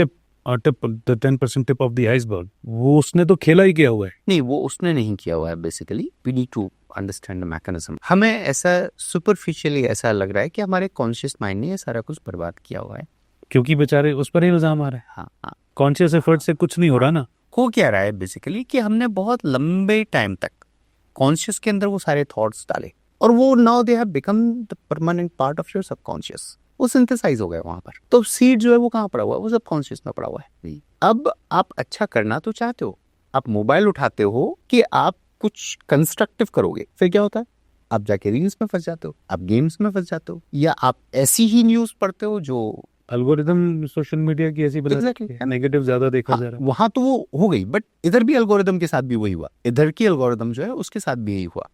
the 10% tip of the iceberg, वो उसने तो खेला ही किया हुआ है। नहीं, वो उसने नहीं किया हुआ है। Basically we need to understand the mechanism. हमें ऐसा सुपरफिशियली ऐसा लग रहा है कि हमारे कॉन्शियस माइंड ने ये सारा कुछ बर्बाद किया हुआ है, क्योंकि बेचारे उस पर ही इल्जाम आ रहा है। हाँ हाँ, कॉन्शियस एफर्ट से कुछ नहीं हो रहा ना। हो क्या रहा है बेसिकली कि हमने बहुत लंबे टाइम तक कॉन्शियस के अंदर वो सारे थॉट्स डाले और वो now they have become the permanent part of your subconscious. वो सिंथेसाइज हो गया वहां पर। तो सीड जो है वो कहाँ पड़ा हुआ है? वो सबकॉन्शियस में पड़ा हुआ है। अब आप अच्छा करना तो चाहते हो, आप मोबाइल उठाते हो कि आप कुछ कंस्ट्रक्टिव करोगे, फिर क्या होता है? आप जाके रील्स में फंस जाते हो, आप गेम्स में फंस जाते हो, या आप ऐसी ही न्यूज पढ़ते हो जो एल्गोरिदम सोशल मीडिया की ऐसी नेगेटिव ज्यादा देखा जा रहा है। वहां तो वो हो गई, बट इधर भी एल्गोरिदम के साथ भी वही हुआ, इधर की एल्गोरिदम जो है उसके साथ भी यही हुआ।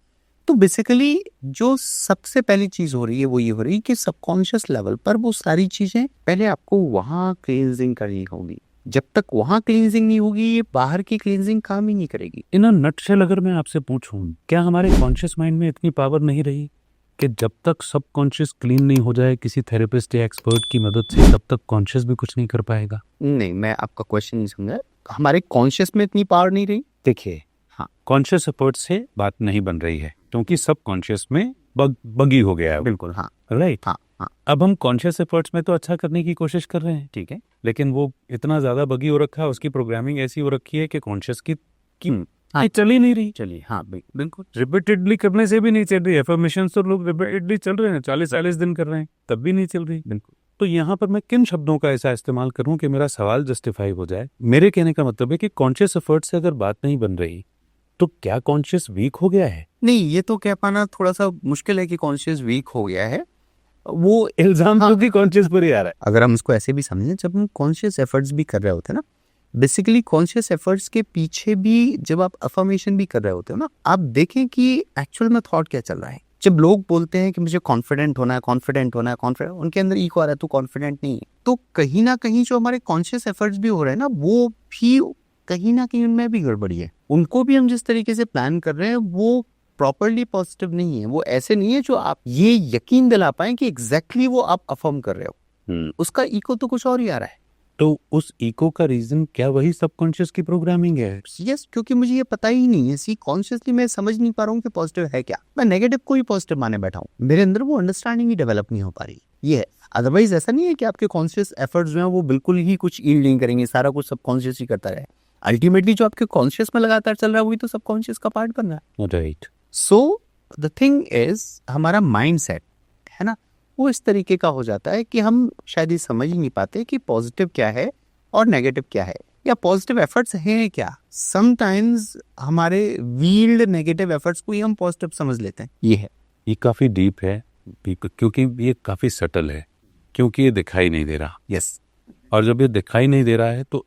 तो बेसिकली जो सबसे पहली चीज हो रही है वो ये हो रही है कि सबकॉन्शियस लेवल पर वो सारी चीजें पहले आपको वहां क्लींजिंग करनी होगी। जब तक वहां क्लींजिंग नहीं होगी, ये बाहर की क्लींजिंग काम ही नहीं करेगी। इन अ नटशेल अगर मैं आपसे पूछूं, क्या हमारे कॉन्शियस माइंड में इतनी पावर नहीं रही कि जब तक सबकॉन्शियस क्लीन नहीं हो जाए किसी थेरेपिस्ट या एक्सपर्ट की मदद से, तब तक कॉन्शियस भी कुछ नहीं कर पाएगा? नहीं, मैं आपका क्वेश्चन नहीं समझा। हमारे कॉन्शियस में इतनी पावर नहीं रही? देखिए, हाँ, कॉन्शियस एफर्ट से बात नहीं बन रही है, क्योंकि सबकॉन्शियस में बगी हो गया है। बिल्कुल, हाँ, राइट। हाँ हाँ। अब हम कॉन्शियस एफर्ट्स में तो अच्छा करने की कोशिश कर रहे हैं, ठीक है, लेकिन वो इतना ज्यादा बगी हो रखा है, उसकी प्रोग्रामिंग ऐसी हो रखी है कि कॉन्शियस की हाँ, चल ही नहीं रही। चलिए, हाँ बिल्कुल। रिपीटेडली करने से भी नहीं चल रही। एफर्मेशंस तो लोग रिपीटेडली चल रहे हैं, 40-40 दिन कर रहे हैं, तब भी नहीं चल रही। बिल्कुल। तो यहाँ पर मैं किन शब्दों का ऐसा इस्तेमाल करूं कि मेरा सवाल जस्टिफाई हो जाए? मेरे कहने का मतलब है कि कॉन्शियस एफर्ट से अगर बात नहीं बन रही तो क्या कॉन्शियस वीक हो गया है? नहीं, ये तो कह पाना थोड़ा सा मुश्किल है कि कॉन्शियस वीक हो गया है। वो इल्जाम तो भी कॉन्शियस पर ही आ रहा है। अगर हम इसको ऐसे भी समझें, जब हम कॉन्शियस एफर्ट्स भी कर रहे होते हैं ना, बेसिकली कॉन्शियस एफर्ट्स के पीछे भी जब आप अफर्मेशन भी कर रहे होते हो ना, आप देखें कि एक्चुअल में थॉट क्या चल रहा है। जब लोग बोलते हैं कि मुझे कॉन्फिडेंट होना है, कॉन्फिडेंट होना है, कॉन्फिडेंट, उनके अंदर ईगो आ रहा है, तू कॉन्फिडेंट नहीं है, तो कहीं ना कहीं जो हमारे कॉन्शियस एफर्ट्स भी हो रहे हैं ना, वो भी कहीं ना कहीं उनमें भी गड़बड़ी है। उनको भी हम जिस तरीके से प्लान कर रहे हैं वो प्रॉपरली पॉजिटिव नहीं है। वो ऐसे नहीं है जो आप ये यकीन दिला पाए कि एग्जैक्टली वो आप अफर्म कर रहे हो। उसका इको तो कुछ और ही आ रहा है। तो उस इको का रीजन क्या वही सबकॉन्शियस की प्रोग्रामिंग है? यस, क्योंकि मुझे ये पता ही नहीं है, सी कॉन्शियसली मैं समझ नहीं पा रहा हूँ कि पॉजिटिव है क्या। मैं नेगेटिव को ही पॉजिटिव माने बैठा हूँ, मेरे अंदर वो अंडरस्टैंडिंग ही डेवलप नहीं हो पा रही। ये है। अदरवाइज ऐसा नहीं है कि आपके कॉन्शियस एफर्ट्स जो हैं वो बिल्कुल ही कुछ ईल्ड नहीं करेंगे, सारा कुछ सबकॉन्शियस ही करता रहे। अल्टीमेटली जो आपके कॉन्शियस में लगातार चल रहा है वही तो सबकॉन्शियस का पार्ट बन रहा है। Right. So the thing is, हमारा माइंड सेट है ना, वो इस तरीके का हो जाता है कि हम शायद ये समझ ही नहीं पाते कि पॉजिटिव क्या है और नेगेटिव क्या है। या पॉजिटिव एफर्ट्स हैं क्या? समटाइम्स हमारे वील्ड नेगेटिव एफर्ट्स को ही हम पॉजिटिव समझ लेते हैं। ये है, ये काफी डीप है क्योंकि ये काफी सटल है, क्योंकि ये दिखाई नहीं दे रहा। यस, और जब ये दिखाई नहीं दे रहा है तो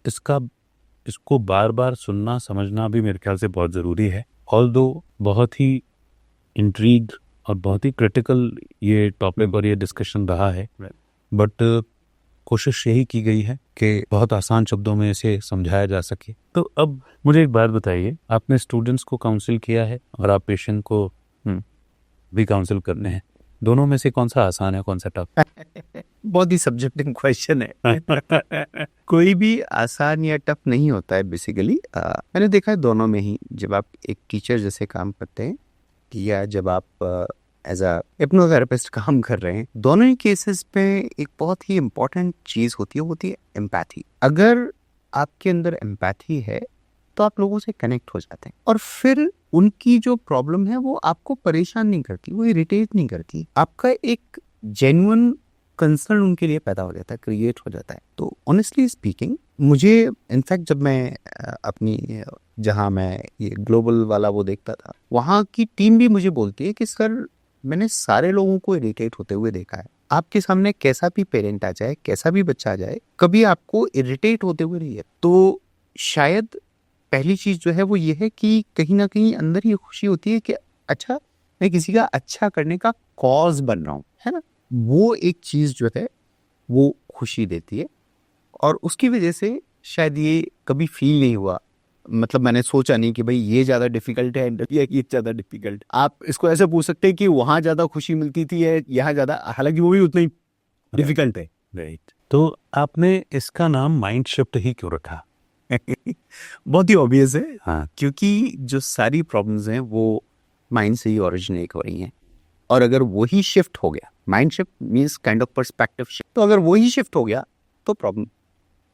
इसको बार बार सुनना समझना भी मेरे ख्याल से बहुत जरूरी है। ऑल्दो बहुत ही इंट्रीग और बहुत ही क्रिटिकल ये टॉपिक और ये डिस्कशन रहा है, बट कोशिश यही की गई है कि बहुत आसान शब्दों में इसे समझाया जा सके। तो अब मुझे एक बात बताइए, आपने स्टूडेंट्स को काउंसिल किया है और आप पेशेंट को भी काउंसिल करने हैं, दोनों में से कौन सा आसान है, कौन सा टफ? बहुत ही सब्जेक्टिव क्वेश्चन है। कोई भी आसान या टफ नहीं होता है बेसिकली। मैंने देखा है दोनों में ही, जब आप एक टीचर जैसे काम करते हैं या जब आप एज अ हिप्नोथेरेपिस्ट काम कर रहे हैं, दोनों ही केसेस पे एक बहुत ही इम्पोर्टेंट चीज होती है एम्पैथी। अगर आपके अंदर एम्पैथी है तो आप लोगों से कनेक्ट हो जाते हैं और फिर उनकी जो प्रॉब्लम है वो आपको परेशान नहीं करती, वो इरिटेट नहीं करती। आपका एक जेन्युइन कंसर्न उनके लिए पैदा हो जाता है, क्रिएट हो जाता है। तो ऑनेस्टली स्पीकिंग, मुझे इनफैक्ट जब मैं अपनी जहाँ मैं ये ग्लोबल वाला वो देखता था, वहाँ की टीम भी मुझे बोलती है कि सर मैंने सारे लोगों को इरिटेट होते हुए देखा है। आपके सामने कैसा भी पेरेंट आ जाए, कैसा भी बच्चा आ जाए, कभी आपको इरिटेट होते हुए नहीं है। तो शायद पहली चीज जो है वो ये है कि कहीं ना कहीं अंदर ये खुशी होती है कि अच्छा, मैं किसी का अच्छा करने का कॉज बन रहा हूँ, है ना। वो एक चीज जो है वो खुशी देती है और उसकी वजह से शायद ये कभी फील नहीं हुआ, मतलब मैंने सोचा नहीं कि भाई ये ज्यादा डिफिकल्ट है या ये ज्यादा डिफिकल्ट। आप इसको ऐसे पूछ सकते हैं कि वहां ज्यादा खुशी मिलती थी या यहाँ ज्यादा, हालांकि वो भी उतना ही डिफिकल्ट है। राइट। तो आपने इसका नाम माइंड शिफ्ट ही क्यों रखा? बहुत ही ऑब्वियस है। हाँ, क्योंकि जो सारी प्रॉब्लम्स हैं वो माइंड से ही ओरिजिनेट हो रही हैं और अगर वही शिफ्ट हो गया, mind shift means kind of perspective shift, तो अगर वही शिफ्ट हो गया तो प्रॉब्लम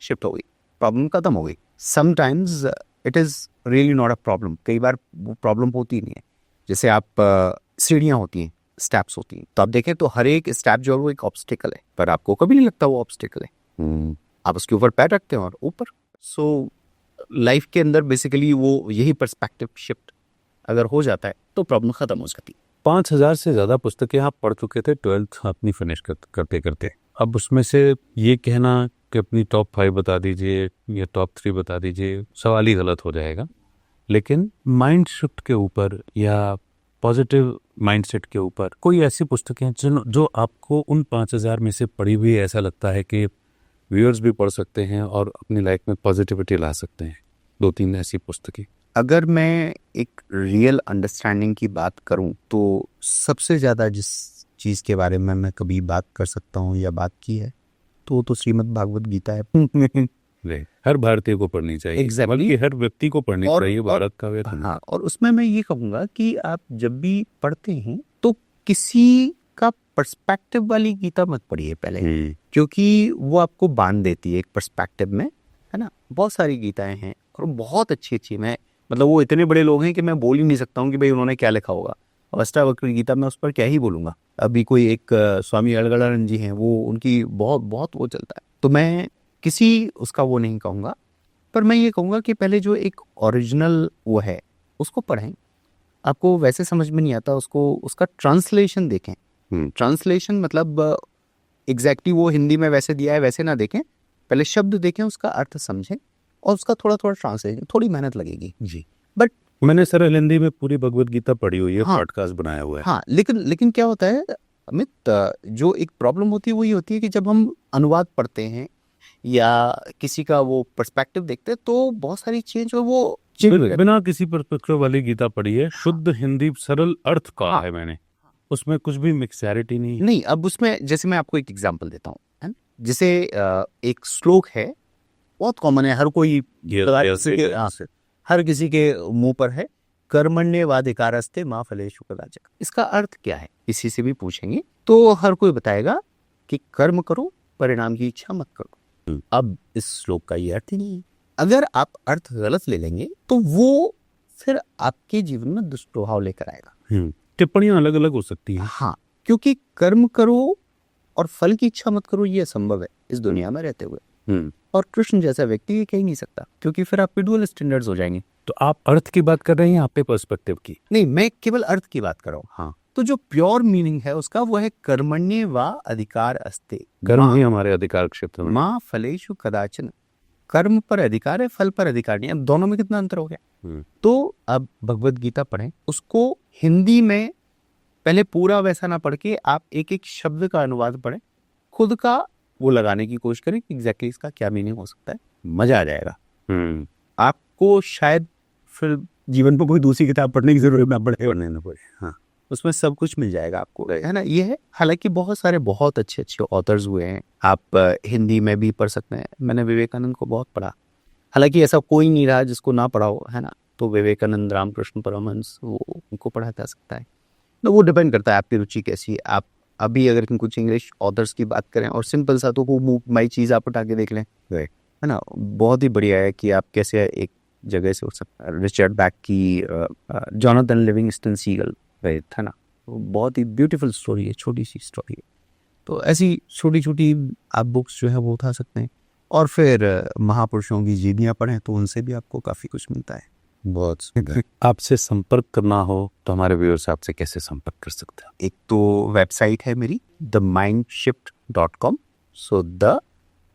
शिफ्ट हो गई, प्रॉब्लम खत्म हो गई। Sometimes it is really not a problem, कई बार वो प्रॉब्लम होती नहीं है। जैसे आप सीढ़ियाँ होती हैं, स्टेप्स होती हैं, तो आप देखें तो हर एक स्टेप जो है वो एक ऑब्स्टिकल है, पर आपको कभी नहीं लगता वो ऑब्स्टिकल है। आप उसके ऊपर पैर रखते हैं और ऊपर। सो लाइफ के अंदर बेसिकली वो यही पर्सपेक्टिव शिफ्ट अगर हो जाता है तो प्रॉब्लम खत्म हो जाती है। 5000 से ज्यादा पुस्तकें आप पढ़ चुके थे 12th अपनी फिनिश करते करते। अब उसमें से ये कहना कि अपनी टॉप 5 बता दीजिए या टॉप 3 बता दीजिए, सवाल ही गलत हो जाएगा। लेकिन माइंड शिफ्ट के ऊपर या पॉजिटिव माइंडसेट के ऊपर कोई ऐसी पुस्तकें जो आपको उन 5000 में से पढ़ी हुई ऐसा लगता है कि व्यूअर्स भी पढ़ सकते हैं और अपनी लाइफ में पॉजिटिविटी ला सकते हैं, 2-3 ऐसी पुस्तकें? अगर मैं एक रियल अंडरस्टैंडिंग की बात करूं तो सबसे ज़्यादा जिस चीज़ के बारे में मैं कभी बात कर सकता हूं या बात की है तो श्रीमद् भागवत गीता है। हर भारतीय को पढ़नी चाहिए, Exactly. बल्कि हर व्यक्ति को पढ़नी चाहिए, भारत का वेद। हाँ, और उसमें मैं ये कहूँगा कि आप जब भी पढ़ते हैं तो किसी का पर्सपेक्टिव वाली गीता मत पढ़िए पहले, क्योंकि वो आपको बांध देती है एक पर्सपेक्टिव में, है ना। बहुत सारी गीताएं हैं और बहुत अच्छी अच्छी, मैं मतलब वो इतने बड़े लोग हैं कि मैं बोल ही नहीं सकता हूँ कि भाई उन्होंने क्या लिखा होगा। अष्टावक्र गीता में उस पर क्या ही बोलूँगा। अभी कोई एक स्वामी अड़गड़ानंद जी हैं, वो उनकी बहुत बहुत वो चलता है, तो मैं किसी उसका वो नहीं कहूँगा, पर मैं ये कहूँगा कि पहले जो एक ओरिजिनल वो है उसको पढ़ें। आपको वैसे समझ में नहीं आता उसको, उसका ट्रांसलेशन देखें। ट्रांसलेशन मतलब एग्जैक्टली वो हिंदी में वैसे दिया है वैसे ना देखें, पहले शब्द देखें, उसका अर्थ समझें और उसका थोड़ा थोड़ा ट्रांसलेशन, थोड़ी मेहनत लगेगी जी। बट मैंने सरल हिंदी में पूरी भगवत गीता पढ़ी हुई है, हाँ, पॉडकास्ट बनाया हुआ है। हाँ, लेकिन क्या होता है अमित, जो एक प्रॉब्लम होती है वो ये होती है कि जब हम अनुवाद पढ़ते हैं या किसी का वो पर्सपेक्टिव देखते हैं तो बहुत सारी चेंज हो, वो बिना किसी पर्सपेक्टिव वाली गीता पढ़ी है, शुद्ध हिंदी सरल अर्थ का है मैंने, उसमें कुछ भी मिक्सैरिटी नहीं। अब उसमें जैसे मैं आपको एक एग्जांपल देता हूँ, है ना। जैसे एक श्लोक है, बहुत कॉमन है, हर कोई हर किसी के मुंह पर है, कर्मण्येवाधिकारस्ते मा फलेषु कदाचन। इसका अर्थ क्या है, किसी से भी पूछेंगे तो हर कोई बताएगा कि कर्म करो, परिणाम की इच्छा मत करो। अब इस श्लोक का ये अर्थ ही नहीं है। अगर आप अर्थ गलत ले लेंगे तो वो फिर आपके जीवन में दुष्प्रभाव लेकर आएगा। टिप्पणियां अलग अलग हो सकती हैं। हाँ, क्योंकि कर्म करो और फल की इच्छा मत करो ये असंभव है इस दुनिया में रहते हुए। और कृष्ण जैसा व्यक्ति ये कह ही नहीं सकता, क्योंकि फिर आपके डुअल स्टैंडर्ड्स हो जाएंगे। तो आप अर्थ की बात कर रहे हैं, यहाँ पे पर्सपेक्टिव की? नहीं, मैं केवल अर्थ की बात कर रहा हूँ। हाँ, तो जो प्योर मीनिंग है उसका वो है कर्मण्ये वा अधिकार अस्ते, कर्म ही हमारे अधिकार क्षेत्र में। माँ फलेषु कदाचन। कर्म पर अधिकार है, फल पर अधिकार नहीं। अब दोनों में कितना अंतर हो गया। तो अब भगवत गीता पढ़ें, उसको हिंदी में पहले पूरा वैसा ना पढ़ के आप एक एक शब्द का अनुवाद पढ़ें, खुद का वो लगाने की कोशिश करें कि एग्जैक्टली इसका क्या मीनिंग हो सकता है, मजा आ जाएगा। आपको शायद फिर जीवन में कोई दूसरी किताब पढ़ने की जरूरत ना पड़े। हाँ, उसमें सब कुछ मिल जाएगा आपको, है ना। ये है, हालांकि बहुत सारे बहुत अच्छे अच्छे ऑथर्स हुए हैं, आप हिंदी में भी पढ़ सकते हैं। मैंने विवेकानंद को बहुत पढ़ा, हालांकि ऐसा कोई नहीं रहा जिसको ना पढ़ा हो, है ना। तो विवेकानंद, रामकृष्ण परमहंस, वो उनको पढ़ा जा सकता है। तो वो डिपेंड करता है आपकी रुचि कैसी है। आप अभी अगर कुछ इंग्लिश ऑथर्स की बात करें और सिंपल सा, तो वो माई चीज़ आप उठा के देख लें, है ना। बहुत ही बढ़िया है कि आप कैसे एक जगह से उठ सकते हैं। रिचर्ड बैक की जॉनथन लिविंगस्टन सीगल, है ना, बहुत ही ब्यूटीफुल स्टोरी है, छोटी सी स्टोरी है। तो ऐसी छोटी छोटी आप बुक्स जो है वो उठा सकते हैं। और फिर महापुरुषों की जीवनियाँ पढ़ें, तो उनसे भी आपको काफ़ी कुछ मिलता है। बहुत सुंदर। आपसे संपर्क करना हो तो हमारे व्यूअर्स आपसे कैसे संपर्क कर सकते हैं? एक तो वेबसाइट है मेरी themindshift.com। So the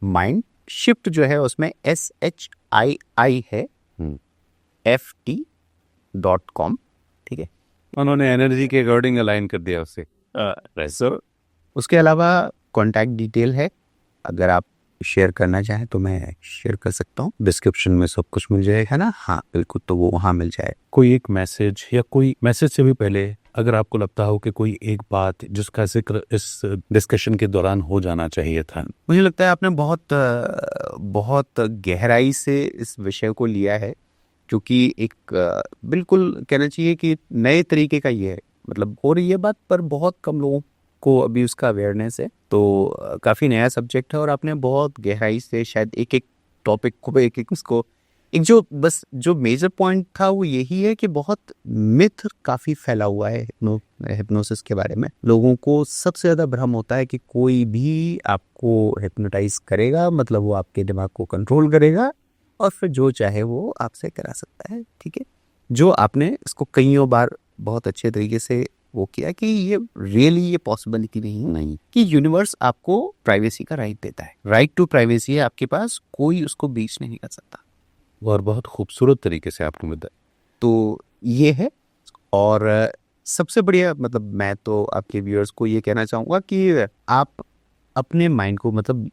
mind shift जो है उसमें SHII है, FT.com, ठीक है। उन्होंने एनर्जी के अकॉर्डिंग अलाइन कर दिया उसे। सो उसके अलावा कॉन्टैक्ट डिटेल है, अगर आप शेयर करना चाहें तो मैं शेयर कर सकता हूँ। डिस्क्रिप्शन में सब कुछ मिल जाएगा, है ना। हाँ बिल्कुल, तो वो वहाँ मिल जाए। कोई एक मैसेज, या कोई मैसेज से भी पहले अगर आपको लगता हो कि कोई एक बात जिसका जिक्र इस डिस्कशन के दौरान हो जाना चाहिए था? मुझे लगता है आपने बहुत गहराई से इस विषय को लिया है, क्योंकि एक बिल्कुल कहना चाहिए कि नए तरीके का ये है, मतलब हो रही है बात, पर बहुत कम लोगों को अभी उसका अवेयरनेस है। तो काफ़ी नया सब्जेक्ट है, और आपने बहुत गहराई से शायद एक एक टॉपिक को, एक एक उसको, एक जो मेजर पॉइंट था वो यही है कि बहुत मिथ काफ़ी फैला हुआ है हिप्नोसिस के बारे में। लोगों को सबसे ज़्यादा भ्रम होता है कि कोई भी आपको हिप्नोटाइज करेगा, मतलब वो आपके दिमाग को कंट्रोल करेगा और फिर जो चाहे वो आपसे करा सकता है, ठीक है। जो आपने इसको कईयों बार बहुत अच्छे तरीके से वो किया कि ये रियली ये पॉसिबिलिटी नहीं कि यूनिवर्स आपको प्राइवेसी का राइट देता है। राइट टू प्राइवेसी है आपके पास, कोई उसको बीच नहीं कर सकता। और बहुत खूबसूरत तरीके से आपने बताया। तो ये है। और सबसे बढ़िया, मतलब मैं तो आपके व्यूअर्स को ये कहना चाहूँगा कि आप अपने माइंड को, मतलब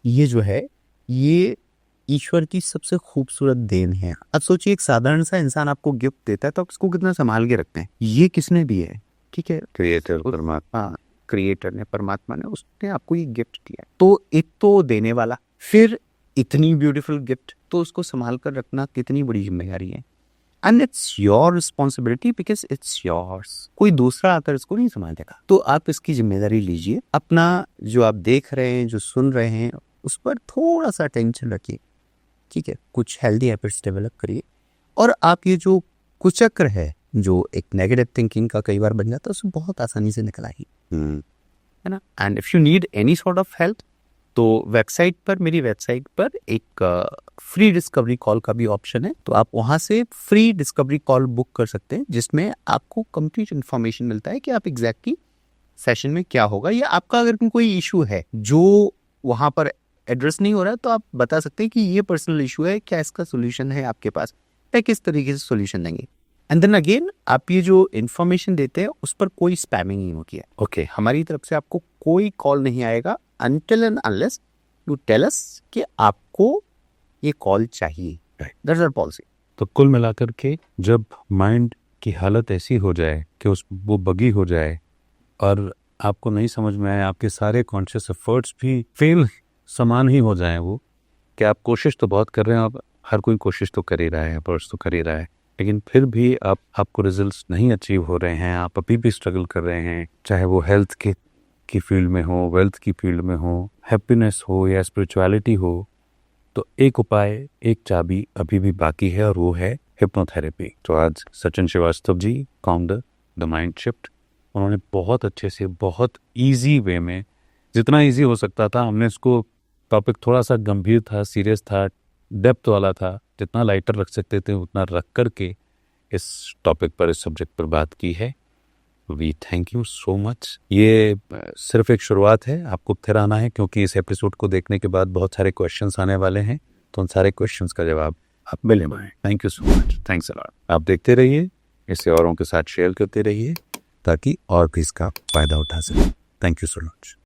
ये जो है ये ईश्वर की सबसे खूबसूरत देन है। अब सोचिए, एक साधारण सा इंसान आपको गिफ्ट देता है तो आप इसको कितना संभाल के रखते हैं। ये किसने दी है, ठीक है, क्रिएटर परमात्मा। हाँ, क्रिएटर ने, परमात्मा ने, उसने आपको ये गिफ्ट दिया। तो एक तो देने वाला, फिर इतनी ब्यूटीफुल गिफ्ट, तो उसको संभाल कर रखना कितनी बड़ी जिम्मेदारी है। And it's your responsibility because it's yours. कोई दूसरा आकर इसको नहीं संभाल देगा। तो आप इसकी जिम्मेदारी लीजिए। अपना जो आप देख रहे हैं, जो सुन रहे हैं, उस पर थोड़ा सा टेंशन रखिए, ठीक है। कुछ हेल्दी हैबिट्स डेवलप करिए, और आप ये जो कुचक्र है, जो एक नेगेटिव थिंकिंग का कई बार बन जाता है, उसको बहुत आसानी से निकल आइए, है ना। And if you need any sort of help, तो वेबसाइट पर, मेरी वेबसाइट पर एक फ्री डिस्कवरी कॉल का भी ऑप्शन है। तो आप वहाँ से फ्री डिस्कवरी कॉल बुक कर सकते हैं, जिसमें आपको कंप्लीट इन्फॉर्मेशन मिलता है कि आप एग्जैक्टली सेशन में क्या होगा, या आपका अगर कोई इशू है जो वहाँ पर एड्रेस नहीं हो रहा है, तो आप बता सकते हैं कि ये पर्सनल इशू है, क्या इसका सोल्यूशन है आपके पास, या किस तरीके से सोल्यूशन देंगे। एंड देन अगेन, आप ये जो इन्फॉर्मेशन देते हैं उस पर कोई स्पैमिंग नहीं होती है, ओके। हमारी तरफ से आपको कोई कॉल नहीं आएगा until and unless you tell us कि आपको ये कॉल चाहिए। That's our policy। तो कुल मिलाकर के जब माइंड की हालत ऐसी हो जाए कि वो बगी हो जाए और आपको नहीं समझ में आए, आपके सारे कॉन्शियस एफर्ट्स भी फेल समान ही हो जाए, वो कि आप कोशिश तो बहुत कर रहे हैं, आप हर कोई कोशिश तो कर ही रहा है, एफर्ट्स तो कर ही रहा है, लेकिन फिर भी आपको रिजल्ट्स नहीं अचीव हो रहे हैं, आप अभी भी स्ट्रगल कर रहे हैं, चाहे वो हेल्थ की फील्ड में हो, वेल्थ की फील्ड में हो, हैप्पीनेस हो या स्पिरिचुअलिटी हो, तो एक उपाय, एक चाबी अभी भी बाकी है, और वो है हिप्नोथेरेपी। तो आज Sachin Srivastava ji, founder the mind shift, उन्होंने बहुत अच्छे से, बहुत ईजी वे में, जितना ईजी हो सकता था हमने इसको टॉपिक थोड़ा सा गंभीर था, सीरियस था, डेप्थ वाला था। जितना लाइटर रख सकते थे उतना रख करके इस टॉपिक पर, इस सब्जेक्ट पर बात की है। We thank you so much. ये सिर्फ एक शुरुआत है, आपको फिर आना है, क्योंकि इस एपिसोड को देखने के बाद बहुत सारे क्वेश्चंस आने वाले हैं, तो उन सारे क्वेश्चंस का जवाब आप मिले पाएं। Thank you so much, thanks a lot. आप देखते रहिए, इसे औरों के साथ शेयर करते रहिए ताकि और भी इसका फायदा उठा सकें। Thank you so much.